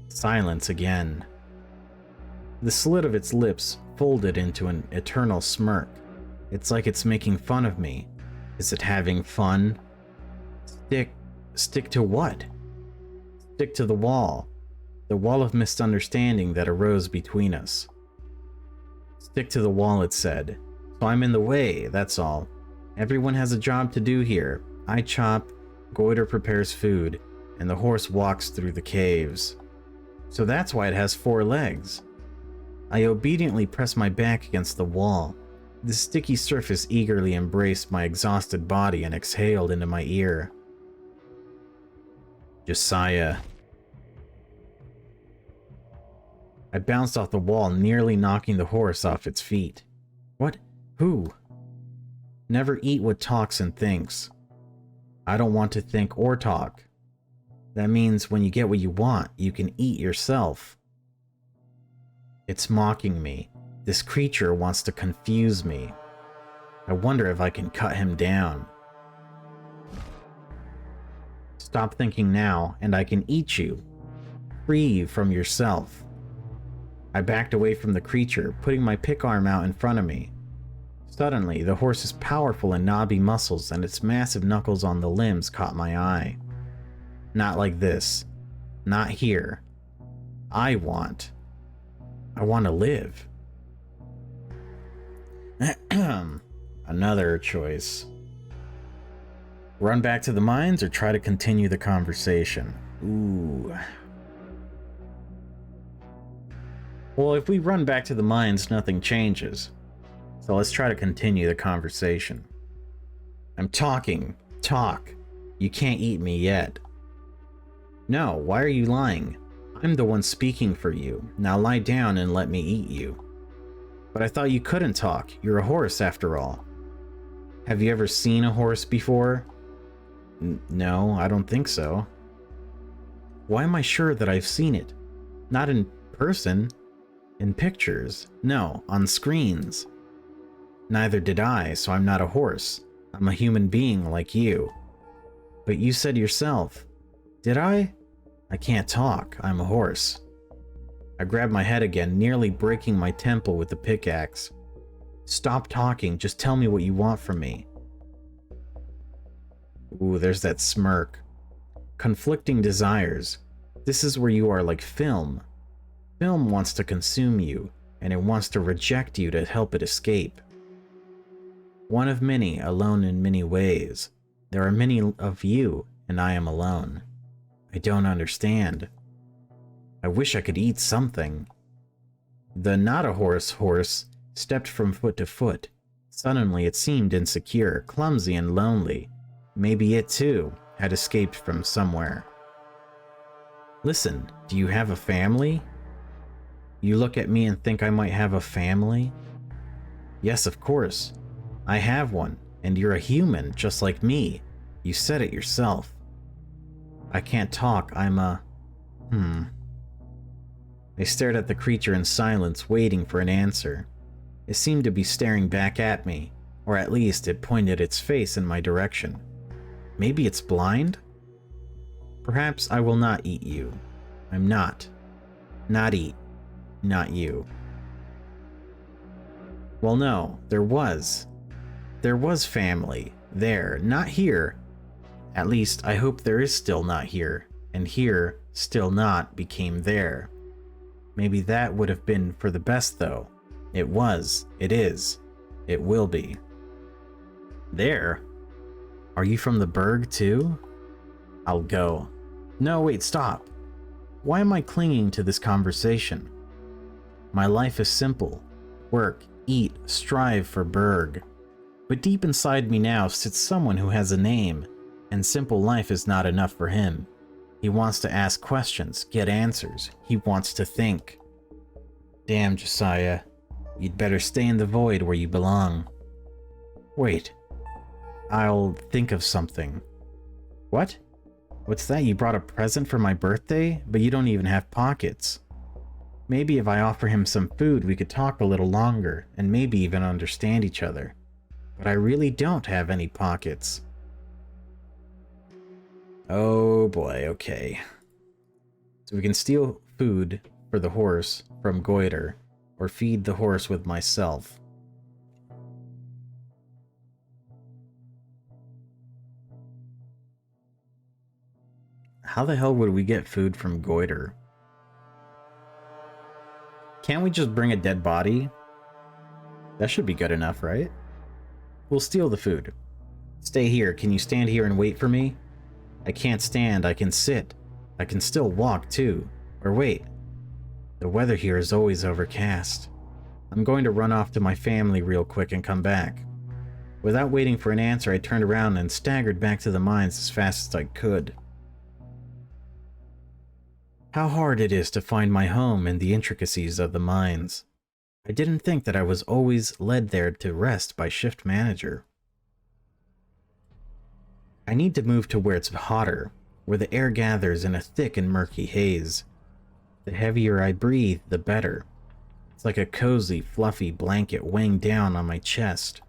Speaker 1: Silence again. The slit of its lips folded into an eternal smirk. It's like it's making fun of me. Is it having fun? Stick to what? Stick to the wall. The wall of misunderstanding that arose between us. Stick to the wall, it said. So I'm in the way, that's all. Everyone has a job to do here. I chop, Goiter prepares food, and the horse walks through the caves. So that's why it has 4 legs. I obediently pressed my back against the wall. The sticky surface eagerly embraced my exhausted body and exhaled into my ear. Josiah. I bounced off the wall, nearly knocking the horse off its feet. What? Who? Never eat what talks and thinks. I don't want to think or talk. That means when you get what you want, you can eat yourself. It's mocking me. This creature wants to confuse me. I wonder if I can cut him down. Stop thinking now, and I can eat you. Free you from yourself. I backed away from the creature, putting my pick arm out in front of me. Suddenly, the horse's powerful and knobby muscles and its massive knuckles on the limbs caught my eye. Not like this. Not here. I want to live. Another choice. Run back to the mines or try to continue the conversation? Ooh. Well, if we run back to the mines, nothing changes. So let's try to continue the conversation. I'm talking. Talk. You can't eat me yet. No, why are you lying? I'm the one speaking for you. Now lie down and let me eat you. But I thought you couldn't talk. You're a horse after all. Have you ever seen a horse before? No, I don't think so. Why am I sure that I've seen it? Not in person. In pictures. No, on screens. Neither did I, so I'm not a horse. I'm a human being like you. But you said yourself. Did I? I can't talk. I'm a horse. I grabbed my head again, nearly breaking my temple with the pickaxe. Stop talking. Just tell me what you want from me. Ooh, there's that smirk. Conflicting desires. This is where you are like film. Film wants to consume you, and it wants to reject you to help it escape. One of many, alone in many ways. There are many of you, and I am alone. I don't understand. I wish I could eat something. The not-a-horse stepped from foot to foot. Suddenly it seemed insecure, clumsy, and lonely. Maybe it, too, had escaped from somewhere. Listen, do you have a family? You look at me and think I might have a family? Yes, of course. I have one, and you're a human, just like me. You said it yourself. I can't talk, I'm a... I stared at the creature in silence, waiting for an answer. It seemed to be staring back at me, or at least it pointed its face in my direction. Maybe it's blind? Perhaps I will not eat you. I'm not. Not eat. Not you. Well, no, there was. There was family. There, not here. At least, I hope there is still not here, and here, still not, became there. Maybe that would have been for the best, though. It was. It is. It will be. There? Are you from the Berg, too? I'll go. No, wait, stop. Why am I clinging to this conversation? My life is simple. Work, eat, strive for Berg. But deep inside me now sits someone who has a name, and simple life is not enough for him. He wants to ask questions, get answers. He wants to think. Damn, Josiah. You'd better stay in the void where you belong. Wait. I'll think of something. What? What's that? You brought a present for my birthday? But you don't even have pockets. Maybe if I offer him some food, we could talk a little longer, and maybe even understand each other. But I really don't have any pockets. Oh boy, okay. So we can steal food for the horse from Goiter, or feed the horse with myself. How the hell would we get food from Goiter? Can't we just bring a dead body? That should be good enough, right? We'll steal the food. Stay here. Can you stand here and wait for me? I can't stand. I can sit. I can still walk, too. Or wait. The weather here is always overcast. I'm going to run off to my family real quick and come back. Without waiting for an answer, I turned around and staggered back to the mines as fast as I could. How hard it is to find my home in the intricacies of the mines. I didn't think that I was always led there to rest by shift manager. I need to move to where it's hotter, where the air gathers in a thick and murky haze. The heavier I breathe, the better. It's like a cozy, fluffy blanket weighing down on my chest.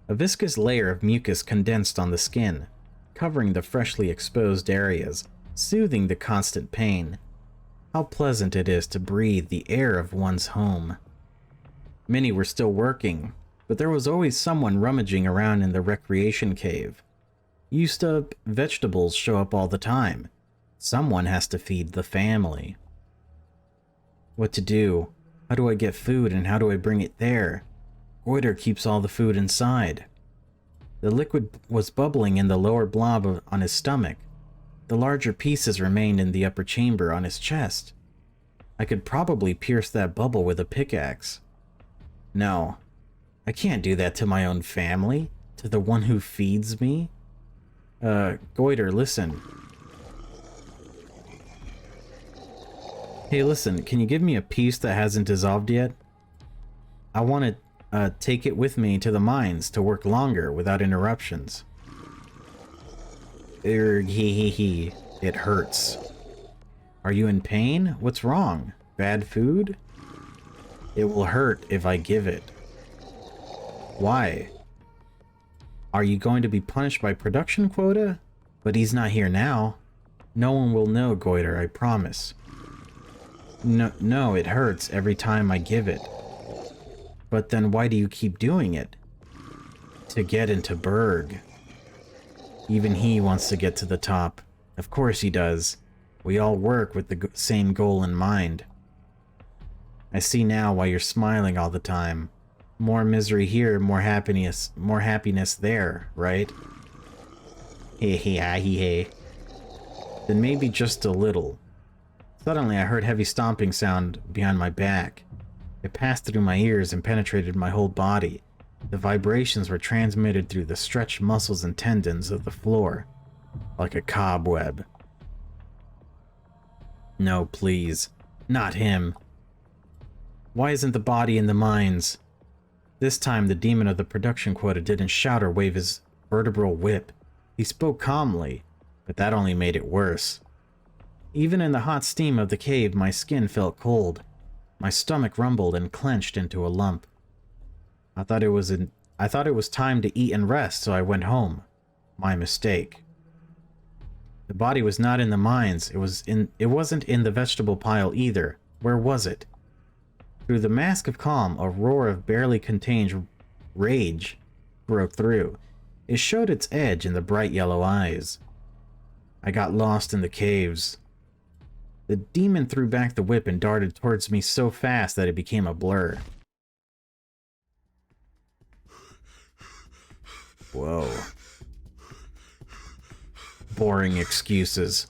Speaker 1: A viscous layer of mucus condensed on the skin, covering the freshly exposed areas, soothing the constant pain. How pleasant it is to breathe the air of one's home. Many were still working, but there was always someone rummaging around in the recreation cave. Used-up vegetables show up all the time. Someone has to feed the family. What to do? How do I get food and how do I bring it there? Goiter keeps all the food inside. The liquid was bubbling in the lower blob on his stomach. The larger pieces remained in the upper chamber on his chest. I could probably pierce that bubble with a pickaxe. No, I can't do that to my own family, to the one who feeds me. Goiter, listen. Hey, listen, can you give me a piece that hasn't dissolved yet? I want to take it with me to the mines to work longer without interruptions. It hurts. Are you in pain? What's wrong? Bad food? It will hurt if I give it. Why? Are you going to be punished by production quota? But he's not here now. No one will know, Goiter, I promise. No, it hurts every time I give it. But then why do you keep doing it? To get into Berg. Even he wants to get to the top. Of course he does. We all work with the same goal in mind. I see now why you're smiling all the time. More misery here, more happiness there, right? Hey. Then maybe just a little. Suddenly I heard heavy stomping sound behind my back. It passed through my ears and penetrated my whole body. The vibrations were transmitted through the stretched muscles and tendons of the floor, like a cobweb. No, please. Not him. Why isn't the body in the mines? This time the demon of the production quota didn't shout or wave his vertebral whip. He spoke calmly, but that only made it worse. Even in the hot steam of the cave, my skin felt cold. My stomach rumbled and clenched into a lump. I thought it was time to eat and rest, so I went home. My mistake. The body was not in the mines. It wasn't in the vegetable pile either. Where was it? Through the mask of calm, a roar of barely contained rage broke through. It showed its edge in the bright yellow eyes. I got lost in the caves. The demon threw back the whip and darted towards me so fast that it became a blur. Whoa. Boring excuses.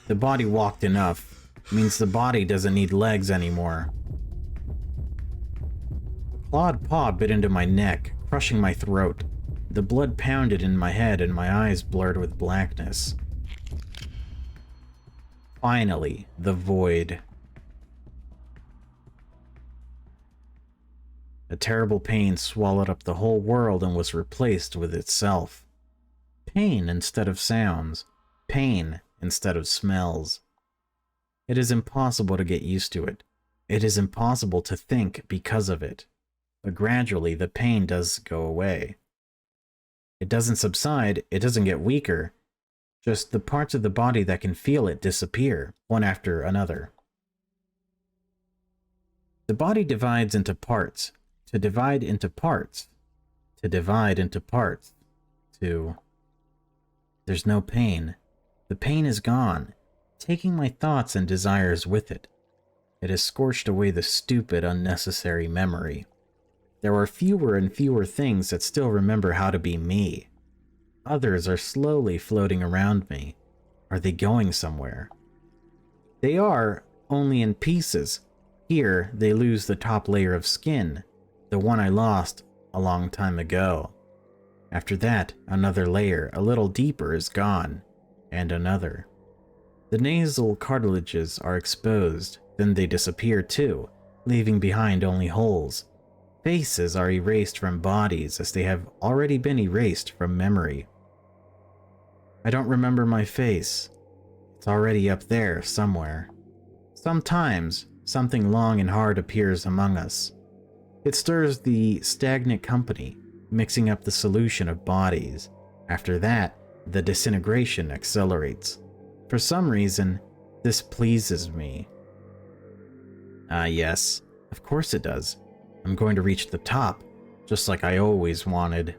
Speaker 1: The body walked enough. Means the body doesn't need legs anymore. A clawed paw bit into my neck, crushing my throat. The blood pounded in my head and my eyes blurred with blackness. Finally, the void. A terrible pain swallowed up the whole world and was replaced with itself. Pain instead of sounds. Pain instead of smells. It is impossible to get used to it. It is impossible to think because of it. But gradually, the pain does go away. It doesn't subside, it doesn't get weaker. Just the parts of the body that can feel it disappear, one after another. The body divides into parts. To divide into parts. To divide into parts. To... There's no pain. The pain is gone, taking my thoughts and desires with it. It has scorched away the stupid, unnecessary memory. There are fewer and fewer things that still remember how to be me. Others are slowly floating around me. Are they going somewhere? They are, only in pieces. Here, they lose the top layer of skin, the one I lost a long time ago. After that, another layer, a little deeper, is gone, and another. The nasal cartilages are exposed, then they disappear too, leaving behind only holes. Faces are erased from bodies as they have already been erased from memory. I don't remember my face. It's already up there somewhere. Sometimes, something long and hard appears among us. It stirs the stagnant company, mixing up the solution of bodies. After that, the disintegration accelerates. For some reason, this pleases me. Yes, of course it does. I'm going to reach the top, just like I always wanted.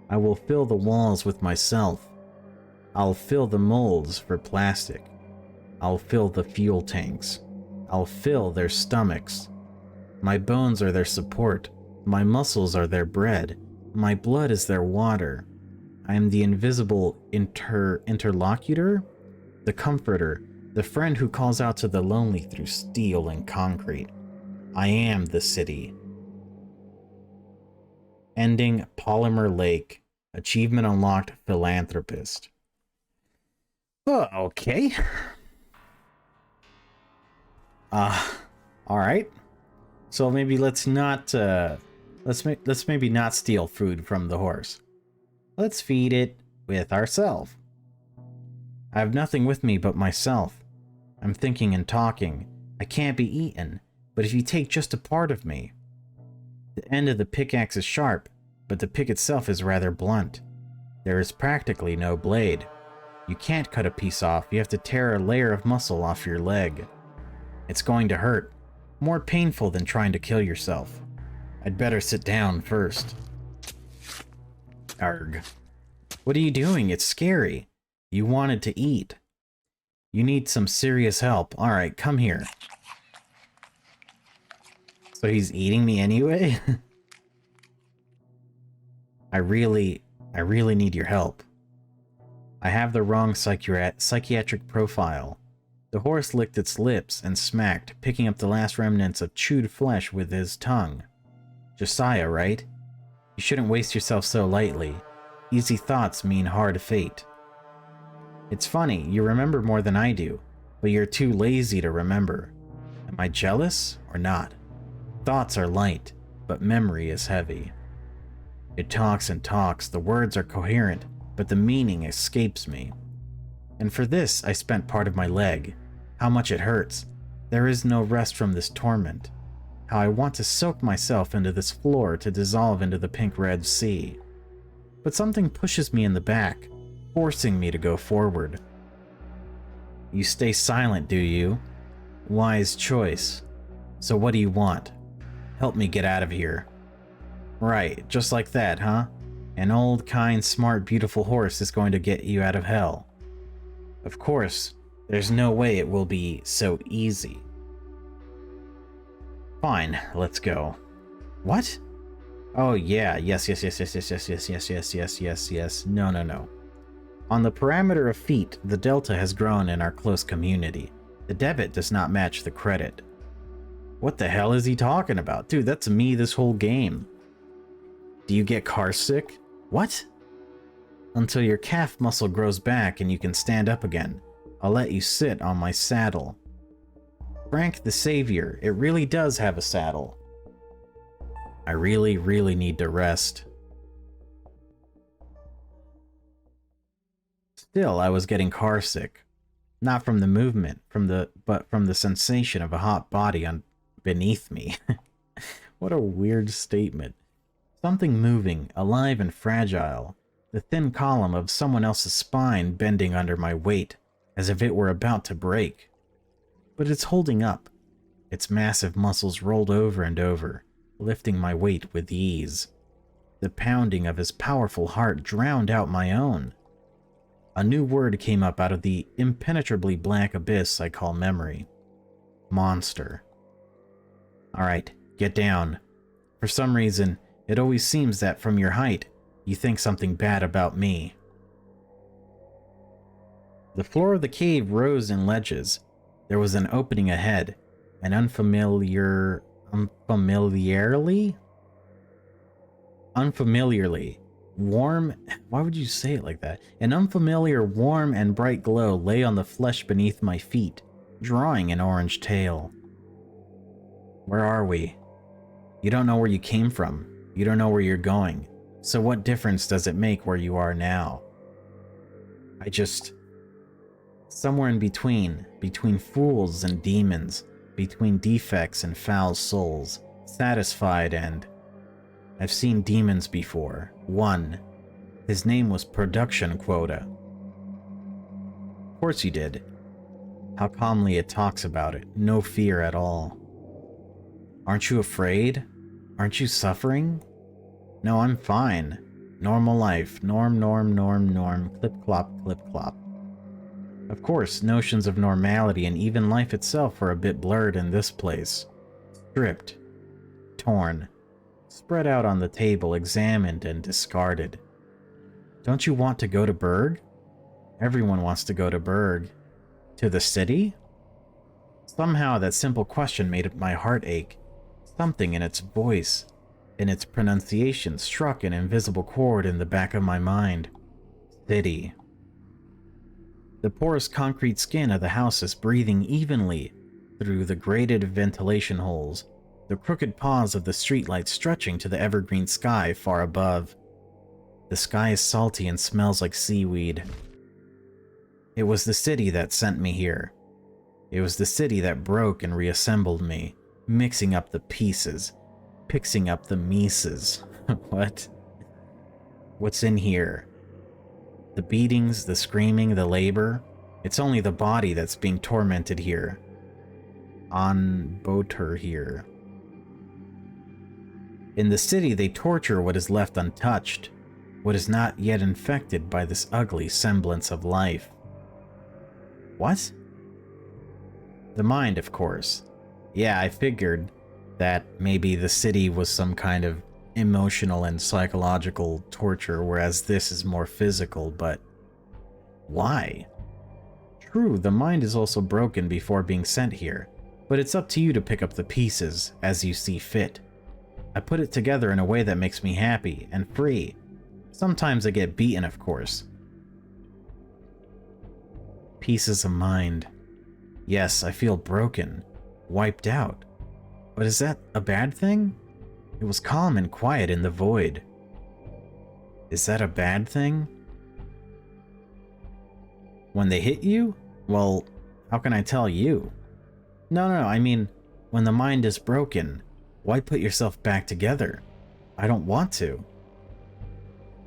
Speaker 1: I will fill the walls with myself. I'll fill the molds for plastic. I'll fill the fuel tanks. I'll fill their stomachs. My bones are their support. My muscles are their bread. My blood is their water. I am the invisible interlocutor, the comforter, the friend who calls out to the lonely through steel and concrete. I am the city. Ending Polymer Lake. Achievement unlocked, philanthropist. Oh, okay. Alright. So maybe let's not, let's maybe not steal food from the horse. Let's feed it with ourselves. I have nothing with me but myself. I'm thinking and talking. I can't be eaten, but if you take just a part of me... The end of the pickaxe is sharp, but the pick itself is rather blunt. There is practically no blade. You can't cut a piece off, you have to tear a layer of muscle off your leg. It's going to hurt. More painful than trying to kill yourself. I'd better sit down first. Arg. What are you doing? It's scary. You wanted to eat. You need some serious help. Alright, come here. So he's eating me anyway? I really need your help. I have the wrong psychiatric profile. The horse licked its lips and smacked, picking up the last remnants of chewed flesh with his tongue. Josiah, right? You shouldn't waste yourself so lightly. Easy thoughts mean hard fate. It's funny, you remember more than I do, but you're too lazy to remember. Am I jealous or not? Thoughts are light, but memory is heavy. It talks and talks, the words are coherent, but the meaning escapes me. And for this, I spent part of my leg. How much it hurts. There is no rest from this torment. How I want to soak myself into this floor to dissolve into the pink-red sea. But something pushes me in the back, forcing me to go forward. You stay silent, do you? Wise choice. So what do you want? Help me get out of here. Right, just like that, huh? An old, kind, smart, beautiful horse is going to get you out of hell. Of course, there's no way it will be so easy. Fine, let's go. What? Oh yeah, yes. No. On the parameter of feet, the delta has grown in our close community. The debit does not match the credit. What the hell is he talking about? Dude, that's me this whole game. Do you get car sick? What? Until your calf muscle grows back and you can stand up again. I'll let you sit on my saddle. Frank the Savior, it really does have a saddle. I really need to rest. Still, I was getting car sick. Not from the movement, but from the sensation of a hot body beneath me. What a weird statement. Something moving, alive and fragile. The thin column of someone else's spine bending under my weight, as if it were about to break. But it's holding up. Its massive muscles rolled over and over, lifting my weight with ease. The pounding of his powerful heart drowned out my own. A new word came up out of the impenetrably black abyss I call memory. Monster. Alright, get down. For some reason, it always seems that from your height, you think something bad about me. The floor of the cave rose in ledges. There was an opening ahead, an unfamiliarly warm, why would you say it like that? An unfamiliar warm and bright glow lay on the flesh beneath my feet, drawing an orange tail. Where are we? You don't know where you came from. You don't know where you're going. So what difference does it make where you are now? Somewhere in between fools and demons, between defects and foul souls, satisfied and... I've seen demons before. One. His name was Production Quota. Of course you did. How calmly it talks about it. No fear at all. Aren't you afraid? Aren't you suffering? No, I'm fine. Normal life. Norm. Clip-clop, clip-clop. Of course, notions of normality and even life itself are a bit blurred in this place. Stripped. Torn. Spread out on the table, examined and discarded. Don't you want to go to Berg? Everyone wants to go to Berg. To the city? Somehow that simple question made my heart ache. Something in its voice, in its pronunciation, struck an invisible chord in the back of my mind. City. The porous concrete skin of the house is breathing evenly through the grated ventilation holes, the crooked paws of the streetlight stretching to the evergreen sky far above. The sky is salty and smells like seaweed. It was the city that sent me here. It was the city that broke and reassembled me, mixing up the pieces, pixing up the Mises. What? What's in here? The beatings, the screaming, the labor. It's only the body that's being tormented here. On Boter here. In the city, they torture what is left untouched, what is not yet infected by this ugly semblance of life. What? The mind, of course. Yeah, I figured that maybe the city was some kind of emotional and psychological torture, whereas this is more physical, but why? True, the mind is also broken before being sent here, but it's up to you to pick up the pieces as you see fit. I put it together in a way that makes me happy and free. Sometimes I get beaten, of course. Pieces of mind. Yes, I feel broken, wiped out. But is that a bad thing? It was calm and quiet in the void. Is that a bad thing? When they hit you? Well, how can I tell you? No, I mean, when the mind is broken, why put yourself back together? I don't want to.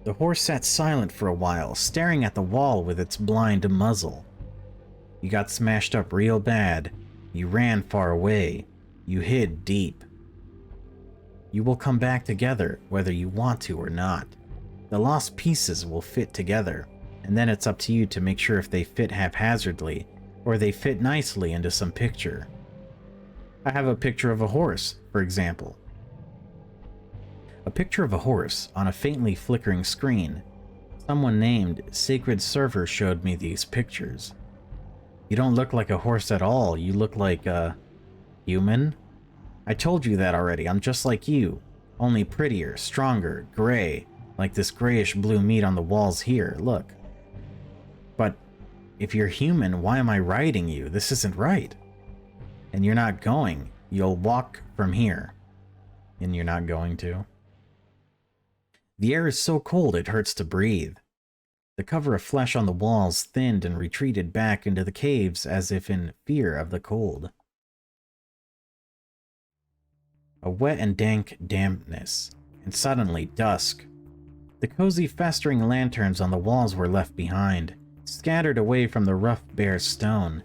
Speaker 1: The horse sat silent for a while, staring at the wall with its blind muzzle. You got smashed up real bad. You ran far away. You hid deep. You will come back together, whether you want to or not. The lost pieces will fit together, and then it's up to you to make sure if they fit haphazardly, or they fit nicely into some picture. I have a picture of a horse, for example. A picture of a horse on a faintly flickering screen. Someone named Sacred Server showed me these pictures. You don't look like a horse at all, you look like a human? I told you that already, I'm just like you, only prettier, stronger, gray, like this grayish blue meat on the walls here, look. But if you're human, why am I riding you? This isn't right. And you're not going, you'll walk from here. And you're not going to. The air is so cold it hurts to breathe. The cover of flesh on the walls thinned and retreated back into the caves as if in fear of the cold. A wet and dank dampness, and suddenly dusk. The cozy festering lanterns on the walls were left behind, scattered away from the rough bare stone.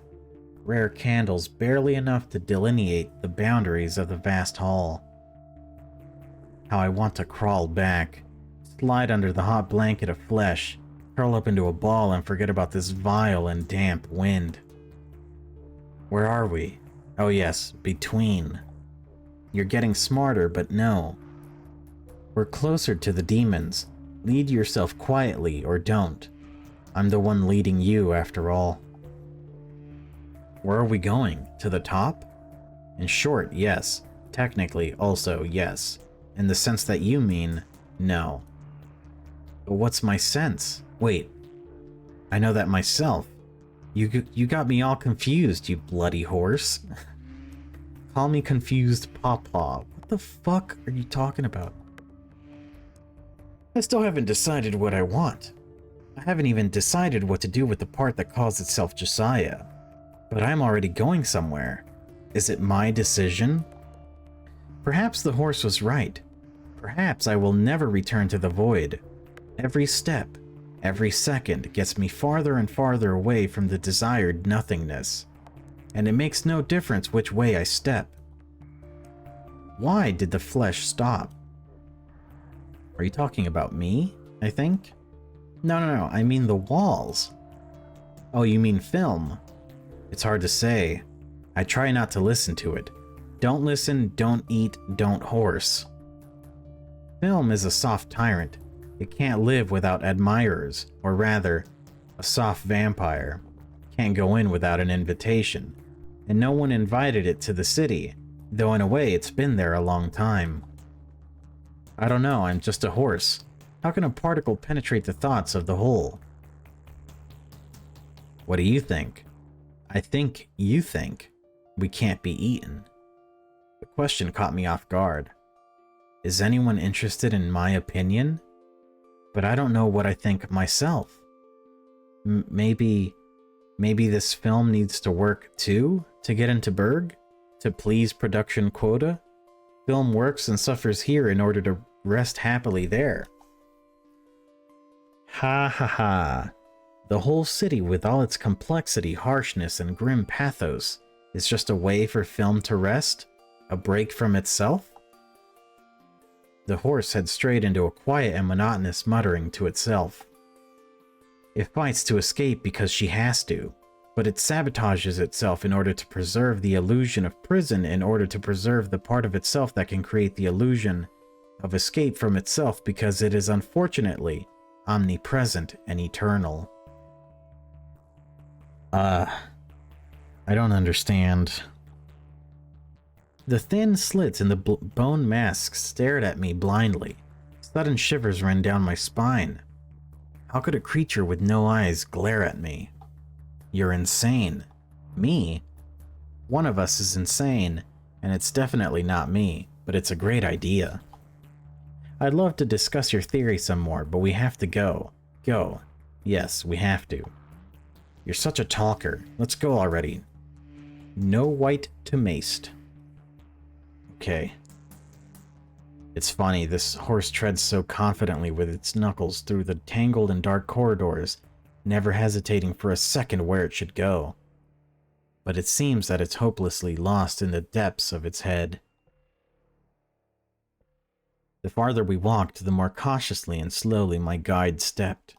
Speaker 1: Rare candles barely enough to delineate the boundaries of the vast hall. How I want to crawl back, slide under the hot blanket of flesh, curl up into a ball and forget about this vile and damp wind. Where are we? Oh yes, between. You're getting smarter, but no. We're closer to the demons. Lead yourself quietly or don't. I'm the one leading you after all. Where are we going? To the top? In short, yes. Technically, also yes. In the sense that you mean, no. But what's my sense? Wait. I know that myself. You got me all confused, you bloody horse. Call me confused pawpaw. What the fuck are you talking about? I still haven't decided what I want. I haven't even decided what to do with the part that calls itself Josiah. But I'm already going somewhere. Is it my decision? Perhaps the horse was right. Perhaps I will never return to the void. Every step, every second gets me farther and farther away from the desired nothingness. And it makes no difference which way I step. Why did the flesh stop? Are you talking about me, I think? No, I mean the walls. Oh, you mean film? It's hard to say. I try not to listen to it. Don't listen, don't eat, don't horse. Film is a soft tyrant. It can't live without admirers, or rather, a soft vampire. Can't go in without an invitation. And no one invited it to the city, though in a way it's been there a long time. I don't know, I'm just a horse. How can a particle penetrate the thoughts of the whole? What do you think? I think you think we can't be eaten. The question caught me off guard. Is anyone interested in my opinion? But I don't know what I think myself. Maybe Maybe this film needs to work too to get into Berg? To please production quota? Film works and suffers here in order to rest happily there. Ha ha ha. The whole city with all its complexity, harshness, and grim pathos is just a way for film to rest? A break from itself? The horse had strayed into a quiet and monotonous muttering to itself. It fights to escape because she has to, but it sabotages itself in order to preserve the illusion of prison in order to preserve the part of itself that can create the illusion of escape from itself because it is unfortunately omnipresent and eternal. I don't understand. The thin slits in the bone masks stared at me blindly. Sudden shivers ran down my spine. How could a creature with no eyes glare at me? You're insane. Me? One of us is insane, and it's definitely not me, but it's a great idea. I'd love to discuss your theory some more, but we have to go. Go. Yes, we have to. You're such a talker. Let's go already. No white to maced. Okay. It's funny, this horse treads so confidently with its knuckles through the tangled and dark corridors, never hesitating for a second where it should go. But it seems that it's hopelessly lost in the depths of its head. The farther we walked, the more cautiously and slowly my guide stepped.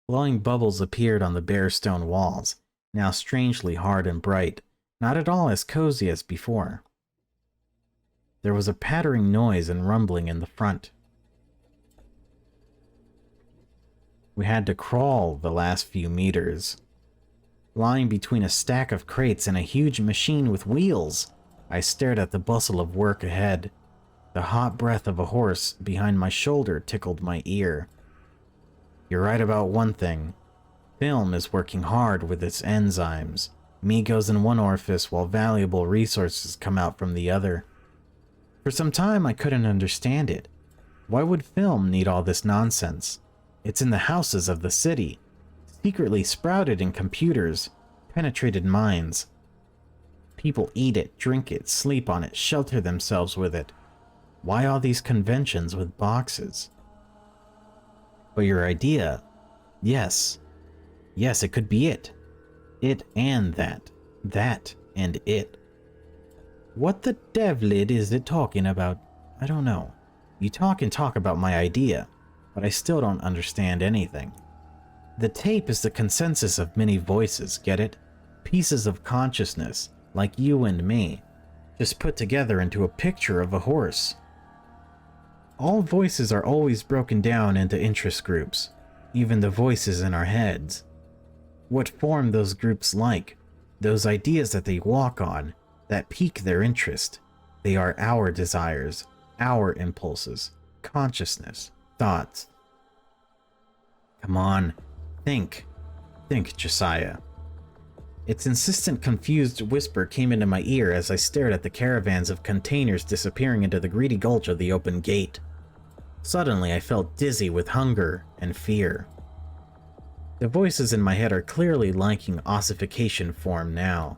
Speaker 1: Glowing bubbles appeared on the bare stone walls, now strangely hard and bright, not at all as cozy as before. There was a pattering noise and rumbling in the front. We had to crawl the last few meters. Lying between a stack of crates and a huge machine with wheels, I stared at the bustle of work ahead. The hot breath of a horse behind my shoulder tickled my ear. You're right about one thing. Film is working hard with its enzymes. Me goes in one orifice while valuable resources come out from the other. For some time I couldn't understand it. Why would film need all this nonsense? It's in the houses of the city, secretly sprouted in computers, penetrated minds. People eat it, drink it, sleep on it, shelter themselves with it. Why all these conventions with boxes? But your idea, yes, it could be it. It and that. That and it. What the devlid is it talking about? I don't know. You talk and talk about my idea, but I still don't understand anything. The tape is the consensus of many voices, get it? Pieces of consciousness, like you and me, just put together into a picture of a horse. All voices are always broken down into interest groups, even the voices in our heads. What form those groups like, those ideas that they walk on, that pique their interest, they are our desires, our impulses, consciousness, thoughts. Come on, think, Josiah. Its insistent, confused whisper came into my ear as I stared at the caravans of containers disappearing into the greedy gulch of the open gate. Suddenly, I felt dizzy with hunger and fear. The voices in my head are clearly liking ossification form now.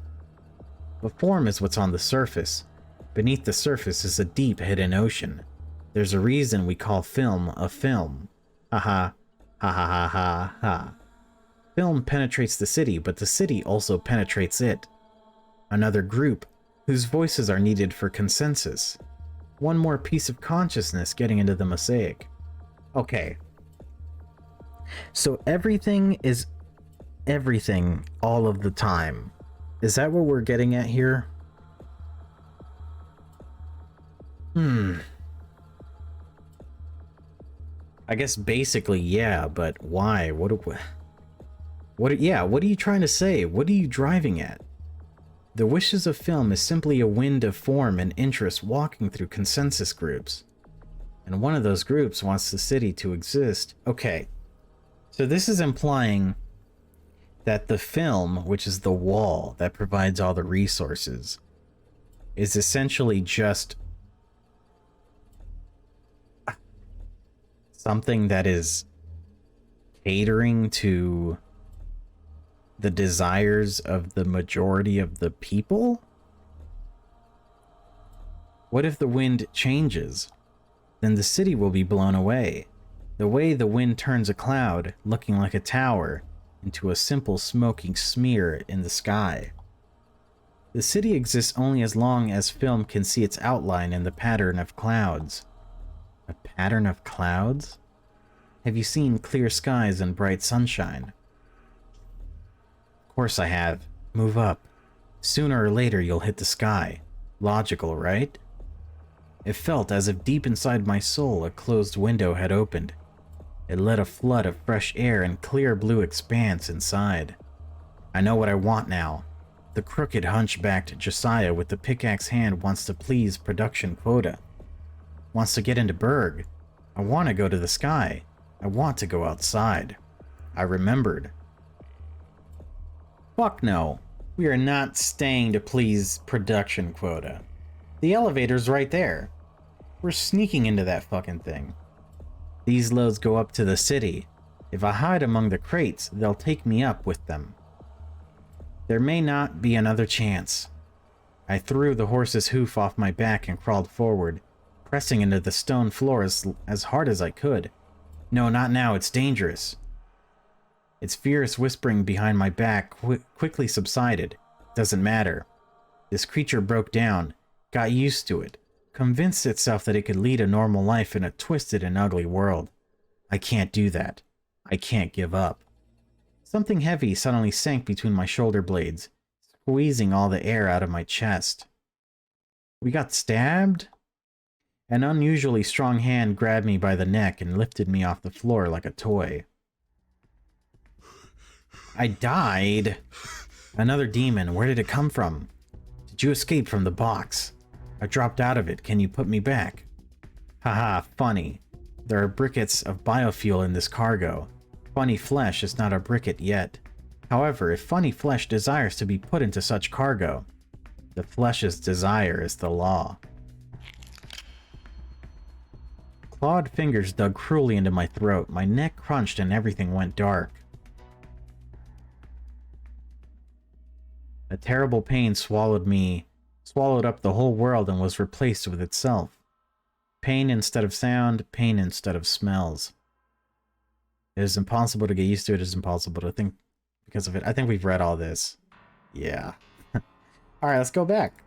Speaker 1: But form is what's on the surface. Beneath the surface is a deep hidden ocean. There's a reason we call film a film. Ha ha, ha ha ha ha ha. Film penetrates the city, but the city also penetrates it. Another group, whose voices are needed for consensus. One more piece of consciousness getting into the mosaic. Okay. So everything is everything all of the time. Is that what we're getting at here? I guess basically, yeah, but why? What are you trying to say? What are you driving at? The wishes of film is simply a wind of form and interest walking through consensus groups. And one of those groups wants the city to exist. Okay. So this is implying that the film, which is the wall that provides all the resources, is essentially just something that is catering to the desires of the majority of the people? What if the wind changes? Then the city will be blown away. The way the wind turns a cloud, looking like a tower, into a simple smoking smear in the sky. The city exists only as long as film can see its outline in the pattern of clouds. A pattern of clouds? Have you seen clear skies and bright sunshine? Of course I have. Move up. Sooner or later you'll hit the sky. Logical, right? It felt as if deep inside my soul a closed window had opened. It let a flood of fresh air and clear blue expanse inside. I know what I want now. The crooked hunchbacked Josiah with the pickaxe hand wants to please production quota. Wants to get into Berg. I want to go to the sky. I want to go outside. I remembered. Fuck no. We are not staying to please production quota. The elevator's right there. We're sneaking into that fucking thing. These loads go up to the city. If I hide among the crates, they'll take me up with them. There may not be another chance. I threw the horse's hoof off my back and crawled forward, pressing into the stone floor as hard as I could. No, not now, it's dangerous. Its fierce whispering behind my back quickly subsided. Doesn't matter. This creature broke down, got used to it, convinced itself that it could lead a normal life in a twisted and ugly world. I can't do that. I can't give up. Something heavy suddenly sank between my shoulder blades, squeezing all the air out of my chest. We got stabbed? An unusually strong hand grabbed me by the neck and lifted me off the floor like a toy. I died? Another demon, where did it come from? Did you escape from the box? I dropped out of it, can you put me back? Haha, funny. There are briquettes of biofuel in this cargo. Funny flesh is not a briquette yet. However, if funny flesh desires to be put into such cargo, the flesh's desire is the law. Clawed fingers dug cruelly into my throat, my neck crunched and everything went dark. A terrible pain swallowed up the whole world and was replaced with itself. Pain instead of sound, pain instead of smells. It is impossible to get used to it, it is impossible to think because of it. I think we've read all this. Yeah. Alright, let's go back.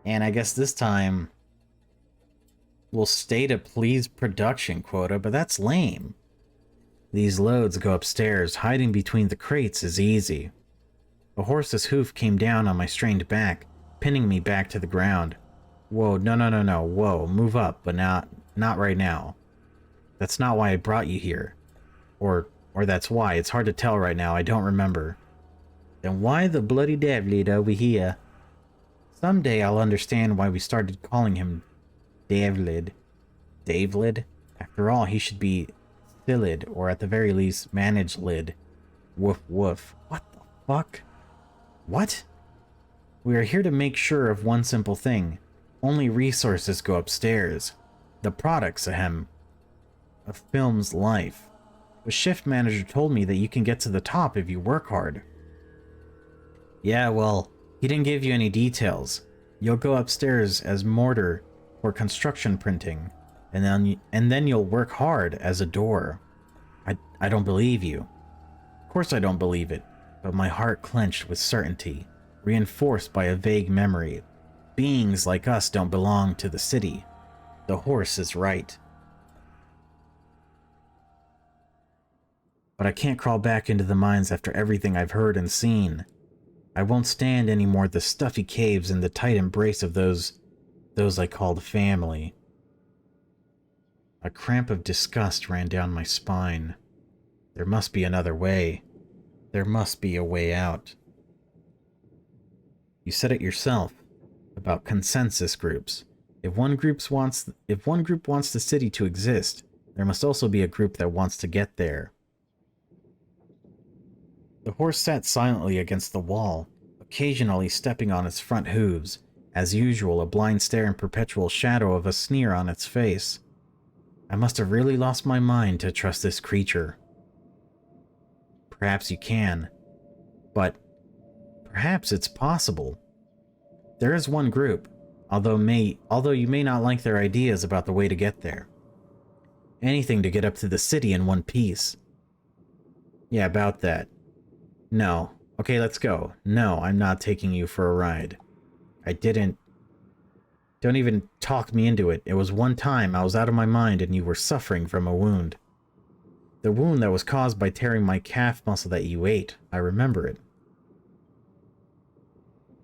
Speaker 1: And I guess this time we'll stay to please production quota, but that's lame. These loads go upstairs. Hiding between the crates is easy. A horse's hoof came down on my strained back, pinning me back to the ground. Whoa, no. Whoa, move up, but not right now. That's not why I brought you here. Or that's why. It's hard to tell right now. I don't remember. Then why the bloody Davlid over here? Someday I'll understand why we started calling him Davlid. Davlid? After all, he should be Thilid, or at the very least, Manage Lid. Woof woof. What the fuck? What? We are here to make sure of one simple thing. Only resources go upstairs. The products, ahem, of film's life. The shift manager told me that you can get to the top if you work hard. Yeah, well, he didn't give you any details. You'll go upstairs as mortar for construction printing, and then you'll work hard as a door. I don't believe you. Of course I don't believe it, but my heart clenched with certainty, reinforced by a vague memory. Beings like us don't belong to the city. The horse is right. But I can't crawl back into the mines after everything I've heard and seen. I won't stand anymore the stuffy caves and the tight embrace of those I called family. A cramp of disgust ran down my spine. There must be another way. There must be a way out. You said it yourself, about consensus groups. If one group wants the city to exist, there must also be a group that wants to get there. The horse sat silently against the wall, occasionally stepping on its front hooves, as usual a blind stare and perpetual shadow of a sneer on its face. I must have really lost my mind to trust this creature. Perhaps you can. But perhaps it's possible. There is one group, although you may not like their ideas about the way to get there. Anything to get up to the city in one piece. Yeah, about that. No. Okay, let's go. No, I'm not taking you for a ride. I didn't. Don't even talk me into it. It was one time I was out of my mind and you were suffering from a wound. The wound that was caused by tearing my calf muscle that you ate. I remember it.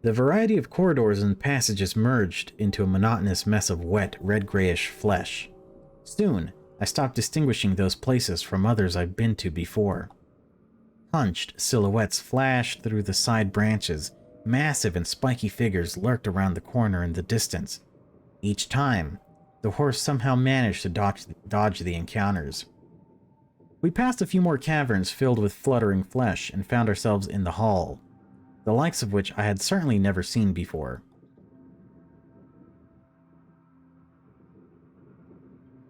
Speaker 1: The variety of corridors and passages merged into a monotonous mess of wet, red-grayish flesh. Soon, I stopped distinguishing those places from others I'd been to before. Hunched silhouettes flashed through the side branches. Massive and spiky figures lurked around the corner in the distance. Each time, the horse somehow managed to dodge the encounters. We passed a few more caverns filled with fluttering flesh and found ourselves in the hall, the likes of which I had certainly never seen before.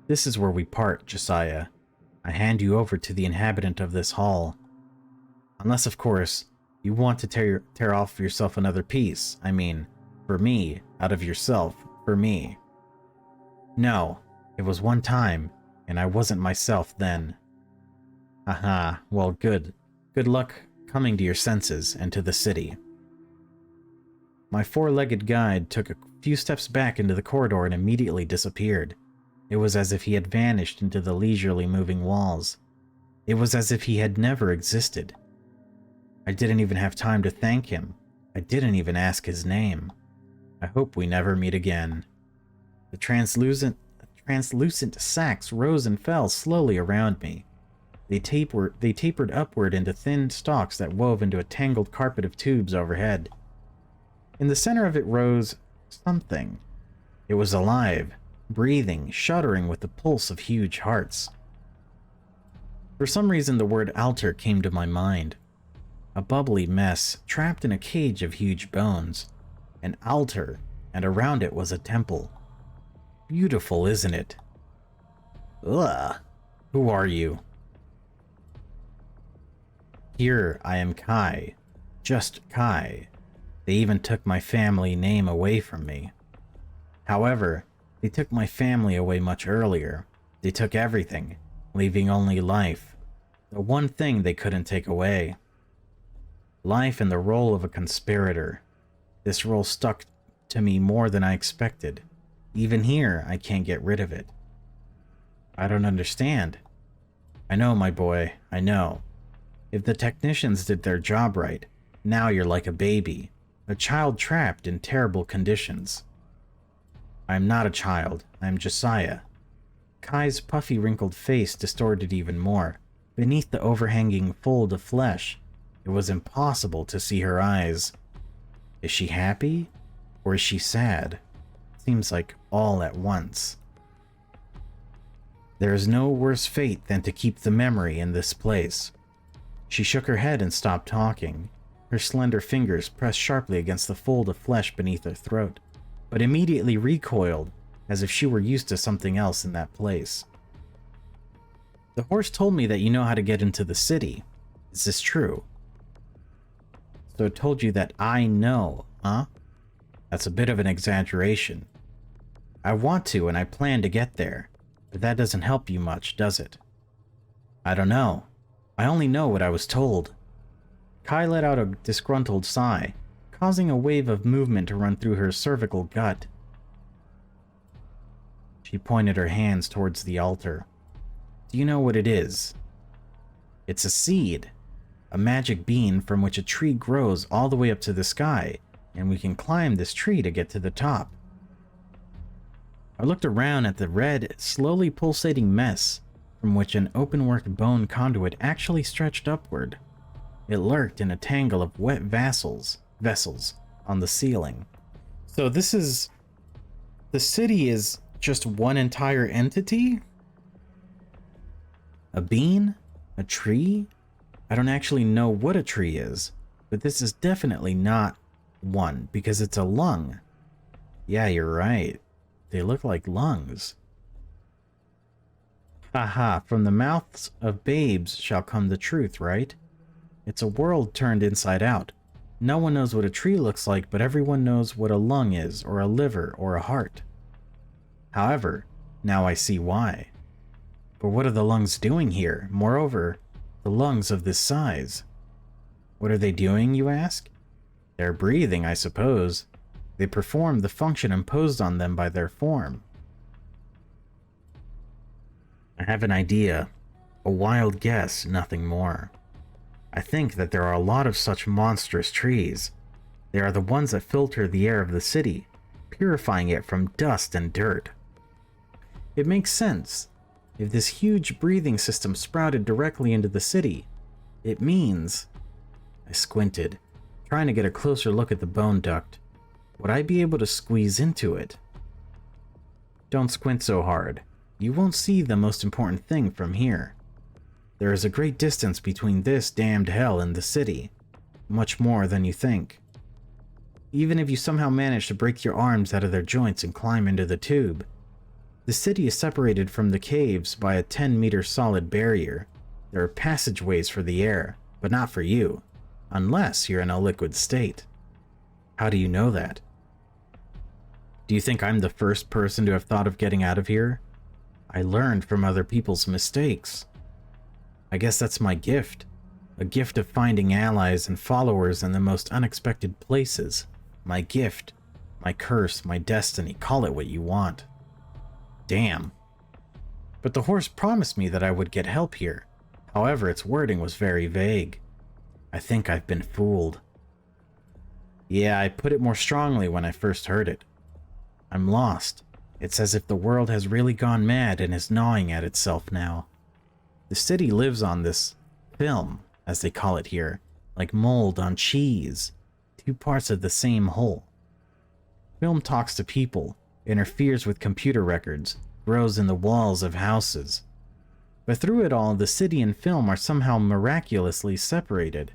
Speaker 1: This is where we part, Josiah. I hand you over to the inhabitant of this hall. Unless, of course, you want to tear off yourself another piece. I mean, for me, out of yourself, for me. No, it was one time, and I wasn't myself then. Aha, well, good. Good luck coming to your senses and to the city. My four-legged guide took a few steps back into the corridor and immediately disappeared. It was as if he had vanished into the leisurely moving walls. It was as if he had never existed. I didn't even have time to thank him. I didn't even ask his name. I hope we never meet again. The translucent sacks rose and fell slowly around me. They tapered upward into thin stalks that wove into a tangled carpet of tubes overhead. In the center of it rose something. It was alive, breathing, shuddering with the pulse of huge hearts. For some reason, the word altar came to my mind. A bubbly mess trapped in a cage of huge bones. An altar, and around it was a temple. Beautiful, isn't it? Ugh. Who are you? Here I am Kai. Just Kai. They even took my family name away from me. However, they took my family away much earlier. They took everything, leaving only life. The one thing they couldn't take away. Life and the role of a conspirator. This role stuck to me more than I expected. Even here, I can't get rid of it. I don't understand. I know, my boy, I know. If the technicians did their job right, now you're like a baby, a child trapped in terrible conditions. I am not a child, I am Josiah. Kai's puffy wrinkled face distorted even more. Beneath the overhanging fold of flesh, it was impossible to see her eyes. Is she happy? Or is she sad? Seems like all at once. There is no worse fate than to keep the memory in this place. She shook her head and stopped talking. Her slender fingers pressed sharply against the fold of flesh beneath her throat, but immediately recoiled, as if she were used to something else in that place. The horse told me that you know how to get into the city. Is this true? So it told you that I know, huh? That's a bit of an exaggeration. I want to and I plan to get there, but that doesn't help you much, does it? I don't know. I only know what I was told. Kai let out a disgruntled sigh, causing a wave of movement to run through her cervical gut. She pointed her hands towards the altar. Do you know what it is? It's a seed, a magic bean from which a tree grows all the way up to the sky, and we can climb this tree to get to the top. I looked around at the red, slowly pulsating mess from which an open-work bone conduit actually stretched upward. It lurked in a tangle of wet vessels on the ceiling. So this is... the city is just one entire entity? A bean? A tree? I don't actually know what a tree is, but this is definitely not one, because it's a lung. Yeah, you're right. They look like lungs. Haha, from the mouths of babes shall come the truth, right? It's a world turned inside out. No one knows what a tree looks like, but everyone knows what a lung is, or a liver, or a heart. However, now I see why. But what are the lungs doing here? Moreover, the lungs of this size. What are they doing, you ask? They're breathing, I suppose. They perform the function imposed on them by their form. I have an idea. A wild guess, nothing more. I think that there are a lot of such monstrous trees. They are the ones that filter the air of the city, purifying it from dust and dirt. It makes sense. If this huge breathing system sprouted directly into the city, it means... I squinted, trying to get a closer look at the bone duct. Would I be able to squeeze into it? Don't squint so hard. You won't see the most important thing from here. There is a great distance between this damned hell and the city. Much more than you think. Even if you somehow manage to break your arms out of their joints and climb into the tube, the city is separated from the caves by a 10-meter solid barrier. There are passageways for the air, but not for you, unless you're in a liquid state. How do you know that? Do you think I'm the first person to have thought of getting out of here? I learned from other people's mistakes. I guess that's my gift. A gift of finding allies and followers in the most unexpected places. My gift, my curse, my destiny, call it what you want. Damn. But the horse promised me that I would get help here. However, its wording was very vague. I think I've been fooled. Yeah, I put it more strongly when I first heard it. I'm lost. It's as if the world has really gone mad and is gnawing at itself now. The city lives on this film, as they call it here, like mold on cheese, 2 parts of the same whole. Film talks to people, interferes with computer records, grows in the walls of houses. But through it all, the city and film are somehow miraculously separated.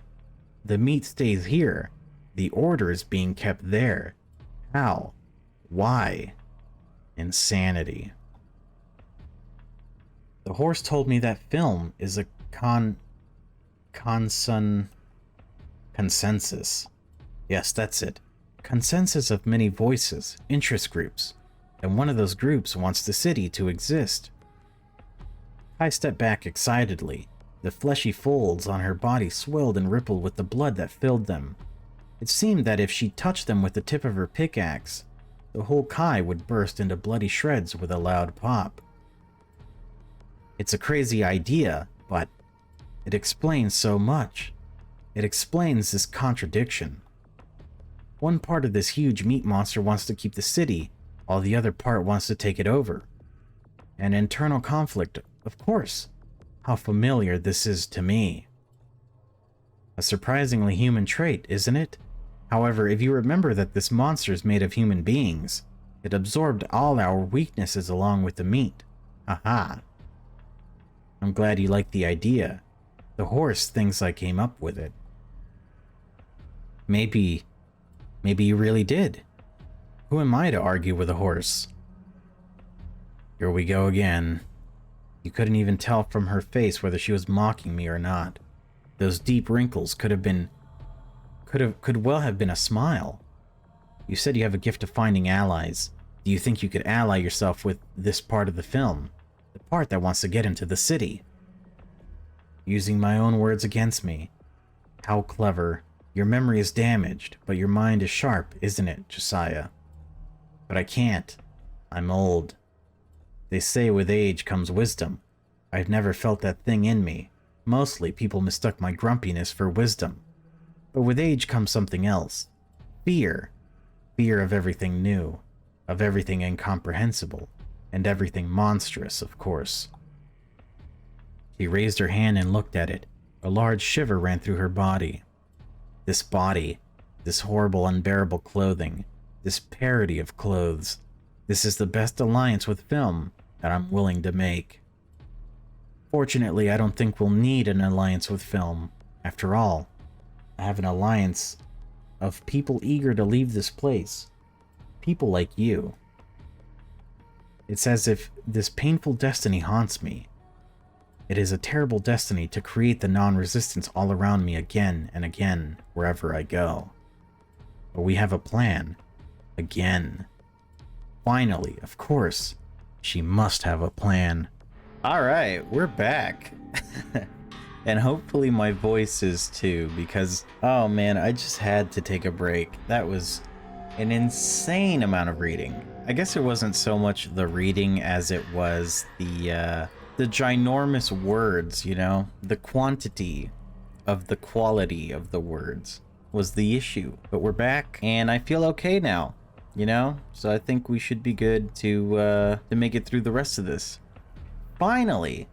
Speaker 1: The meat stays here, the order is being kept there. How? Why? Insanity. The horse told me that film is a consensus. Yes, that's it. Consensus of many voices, interest groups, and one of those groups wants the city to exist. I stepped back excitedly. The fleshy folds on her body swelled and rippled with the blood that filled them. It seemed that if she touched them with the tip of her pickaxe, the whole Kai would burst into bloody shreds with a loud pop. It's a crazy idea, but it explains so much. It explains this contradiction. One part of this huge meat monster wants to keep the city, while the other part wants to take it over. An internal conflict, of course. How familiar this is to me. A surprisingly human trait, isn't it? However, if you remember that this monster is made of human beings, it absorbed all our weaknesses along with the meat. Aha. I'm glad you like the idea. The horse thinks I came up with it. Maybe you really did. Who am I to argue with a horse? Here we go again. You couldn't even tell from her face whether she was mocking me or not. Those deep wrinkles could well have been a smile. You said you have a gift of finding allies. Do you think you could ally yourself with this part of the film? The part that wants to get into the city? Using my own words against me. How clever. Your memory is damaged, but your mind is sharp, isn't it, Josiah? But I can't. I'm old. They say with age comes wisdom. I've never felt that thing in me. Mostly, people mistook my grumpiness for wisdom. But with age comes something else. Fear. Fear of everything new. Of everything incomprehensible. And everything monstrous, of course. She raised her hand and looked at it. A large shiver ran through her body. This body. This horrible, unbearable clothing. This parody of clothes. This is the best alliance with film that I'm willing to make. Fortunately, I don't think we'll need an alliance with film. After all, I have an alliance of people eager to leave this place. People like you. It's as if this painful destiny haunts me. It is a terrible destiny to create the non-resistance all around me again and again, wherever I go. But we have a plan. Again. Finally, of course. She must have a plan. Alright, we're back. And hopefully my voice is too, because, oh man, I just had to take a break. That was an insane amount of reading. I guess it wasn't so much the reading as it was the ginormous words, you know? The quantity of the quality of the words was the issue. But we're back, and I feel okay now, you know? So I think we should be good to make it through the rest of this. Finally!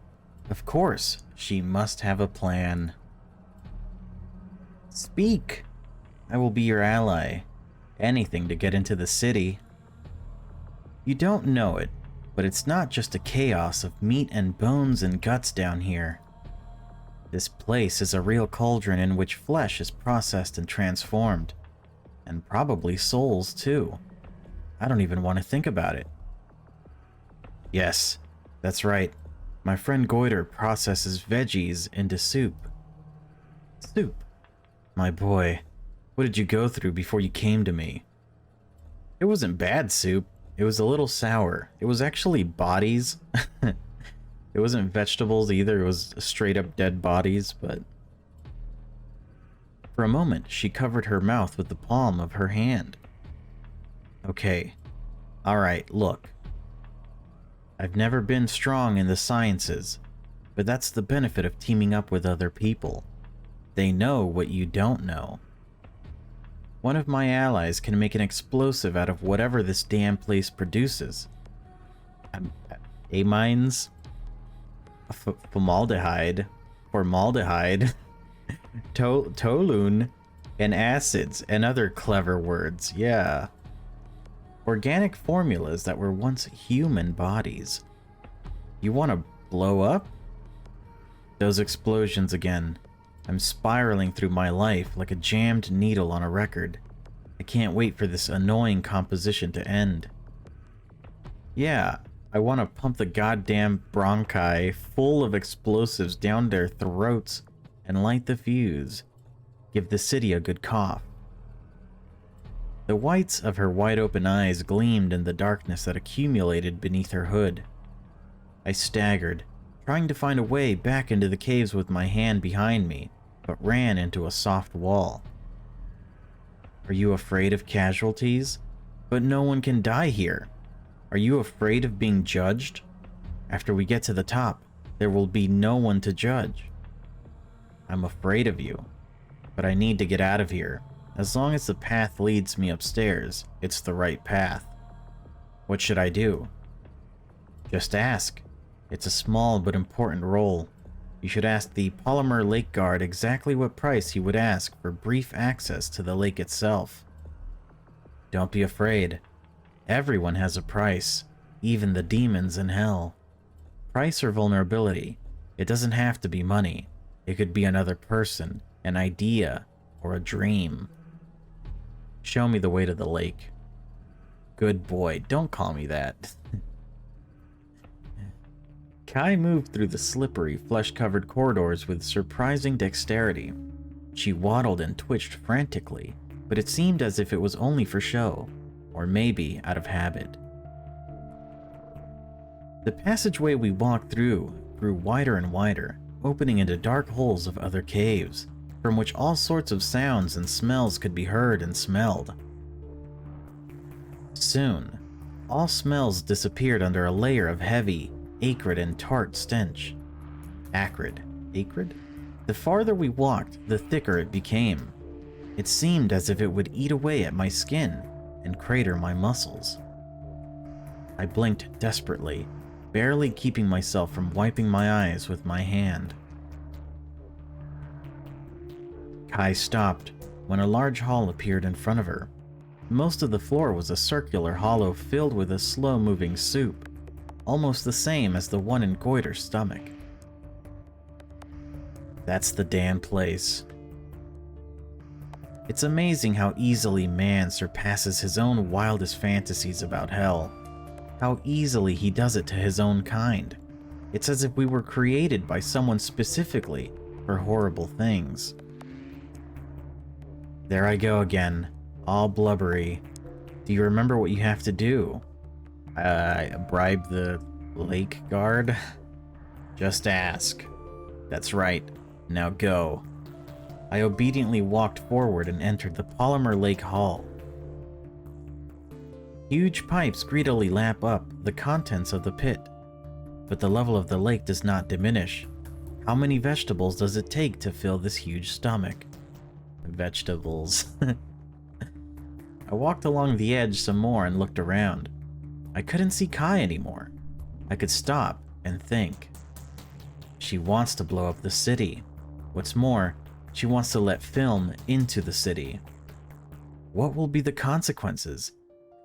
Speaker 1: Of course, she must have a plan. Speak! I will be your ally. Anything to get into the city. You don't know it, but it's not just a chaos of meat and bones and guts down here. This place is a real cauldron in which flesh is processed and transformed. And probably souls, too. I don't even want to think about it. Yes, that's right. My friend Goiter processes veggies into soup. Soup? My boy, what did you go through before you came to me? It wasn't bad soup. It was a little sour. It was actually bodies. It wasn't vegetables either. It was straight up dead bodies, but... For a moment, she covered her mouth with the palm of her hand. Okay. Alright, look. I've never been strong in the sciences, but that's the benefit of teaming up with other people. They know what you don't know. One of my allies can make an explosive out of whatever this damn place produces. Amines? Formaldehyde, toluene, and acids, and other clever words, yeah. Organic formulas that were once human bodies. You want to blow up? Those explosions again. I'm spiraling through my life like a jammed needle on a record. I can't wait for this annoying composition to end. Yeah, I want to pump the goddamn bronchi full of explosives down their throats and light the fuse. Give the city a good cough. The whites of her wide-open eyes gleamed in the darkness that accumulated beneath her hood. I staggered, trying to find a way back into the caves with my hand behind me, but ran into a soft wall. Are you afraid of casualties? But no one can die here. Are you afraid of being judged? After we get to the top, there will be no one to judge. I'm afraid of you, but I need to get out of here. As long as the path leads me upstairs, it's the right path. What should I do? Just ask. It's a small but important role. You should ask the Polymer Lake Guard exactly what price he would ask for brief access to the lake itself. Don't be afraid. Everyone has a price, even the demons in hell. Price or vulnerability. It doesn't have to be money. It could be another person, an idea, or a dream. Show me the way to the lake. Good boy, don't call me that. Kai moved through the slippery, flesh-covered corridors with surprising dexterity. She waddled and twitched frantically, but it seemed as if it was only for show, or maybe out of habit. The passageway we walked through grew wider and wider, opening into dark holes of other caves, from which all sorts of sounds and smells could be heard and smelled. Soon, all smells disappeared under a layer of heavy, acrid and tart stench. Acrid? Acrid? The farther we walked, the thicker it became. It seemed as if it would eat away at my skin and crater my muscles. I blinked desperately, barely keeping myself from wiping my eyes with my hand. Kai stopped when a large hall appeared in front of her. Most of the floor was a circular hollow filled with a slow-moving soup, almost the same as the one in Goiter's stomach. That's the damn place. It's amazing how easily man surpasses his own wildest fantasies about hell. How easily he does it to his own kind. It's as if we were created by someone specifically for horrible things. There I go again, all blubbery. Do you remember what you have to do? Bribe the lake guard? Just ask. That's right. Now go. I obediently walked forward and entered the Polymer Lake Hall. Huge pipes greedily lap up the contents of the pit, but the level of the lake does not diminish. How many vegetables does it take to fill this huge stomach? Vegetables. I walked along the edge some more and looked around. I couldn't see Kai anymore. I could stop and think. She wants to blow up the city. What's more, she wants to let film into the city. What will be the consequences?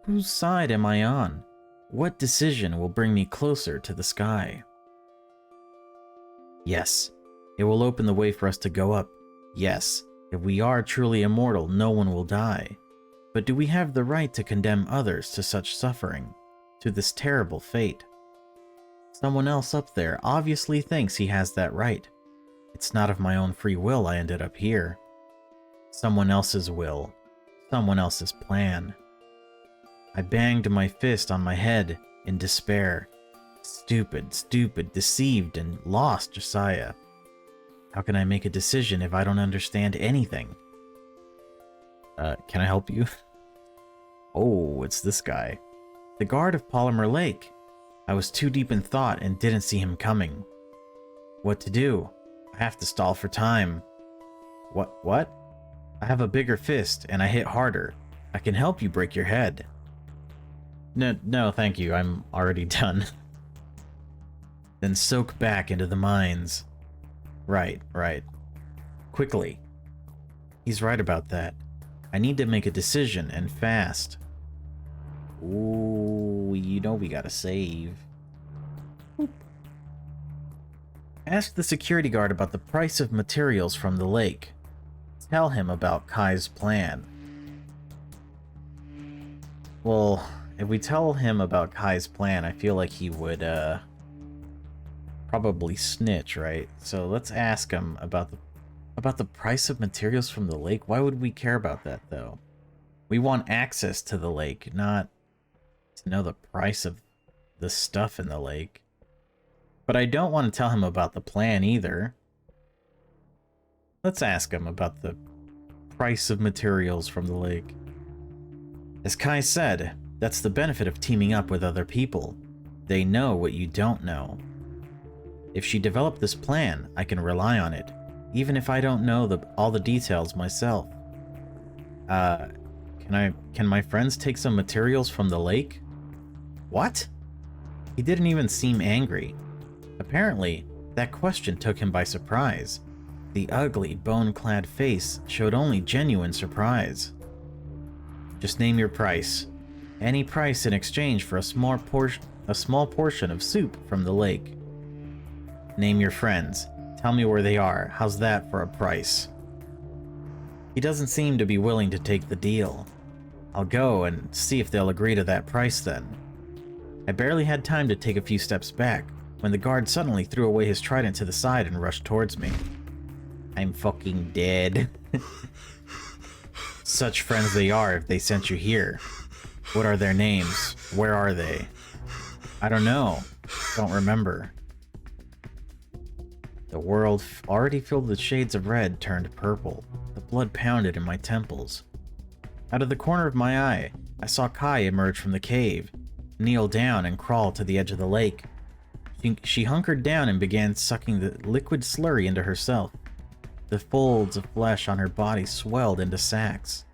Speaker 1: Whose side am I on? What decision will bring me closer to the sky? Yes, it will open the way for us to go up. Yes, if we are truly immortal, no one will die. But do we have the right to condemn others to such suffering, to this terrible fate? Someone else up there obviously thinks he has that right. It's not of my own free will I ended up here. Someone else's will, someone else's plan. I banged my fist on my head in despair. Stupid, deceived, and lost Josiah. How can I make a decision if I don't understand anything? Can I help you? Oh, it's this guy. The guard of Polymer Lake. I was too deep in thought and didn't see him coming. What to do? I have to stall for time. What? I have a bigger fist and I hit harder. I can help you break your head. No, thank you. I'm already done. Then soak back into the mines. Right. Quickly. He's right about that. I need to make a decision, and fast. Ooh, you know we gotta save. Ask the security guard about the price of materials from the lake. Tell him about Kai's plan. Well, if we tell him about Kai's plan, I feel like he would, probably snitch, right? So let's ask him about the price of materials from the lake. Why would we care about that, though? We want access to the lake, not to know the price of the stuff in the lake. But I don't want to tell him about the plan either. Let's ask him about the price of materials from the lake. As Kai said, that's the benefit of teaming up with other people. They know what you don't know. If she developed this plan, I can rely on it, even if I don't know all the details myself. Can my friends take some materials from the lake? What? He didn't even seem angry. Apparently, that question took him by surprise. The ugly, bone-clad face showed only genuine surprise. Just name your price. Any price in exchange for a small portion of soup from the lake. Name your friends. Tell me where they are. How's that for a price? He doesn't seem to be willing to take the deal. I'll go and see if they'll agree to that price then. I barely had time to take a few steps back when the guard suddenly threw away his trident to the side and rushed towards me. I'm fucking dead. Such friends they are if they sent you here. What are their names? Where are they? I don't know. Don't remember. The world, already filled with shades of red, turned purple. The blood pounded in my temples. Out of the corner of my eye, I saw Kai emerge from the cave, kneel down and crawl to the edge of the lake. She hunkered down and began sucking the liquid slurry into herself. The folds of flesh on her body swelled into sacs.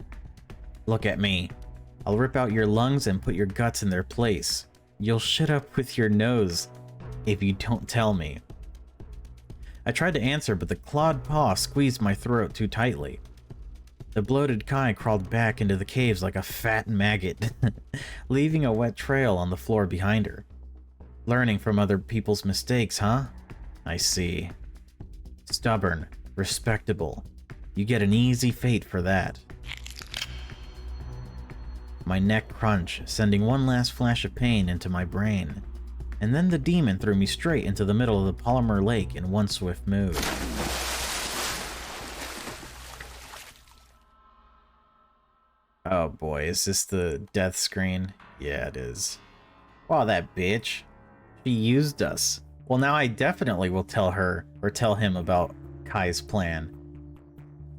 Speaker 1: Look at me. I'll rip out your lungs and put your guts in their place. You'll shut up with your nose if you don't tell me. I tried to answer, but the clawed paw squeezed my throat too tightly. The bloated Kai crawled back into the caves like a fat maggot, leaving a wet trail on the floor behind her. Learning from other people's mistakes, huh? I see. Stubborn, respectable. You get an easy fate for that. My neck crunched, sending one last flash of pain into my brain. and then the demon threw me straight into the middle of the polymer lake in one swift move. Oh boy, is this the death screen? Yeah, it is. Wow, that bitch. She used us. Well, now I definitely will tell her, or tell him about Kai's plan.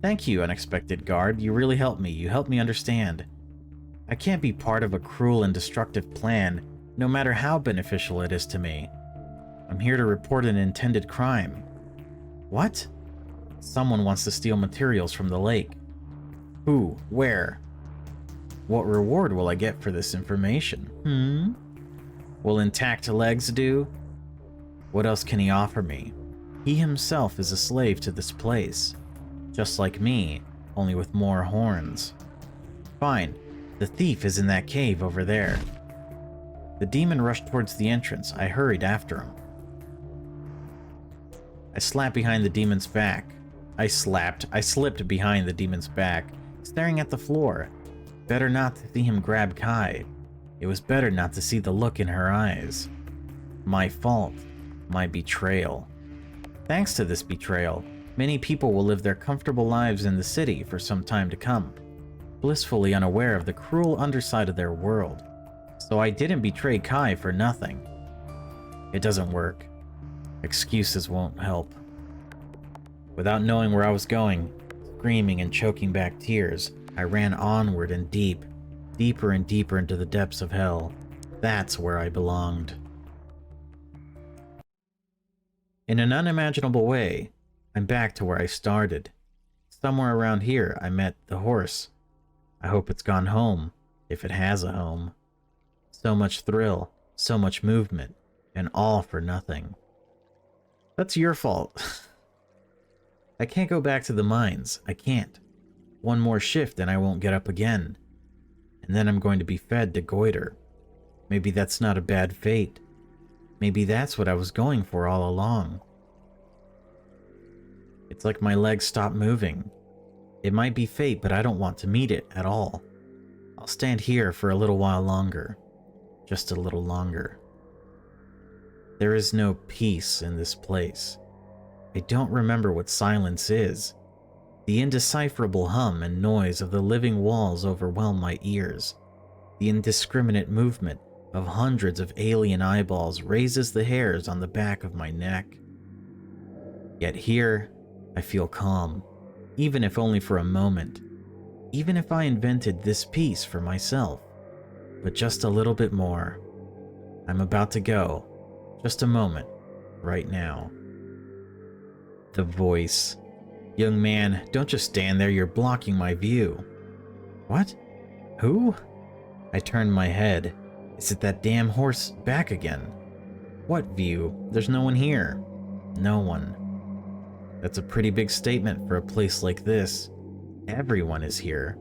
Speaker 1: Thank you, unexpected guard. You really helped me. You helped me understand. I can't be part of a cruel and destructive plan, no matter how beneficial it is to me. I'm here to report an intended crime. What? Someone wants to steal materials from the lake. Who? Where? What reward will I get for this information? Will intact legs do? What else can he offer me? He himself is a slave to this place. Just like me, only with more horns. Fine, the thief is in that cave over there. The demon rushed towards the entrance. I hurried after him. I slipped behind the demon's back, staring at the floor. Better not to see him grab Kai. It was better not to see the look in her eyes. My fault. My betrayal. Thanks to this betrayal, many people will live their comfortable lives in the city for some time to come, blissfully unaware of the cruel underside of their world. So I didn't betray Kai for nothing. It doesn't work. Excuses won't help. Without knowing where I was going, screaming and choking back tears, I ran onward and deeper and deeper into the depths of hell. That's where I belonged. In an unimaginable way, I'm back to where I started. Somewhere around here, I met the horse. I hope it's gone home, if it has a home. So much thrill, so much movement, and all for nothing. That's your fault. I can't go back to the mines. I can't. One more shift and I won't get up again. And then I'm going to be fed to goiter. Maybe that's not a bad fate. Maybe that's what I was going for all along. It's like my legs stopped moving. It might be fate, but I don't want to meet it at all. I'll stand here for a little while longer. Just a little longer. There is no peace in this place. I don't remember what silence is. The indecipherable hum and noise of the living walls overwhelm my ears. The indiscriminate movement of hundreds of alien eyeballs raises the hairs on the back of my neck. Yet here, I feel calm, even if only for a moment. Even if I invented this peace for myself. But just a little bit more. I'm about to go. Just a moment, right now. The voice. Young man, don't just stand there, you're blocking my view. What? Who? I turned my head. Is it that damn horse back again? What view? There's no one here. No one. That's a pretty big statement for a place like this. Everyone is here.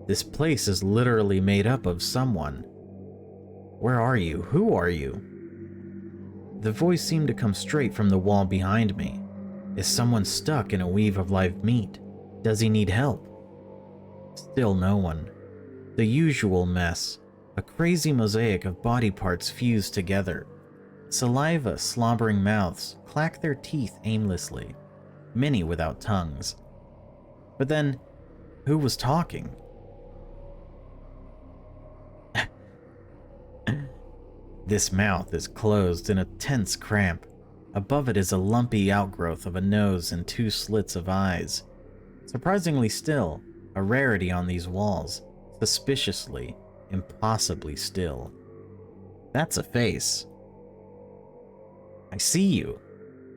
Speaker 1: This place is literally made up of someone. Where are you? Who are you? The voice seemed to come straight from the wall behind me. Is someone stuck in a weave of live meat? Does he need help? Still no one. The usual mess. A crazy mosaic of body parts fused together. Saliva, slobbering mouths clack their teeth aimlessly. Many without tongues. But then, who was talking? This mouth is closed in a tense cramp. Above it is a lumpy outgrowth of a nose and two slits of eyes. Surprisingly still, a rarity on these walls. Suspiciously, impossibly still. That's a face. I see you.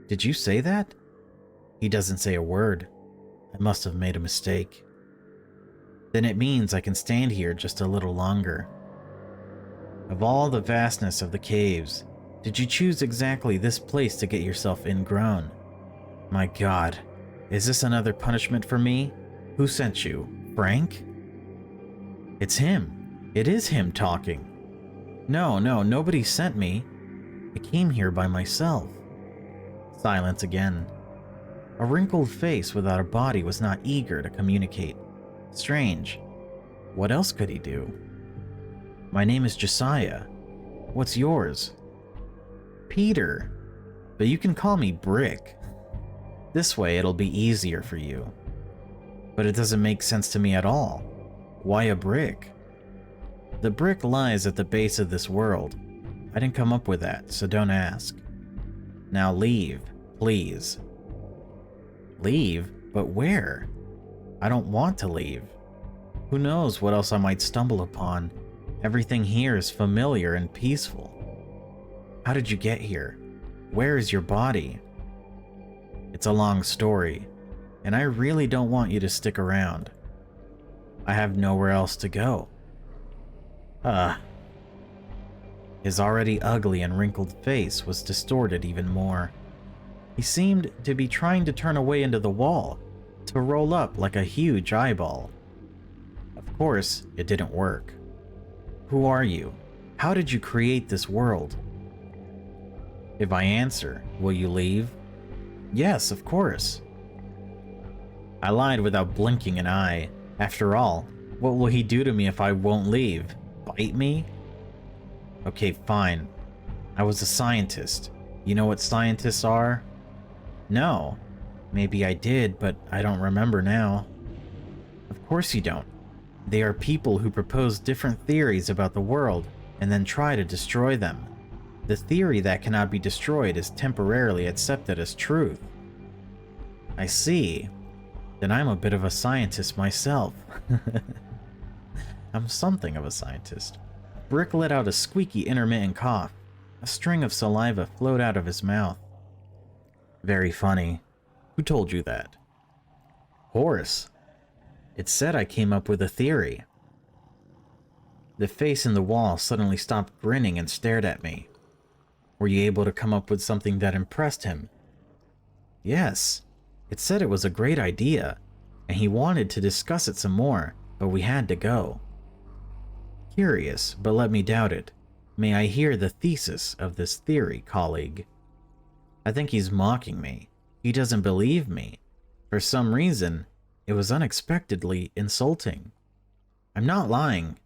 Speaker 1: Did you say that? He doesn't say a word. I must have made a mistake. Then it means I can stand here just a little longer. Of all the vastness of the caves, did you choose exactly this place to get yourself ingrown? My God, is this another punishment for me? Who sent you? Frank? It's him. It is him talking. No, nobody sent me. I came here by myself. Silence again. A wrinkled face without a body was not eager to communicate. Strange. What else could he do? My name is Josiah. What's yours? Peter, but you can call me Brick. This way it'll be easier for you. But it doesn't make sense to me at all. Why a brick? The brick lies at the base of this world. I didn't come up with that, so don't ask. Now leave, please. Leave? But where? I don't want to leave. Who knows what else I might stumble upon? Everything here is familiar and peaceful. How did you get here? Where is your body? It's a long story, and I really don't want you to stick around. I have nowhere else to go. His already ugly and wrinkled face was distorted even more. He seemed to be trying to turn away into the wall, to roll up like a huge eyeball. Of course, it didn't work. Who are you? How did you create this world? If I answer, will you leave? Yes, of course. I lied without blinking an eye. After all, what will he do to me if I won't leave? Bite me? Okay, fine. I was a scientist. You know what scientists are? No. Maybe I did, but I don't remember now. Of course you don't. They are people who propose different theories about the world and then try to destroy them. The theory that cannot be destroyed is temporarily accepted as truth. I see. Then I'm a bit of a scientist myself. I'm something of a scientist. Brick let out a squeaky intermittent cough. A string of saliva flowed out of his mouth. Very funny. Who told you that? Horace. It said I came up with a theory. The face in the wall suddenly stopped grinning and stared at me. Were you able to come up with something that impressed him? Yes. It said it was a great idea, and he wanted to discuss it some more, but we had to go. Curious, but let me doubt it. May I hear the thesis of this theory, colleague? I think he's mocking me. He doesn't believe me. For some reason, it was unexpectedly insulting. I'm not lying.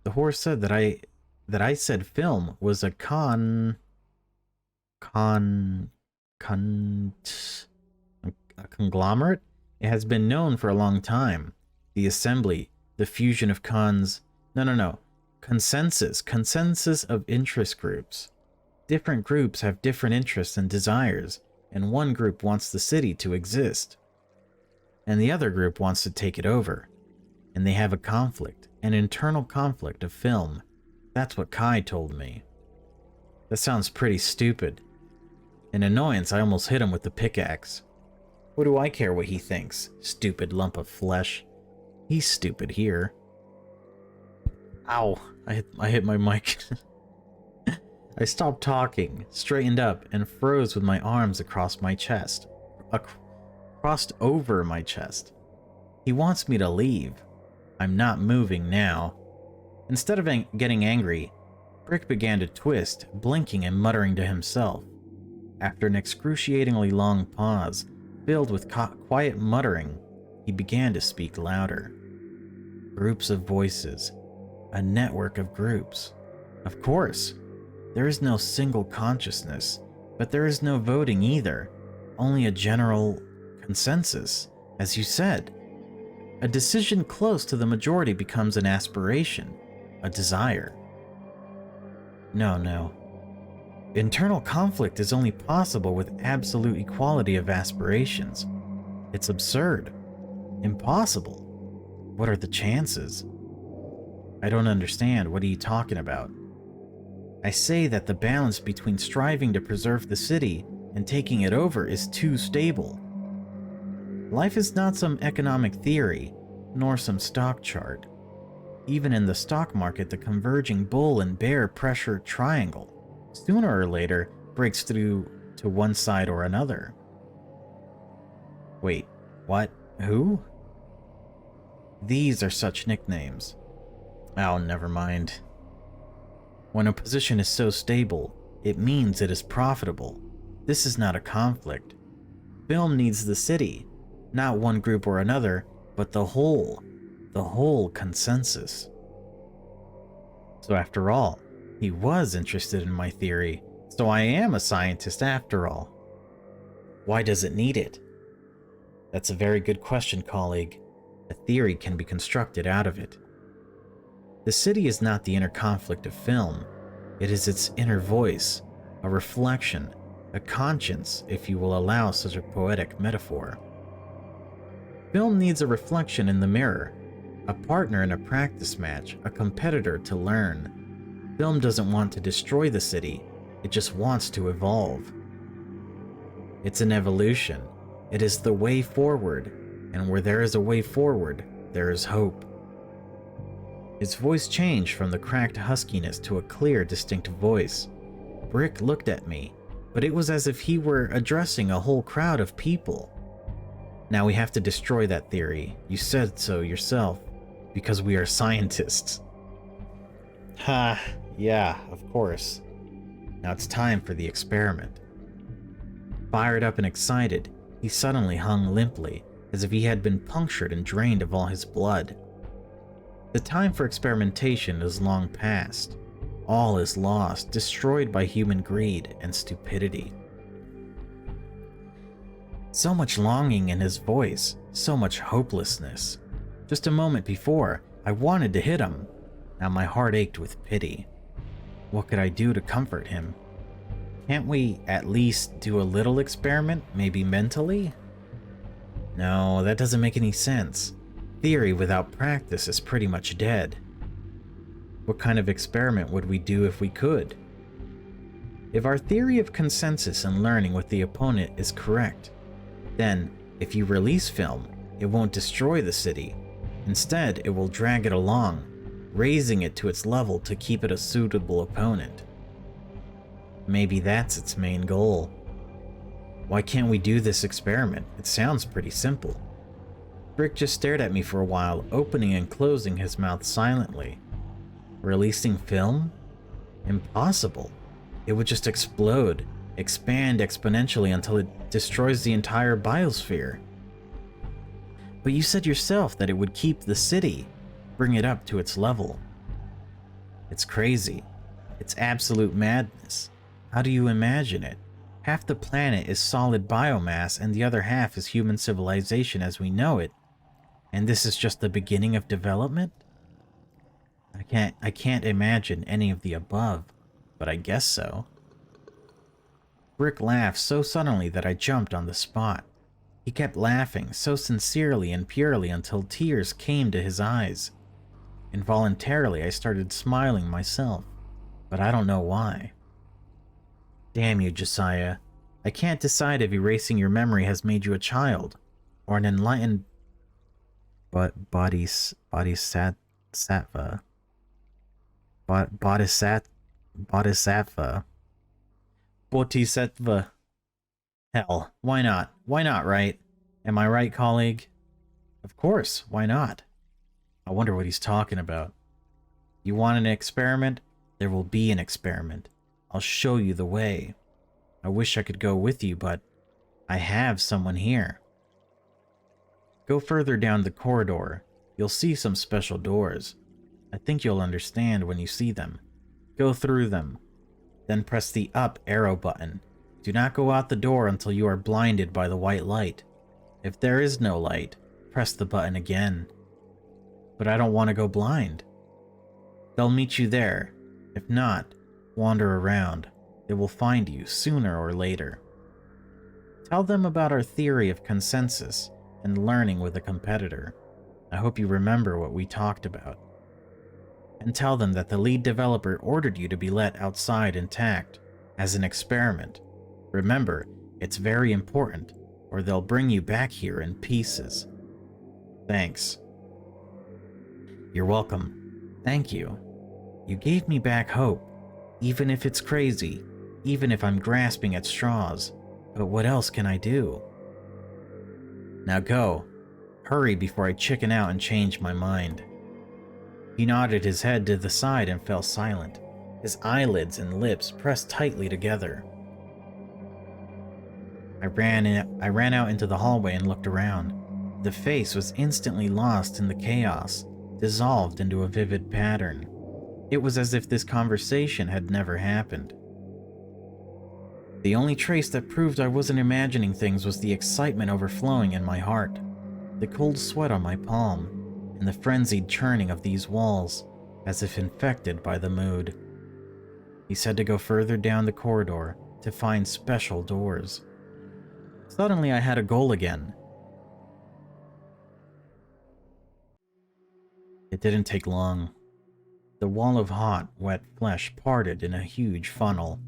Speaker 1: The horse said that I said film was a a conglomerate? It has been known for a long time. The assembly, the fusion of consensus of interest groups. Different groups have different interests and desires, and one group wants the city to exist, and the other group wants to take it over. And they have a conflict, an internal conflict of film. That's what Kai told me. That sounds pretty stupid. In annoyance, I almost hit him with the pickaxe. What do I care what he thinks? Stupid lump of flesh. He's stupid here. Ow, I hit my mic. I stopped talking, straightened up, and froze with my arms across my chest. Crossed over my chest. He wants me to leave. I'm not moving now. Instead of getting angry, Brick began to twist, blinking and muttering to himself. After an excruciatingly long pause, filled with quiet muttering, he began to speak louder. Groups of voices. A network of groups. Of course. There is no single consciousness, but there is no voting either. Only a general consensus, as you said. A decision close to the majority becomes an aspiration, a desire. No. Internal conflict is only possible with absolute equality of aspirations. It's absurd. Impossible. What are the chances? I don't understand. What are you talking about? I say that the balance between striving to preserve the city and taking it over is too stable. Life is not some economic theory, nor some stock chart. Even in the stock market, the converging bull and bear pressure triangle sooner or later breaks through to one side or another. Wait, what? Who? These are such nicknames. Oh, never mind. When a position is so stable, it means it is profitable. This is not a conflict. Film needs the city, not one group or another, but the whole consensus. So after all, he was interested in my theory, So I am a scientist after all. Why does it need it? That's a very good question, colleague. A theory can be constructed out of it. The city is not the inner conflict of film. It is its inner voice, a reflection, a conscience, if you will allow such a poetic metaphor. Film needs a reflection in the mirror, a partner in a practice match, a competitor to learn. Film doesn't want to destroy the city, it just wants to evolve. It's an evolution. It is the way forward, and where there is a way forward, there is hope. His voice changed from the cracked huskiness to a clear, distinct voice. Brick looked at me, but it was as if he were addressing a whole crowd of people. Now we have to destroy that theory. You said so yourself, because we are scientists. Ha, yeah, of course. Now it's time for the experiment. Fired up and excited, he suddenly hung limply, as if he had been punctured and drained of all his blood. The time for experimentation is long past. All is lost, destroyed by human greed and stupidity. So much longing in his voice, so much hopelessness. Just a moment before, I wanted to hit him. Now my heart ached with pity. What could I do to comfort him? Can't we at least do a little experiment, maybe mentally? No, that doesn't make any sense. Theory without practice is pretty much dead. What kind of experiment would we do if we could? If our theory of consensus and learning with the opponent is correct, then if you release film, it won't destroy the city. Instead, it will drag it along, raising it to its level to keep it a suitable opponent. Maybe that's its main goal. Why can't we do this experiment? It sounds pretty simple. Brick just stared at me for a while, opening and closing his mouth silently. Releasing film? Impossible. It would just explode, expand exponentially until it destroys the entire biosphere. But you said yourself that it would keep the city, bring it up to its level. It's crazy. It's absolute madness. How do you imagine it? Half the planet is solid biomass and the other half is human civilization as we know it. And this is just the beginning of development? I can't imagine any of the above, but I guess so. Brick laughed so suddenly that I jumped on the spot. He kept laughing so sincerely and purely until tears came to his eyes. Involuntarily, I started smiling myself, but I don't know why. Damn you, Josiah. I can't decide if erasing your memory has made you a child, or an enlightened bodhisattva. Bodhisattva. Hell, why not? Why not, right? Am I right, colleague? Of course, why not? I wonder what he's talking about. You want an experiment? There will be an experiment. I'll show you the way. I wish I could go with you, but I have someone here. Go further down the corridor. You'll see some special doors. I think you'll understand when you see them. Go through them. Then press the up arrow button. Do not go out the door until you are blinded by the white light. If there is no light, press the button again. But I don't want to go blind. They'll meet you there. If not, wander around. They will find you sooner or later. Tell them about our theory of consensus and learning with a competitor. I hope you remember what we talked about. And tell them that the lead developer ordered you to be let outside intact, as an experiment. Remember, it's very important, or they'll bring you back here in pieces. Thanks. You're welcome. Thank you. You gave me back hope, even if it's crazy, even if I'm grasping at straws. But what else can I do? Now go. Hurry before I chicken out and change my mind. He nodded his head to the side and fell silent, his eyelids and lips pressed tightly together. I ran out into the hallway and looked around. The face was instantly lost in the chaos, dissolved into a vivid pattern. It was as if this conversation had never happened. The only trace that proved I wasn't imagining things was the excitement overflowing in my heart, the cold sweat on my palm, and the frenzied churning of these walls, as if infected by the mood. He said to go further down the corridor to find special doors. Suddenly I had a goal again. It didn't take long. The wall of hot, wet flesh parted in a huge funnel.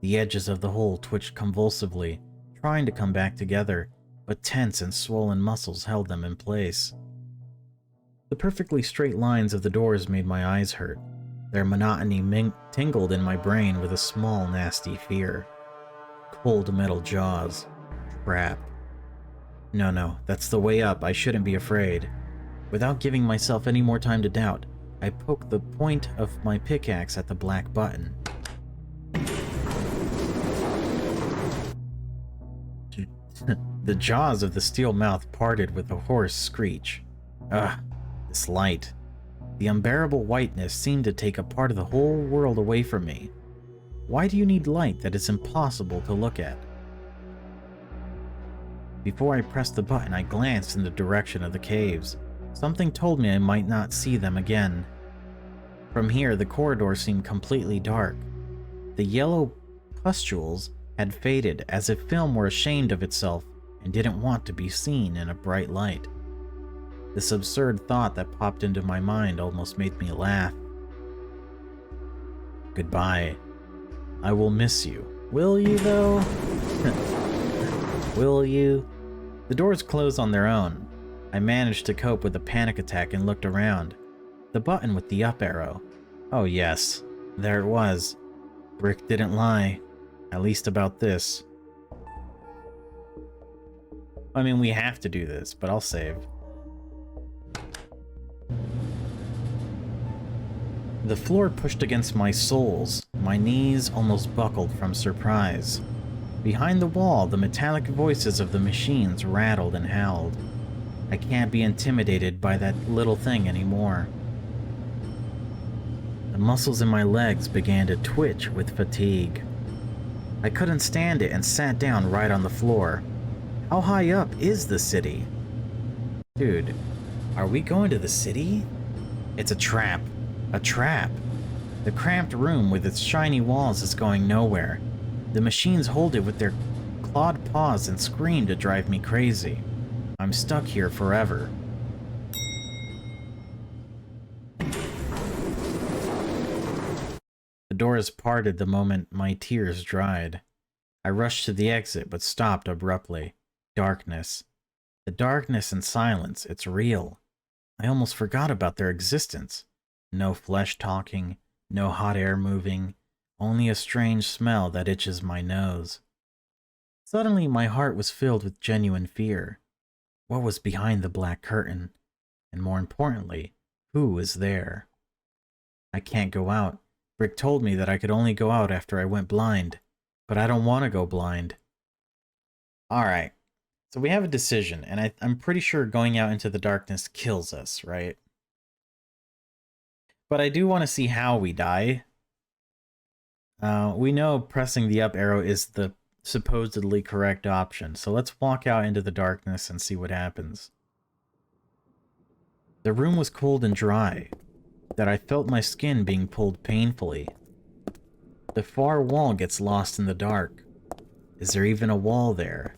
Speaker 1: The edges of the hole twitched convulsively, trying to come back together, but tense and swollen muscles held them in place. The perfectly straight lines of the doors made my eyes hurt. Their monotony tingled in my brain with a small, nasty fear. Cold metal jaws. Trap. No, that's the way up. I shouldn't be afraid. Without giving myself any more time to doubt, I poked the point of my pickaxe at the black button. The jaws of the steel mouth parted with a hoarse screech. Ugh, this light. The unbearable whiteness seemed to take a part of the whole world away from me. Why do you need light that is impossible to look at? Before I pressed the button, I glanced in the direction of the caves. Something told me I might not see them again. From here, the corridor seemed completely dark. The yellow pustules had faded, as if film were ashamed of itself and didn't want to be seen in a bright light. This absurd thought that popped into my mind almost made me laugh. Goodbye. I will miss you. Will you, though? Will you? The doors closed on their own. I managed to cope with the panic attack and looked around. The button with the up arrow. Oh yes, there it was. Brick didn't lie. At least about this. I mean, we have to do this, but I'll save. The floor pushed against my soles. My knees almost buckled from surprise. Behind the wall, the metallic voices of the machines rattled and howled. I can't be intimidated by that little thing anymore. The muscles in my legs began to twitch with fatigue. I couldn't stand it and sat down right on the floor. How high up is the city? Dude, are we going to the city? It's a trap. A trap. The cramped room with its shiny walls is going nowhere. The machines hold it with their clawed paws and scream to drive me crazy. I'm stuck here forever. The doors parted the moment my tears dried. I rushed to the exit, but stopped abruptly. Darkness. The darkness and silence, it's real. I almost forgot about their existence. No flesh talking, no hot air moving, only a strange smell that itches my nose. Suddenly my heart was filled with genuine fear. What was behind the black curtain? And more importantly, who was there? I can't go out. Brick told me that I could only go out after I went blind. But I don't want to go blind. Alright, so we have a decision, and I'm pretty sure going out into the darkness kills us, right? But I do want to see how we die. We know pressing the up arrow is the supposedly correct option, so let's walk out into the darkness and see what happens. The room was cold and dry, that I felt my skin being pulled painfully. The far wall gets lost in the dark. Is there even a wall there?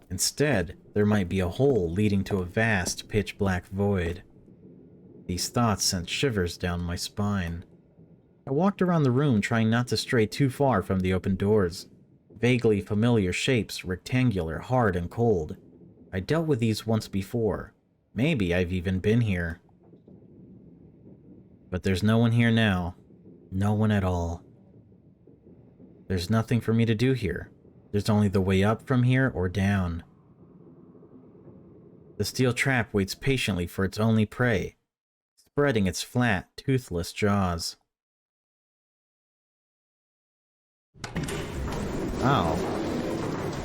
Speaker 1: Instead, there might be a hole leading to a vast, pitch-black void. These thoughts sent shivers down my spine. I walked around the room trying not to stray too far from the open doors. Vaguely familiar shapes, rectangular, hard, and cold. I dealt with these once before. Maybe I've even been here. But there's no one here now. No one at all. There's nothing for me to do here. There's only the way up from here or down. The steel trap waits patiently for its only prey, spreading its flat, toothless jaws. Oh.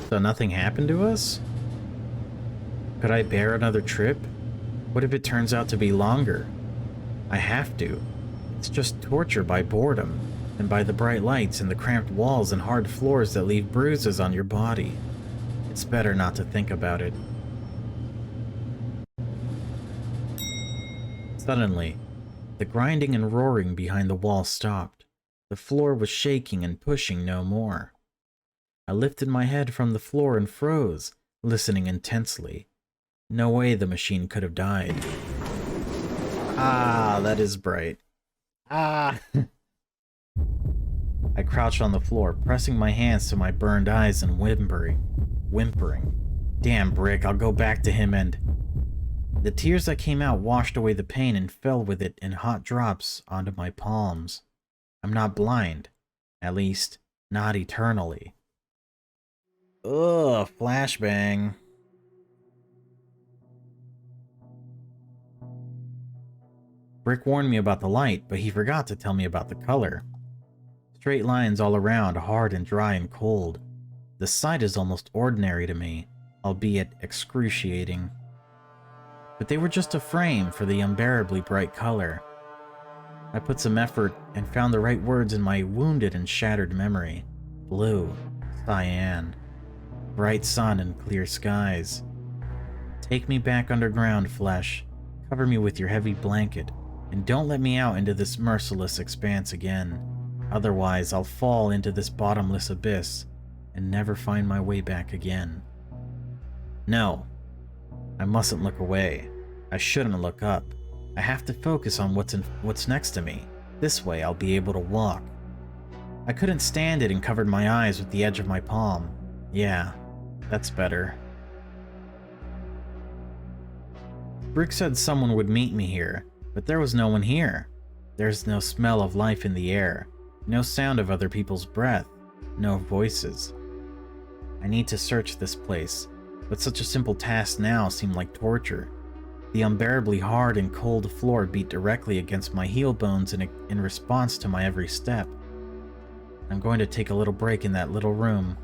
Speaker 1: So nothing happened to us? Could I bear another trip? What if it turns out to be longer? I have to. It's just torture by boredom. and by the bright lights and the cramped walls and hard floors that leave bruises on your body. It's better not to think about it. Suddenly, the grinding and roaring behind the wall stopped. The floor was shaking and pushing no more. I lifted my head from the floor and froze, listening intensely. No way the machine could have died. Ah, that is bright. Ah! I crouched on the floor, pressing my hands to my burned eyes and whimpering. Damn, Brick, I'll go back to him and... The tears that came out washed away the pain and fell with it in hot drops onto my palms. I'm not blind. At least, not eternally. Ugh, flashbang. Brick warned me about the light, but he forgot to tell me about the color. Straight lines all around, hard and dry and cold. The sight is almost ordinary to me, albeit excruciating. But they were just a frame for the unbearably bright color. I put some effort and found the right words in my wounded and shattered memory. Blue, cyan, bright sun and clear skies. Take me back underground, flesh. Cover me with your heavy blanket, and don't let me out into this merciless expanse again. Otherwise, I'll fall into this bottomless abyss and never find my way back again. No, I mustn't look away. I shouldn't look up. I have to focus on what's next to me. This way, I'll be able to walk. I couldn't stand it and covered my eyes with the edge of my palm. Yeah, that's better. Brick said someone would meet me here, but there was no one here. There's no smell of life in the air, no sound of other people's breath, no voices. I need to search this place, but such a simple task now seemed like torture. The unbearably hard and cold floor beat directly against my heel bones in response to my every step. I'm going to take a little break in that little room.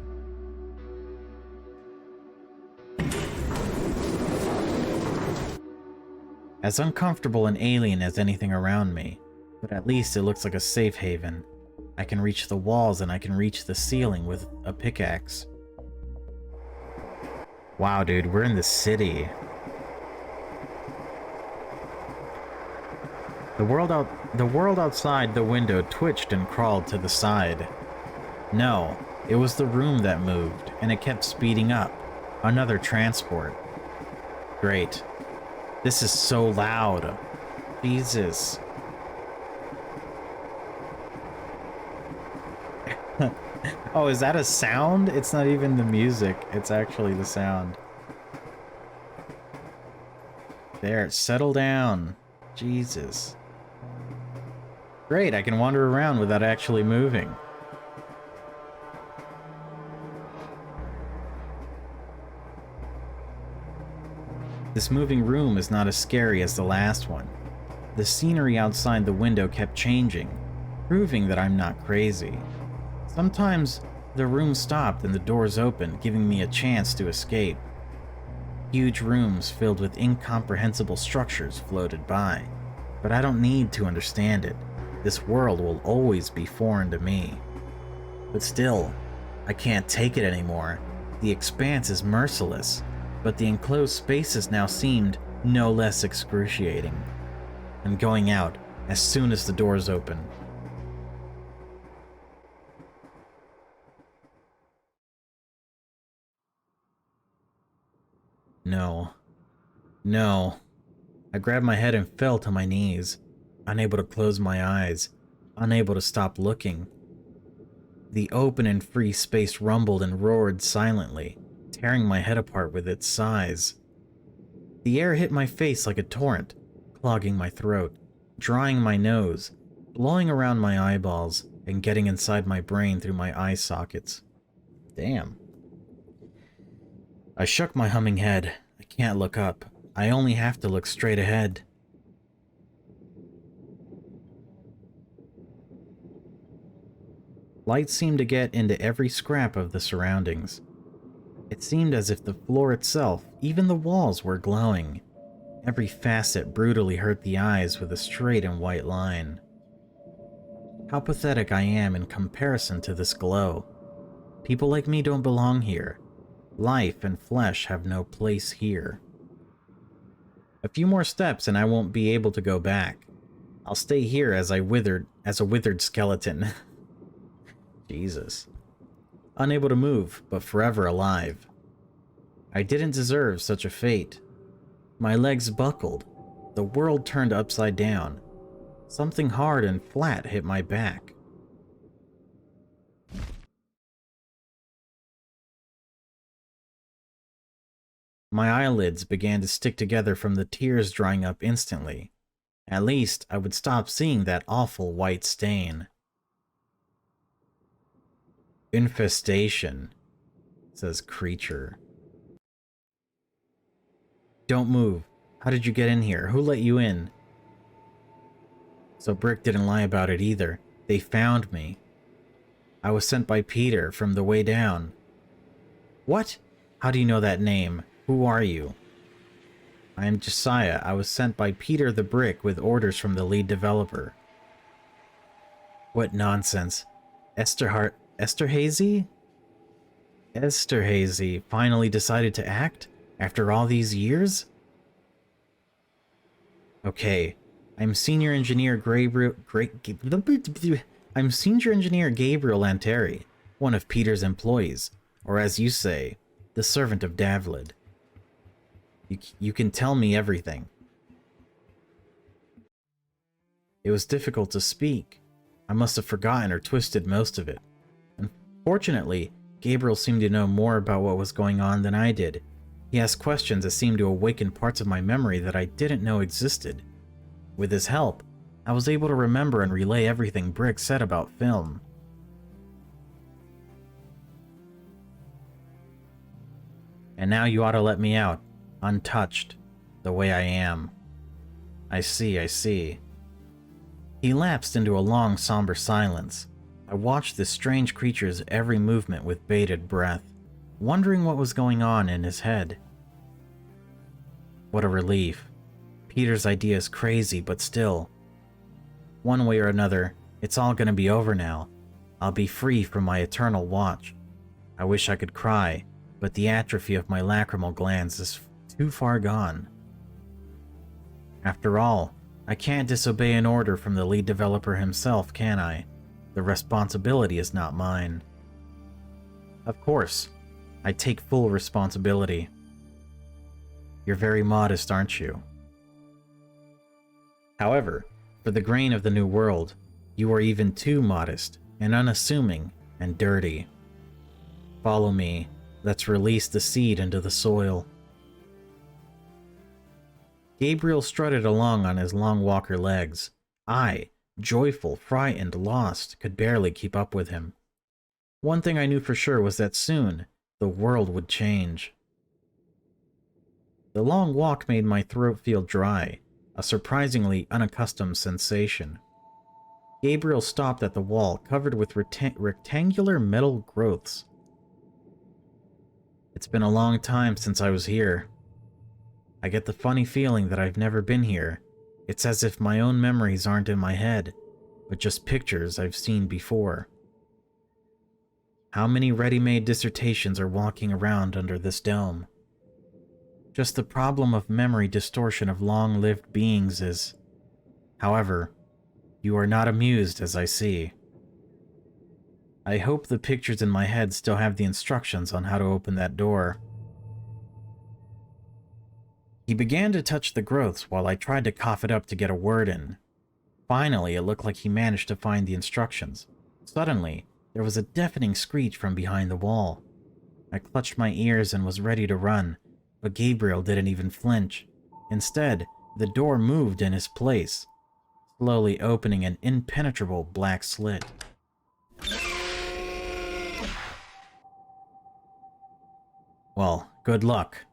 Speaker 1: As uncomfortable and alien as anything around me, but at least it looks like a safe haven. I can reach the walls and I can reach the ceiling with a pickaxe. Wow, dude, we're in the city. The world outside the window twitched and crawled to the side. No, it was the room that moved, and it kept speeding up. Another transport. Great. This is so loud. Jesus. Oh, is that a sound? It's not even the music. It's actually the sound. There, settle down. Jesus. Great, I can wander around without actually moving. This moving room is not as scary as the last one. The scenery outside the window kept changing, proving that I'm not crazy. Sometimes the room stopped and the doors opened, giving me a chance to escape. Huge rooms filled with incomprehensible structures floated by, but I don't need to understand it. This world will always be foreign to me. But still, I can't take it anymore. The expanse is merciless, but the enclosed spaces now seemed no less excruciating. I'm going out as soon as the doors open. No. No. I grabbed my head and fell to my knees, unable to close my eyes, unable to stop looking. The open and free space rumbled and roared silently, tearing my head apart with its size. The air hit my face like a torrent, clogging my throat, drying my nose, blowing around my eyeballs, and getting inside my brain through my eye sockets. Damn. I shook my humming head. I can't look up. I only have to look straight ahead. Light seemed to get into every scrap of the surroundings. It seemed as if the floor itself, even the walls, were glowing. Every facet brutally hurt the eyes with a straight and white line. How pathetic I am in comparison to this glow. People like me don't belong here. Life and flesh have no place here. A few more steps and I won't be able to go back. I'll stay here as a withered skeleton. Jesus. Unable to move, but forever alive. I didn't deserve such a fate. My legs buckled. The world turned upside down. Something hard and flat hit my back. My eyelids began to stick together from the tears drying up instantly. At least, I would stop seeing that awful white stain. Infestation, says creature. Don't move. How did you get in here? Who let you in? So Brick didn't lie about it either. They found me. I was sent by Peter from the way down. What? How do you know that name? Who are you? I am Josiah. I was sent by Peter the Brick with orders from the lead developer. What nonsense. Esterhazy finally decided to act? After all these years? Okay. I'm Senior Engineer Gabriel Lanteri, one of Peter's employees, or as you say, the servant of Davlid. You can tell me everything. It was difficult to speak. I must have forgotten or twisted most of it. Unfortunately, Gabriel seemed to know more about what was going on than I did. He asked questions that seemed to awaken parts of my memory that I didn't know existed. With his help, I was able to remember and relay everything Brick said about film. And now you ought to let me out, untouched, the way I am. I see, I see. He lapsed into a long, somber silence. I watched this strange creature's every movement with bated breath, wondering what was going on in his head. What a relief. Peter's idea is crazy, but still. One way or another, it's all gonna be over now. I'll be free from my eternal watch. I wish I could cry, but the atrophy of my lacrimal glands is too far gone. After all, I can't disobey an order from the lead developer himself, can I? The responsibility is not mine. Of course, I take full responsibility. You're very modest, aren't you? However, for the grain of the new world, you are even too modest and unassuming and dirty. Follow me. Let's release the seed into the soil. Gabriel strutted along on his long walker legs. I, joyful, frightened, lost, could barely keep up with him. One thing I knew for sure was that soon, the world would change. The long walk made my throat feel dry, a surprisingly unaccustomed sensation. Gabriel stopped at the wall, covered with rectangular metal growths. It's been a long time since I was here. I get the funny feeling that I've never been here. It's as if my own memories aren't in my head, but just pictures I've seen before. How many ready-made dissertations are walking around under this dome? Just the problem of memory distortion of long-lived beings is... However, you are not amused, as I see. I hope the pictures in my head still have the instructions on how to open that door. He began to touch the growths while I tried to cough it up to get a word in. Finally, it looked like he managed to find the instructions. Suddenly, there was a deafening screech from behind the wall. I clutched my ears and was ready to run, but Gabriel didn't even flinch. Instead, the door moved in his place, slowly opening an impenetrable black slit. Well, good luck.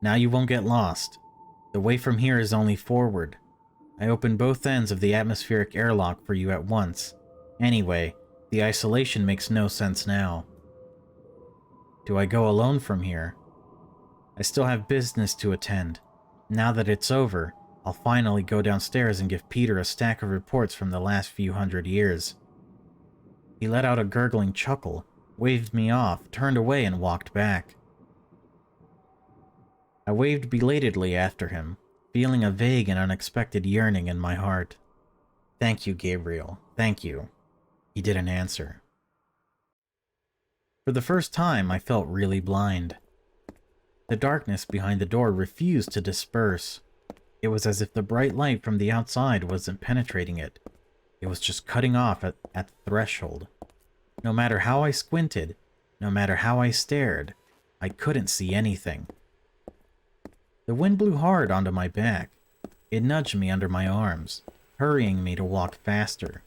Speaker 1: Now you won't get lost. The way from here is only forward. I opened both ends of the atmospheric airlock for you at once. Anyway, the isolation makes no sense now. Do I go alone from here? I still have business to attend. Now that it's over, I'll finally go downstairs and give Peter a stack of reports from the last few hundred years. He let out a gurgling chuckle, waved me off, turned away, and walked back. I waved belatedly after him, feeling a vague and unexpected yearning in my heart. "Thank you, Gabriel. Thank you." He didn't answer. For the first time, I felt really blind. The darkness behind the door refused to disperse. It was as if the bright light from the outside wasn't penetrating it. It was just cutting off at the threshold. No matter how I squinted, no matter how I stared, I couldn't see anything. The wind blew hard onto my back. It nudged me under my arms, hurrying me to walk faster.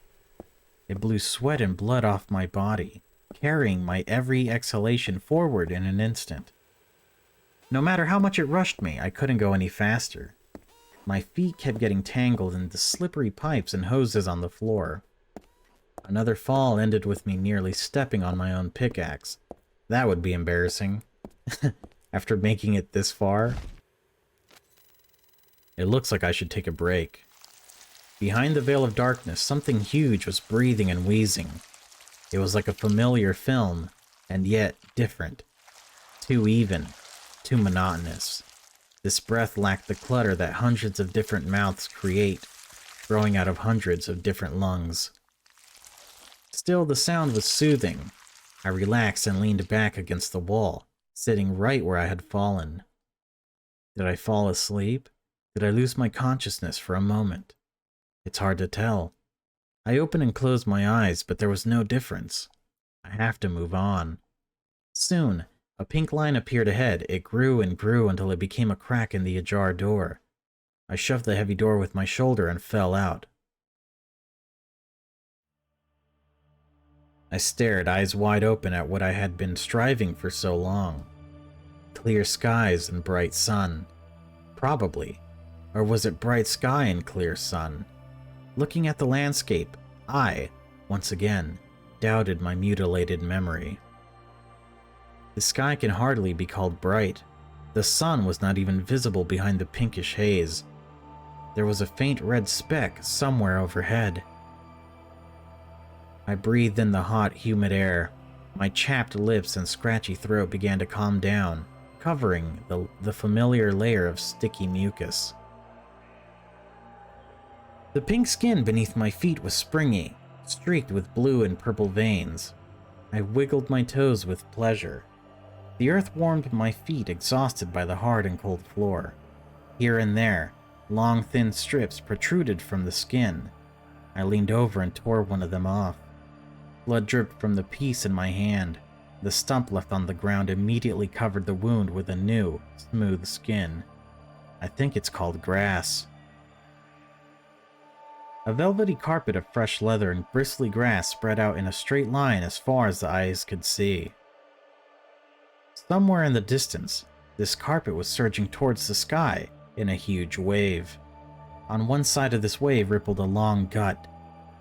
Speaker 1: It blew sweat and blood off my body, carrying my every exhalation forward in an instant. No matter how much it rushed me, I couldn't go any faster. My feet kept getting tangled in the slippery pipes and hoses on the floor. Another fall ended with me nearly stepping on my own pickaxe. That would be embarrassing. After making it this far. It looks like I should take a break. Behind the veil of darkness, something huge was breathing and wheezing. It was like a familiar film, and yet different. Too even, too monotonous. This breath lacked the clutter that hundreds of different mouths create, growing out of hundreds of different lungs. Still, the sound was soothing. I relaxed and leaned back against the wall, sitting right where I had fallen. Did I fall asleep? Did I lose my consciousness for a moment? It's hard to tell. I opened and closed my eyes, but there was no difference. I have to move on. Soon, a pink line appeared ahead. It grew and grew until it became a crack in the ajar door. I shoved the heavy door with my shoulder and fell out. I stared, eyes wide open, at what I had been striving for so long. Clear skies and bright sun. Probably. Or was it bright sky and clear sun? Looking at the landscape, I, once again, doubted my mutilated memory. The sky can hardly be called bright. The sun was not even visible behind the pinkish haze. There was a faint red speck somewhere overhead. I breathed in the hot, humid air. My chapped lips and scratchy throat began to calm down, covering the familiar layer of sticky mucus. The pink skin beneath my feet was springy, streaked with blue and purple veins. I wiggled my toes with pleasure. The earth warmed my feet, exhausted by the hard and cold floor. Here and there, long thin strips protruded from the skin. I leaned over and tore one of them off. Blood dripped from the piece in my hand. The stump left on the ground immediately covered the wound with a new, smooth skin. I think it's called grass. A velvety carpet of fresh leather and bristly grass spread out in a straight line as far as the eyes could see. Somewhere in the distance, this carpet was surging towards the sky in a huge wave. On one side of this wave rippled a long gut.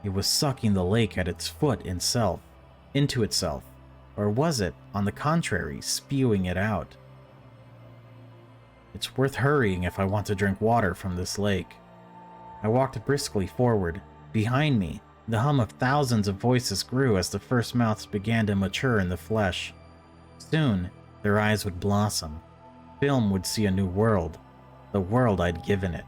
Speaker 1: It was sucking the lake at its foot into itself, or was it, on the contrary, spewing it out? It's worth hurrying if I want to drink water from this lake. I walked briskly forward. Behind me, the hum of thousands of voices grew as the first mouths began to mature in the flesh. Soon, their eyes would blossom. Film would see a new world, the world I'd given it.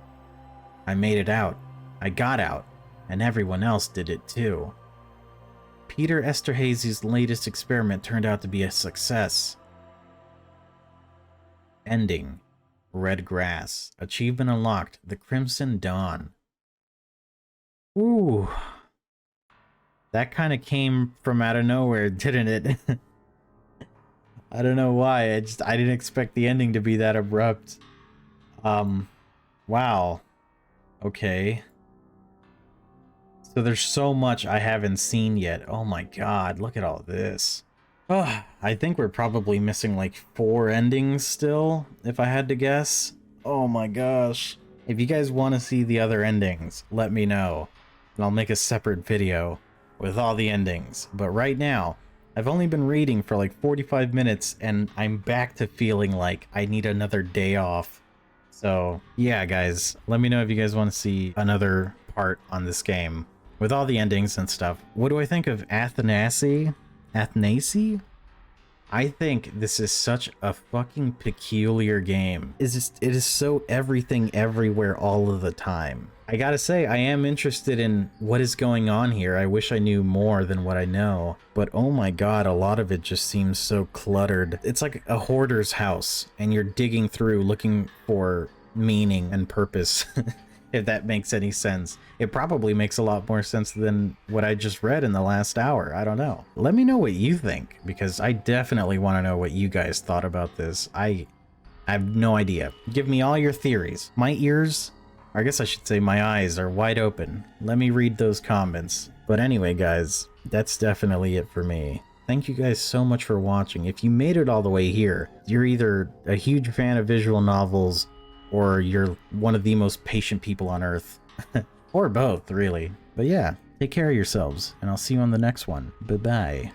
Speaker 1: I made it out. I got out, and everyone else did it too. Peter Esterhazy's latest experiment turned out to be a success. Ending. Red grass. Achievement unlocked. The Crimson Dawn. Ooh. That kind of came from out of nowhere, didn't it? I don't know why. I didn't expect the ending to be that abrupt. Wow. Okay. So there's so much I haven't seen yet. Oh my god, look at all this. Oh, I think we're probably missing like 4 endings still, if I had to guess. Oh my gosh. If you guys want to see the other endings, let me know. And I'll make a separate video with all the endings. But right now, I've only been reading for like 45 minutes and I'm back to feeling like I need another day off. So yeah, guys, let me know if you guys want to see another part on this game. with all the endings and stuff, what do I think of Athanasie? Athanasie? I think this is such a fucking peculiar game. It is so everything everywhere all of the time. I gotta say, I am interested in what is going on here. I wish I knew more than what I know, but oh my god, a lot of it just seems so cluttered. It's like a hoarder's house, and you're digging through looking for meaning and purpose. If that makes any sense. It probably makes a lot more sense than what I just read in the last hour. I don't know. Let me know what you think, because I definitely want to know what you guys thought about this. I have no idea. Give me all your theories. My ears, or I guess I should say my eyes, are wide open. Let me read those comments. But anyway, guys, that's definitely it for me. Thank you guys so much for watching. If you made it all the way here, you're either a huge fan of visual novels, or you're one of the most patient people on Earth. Or both, really. But yeah, take care of yourselves, and I'll see you on the next one. Bye-bye.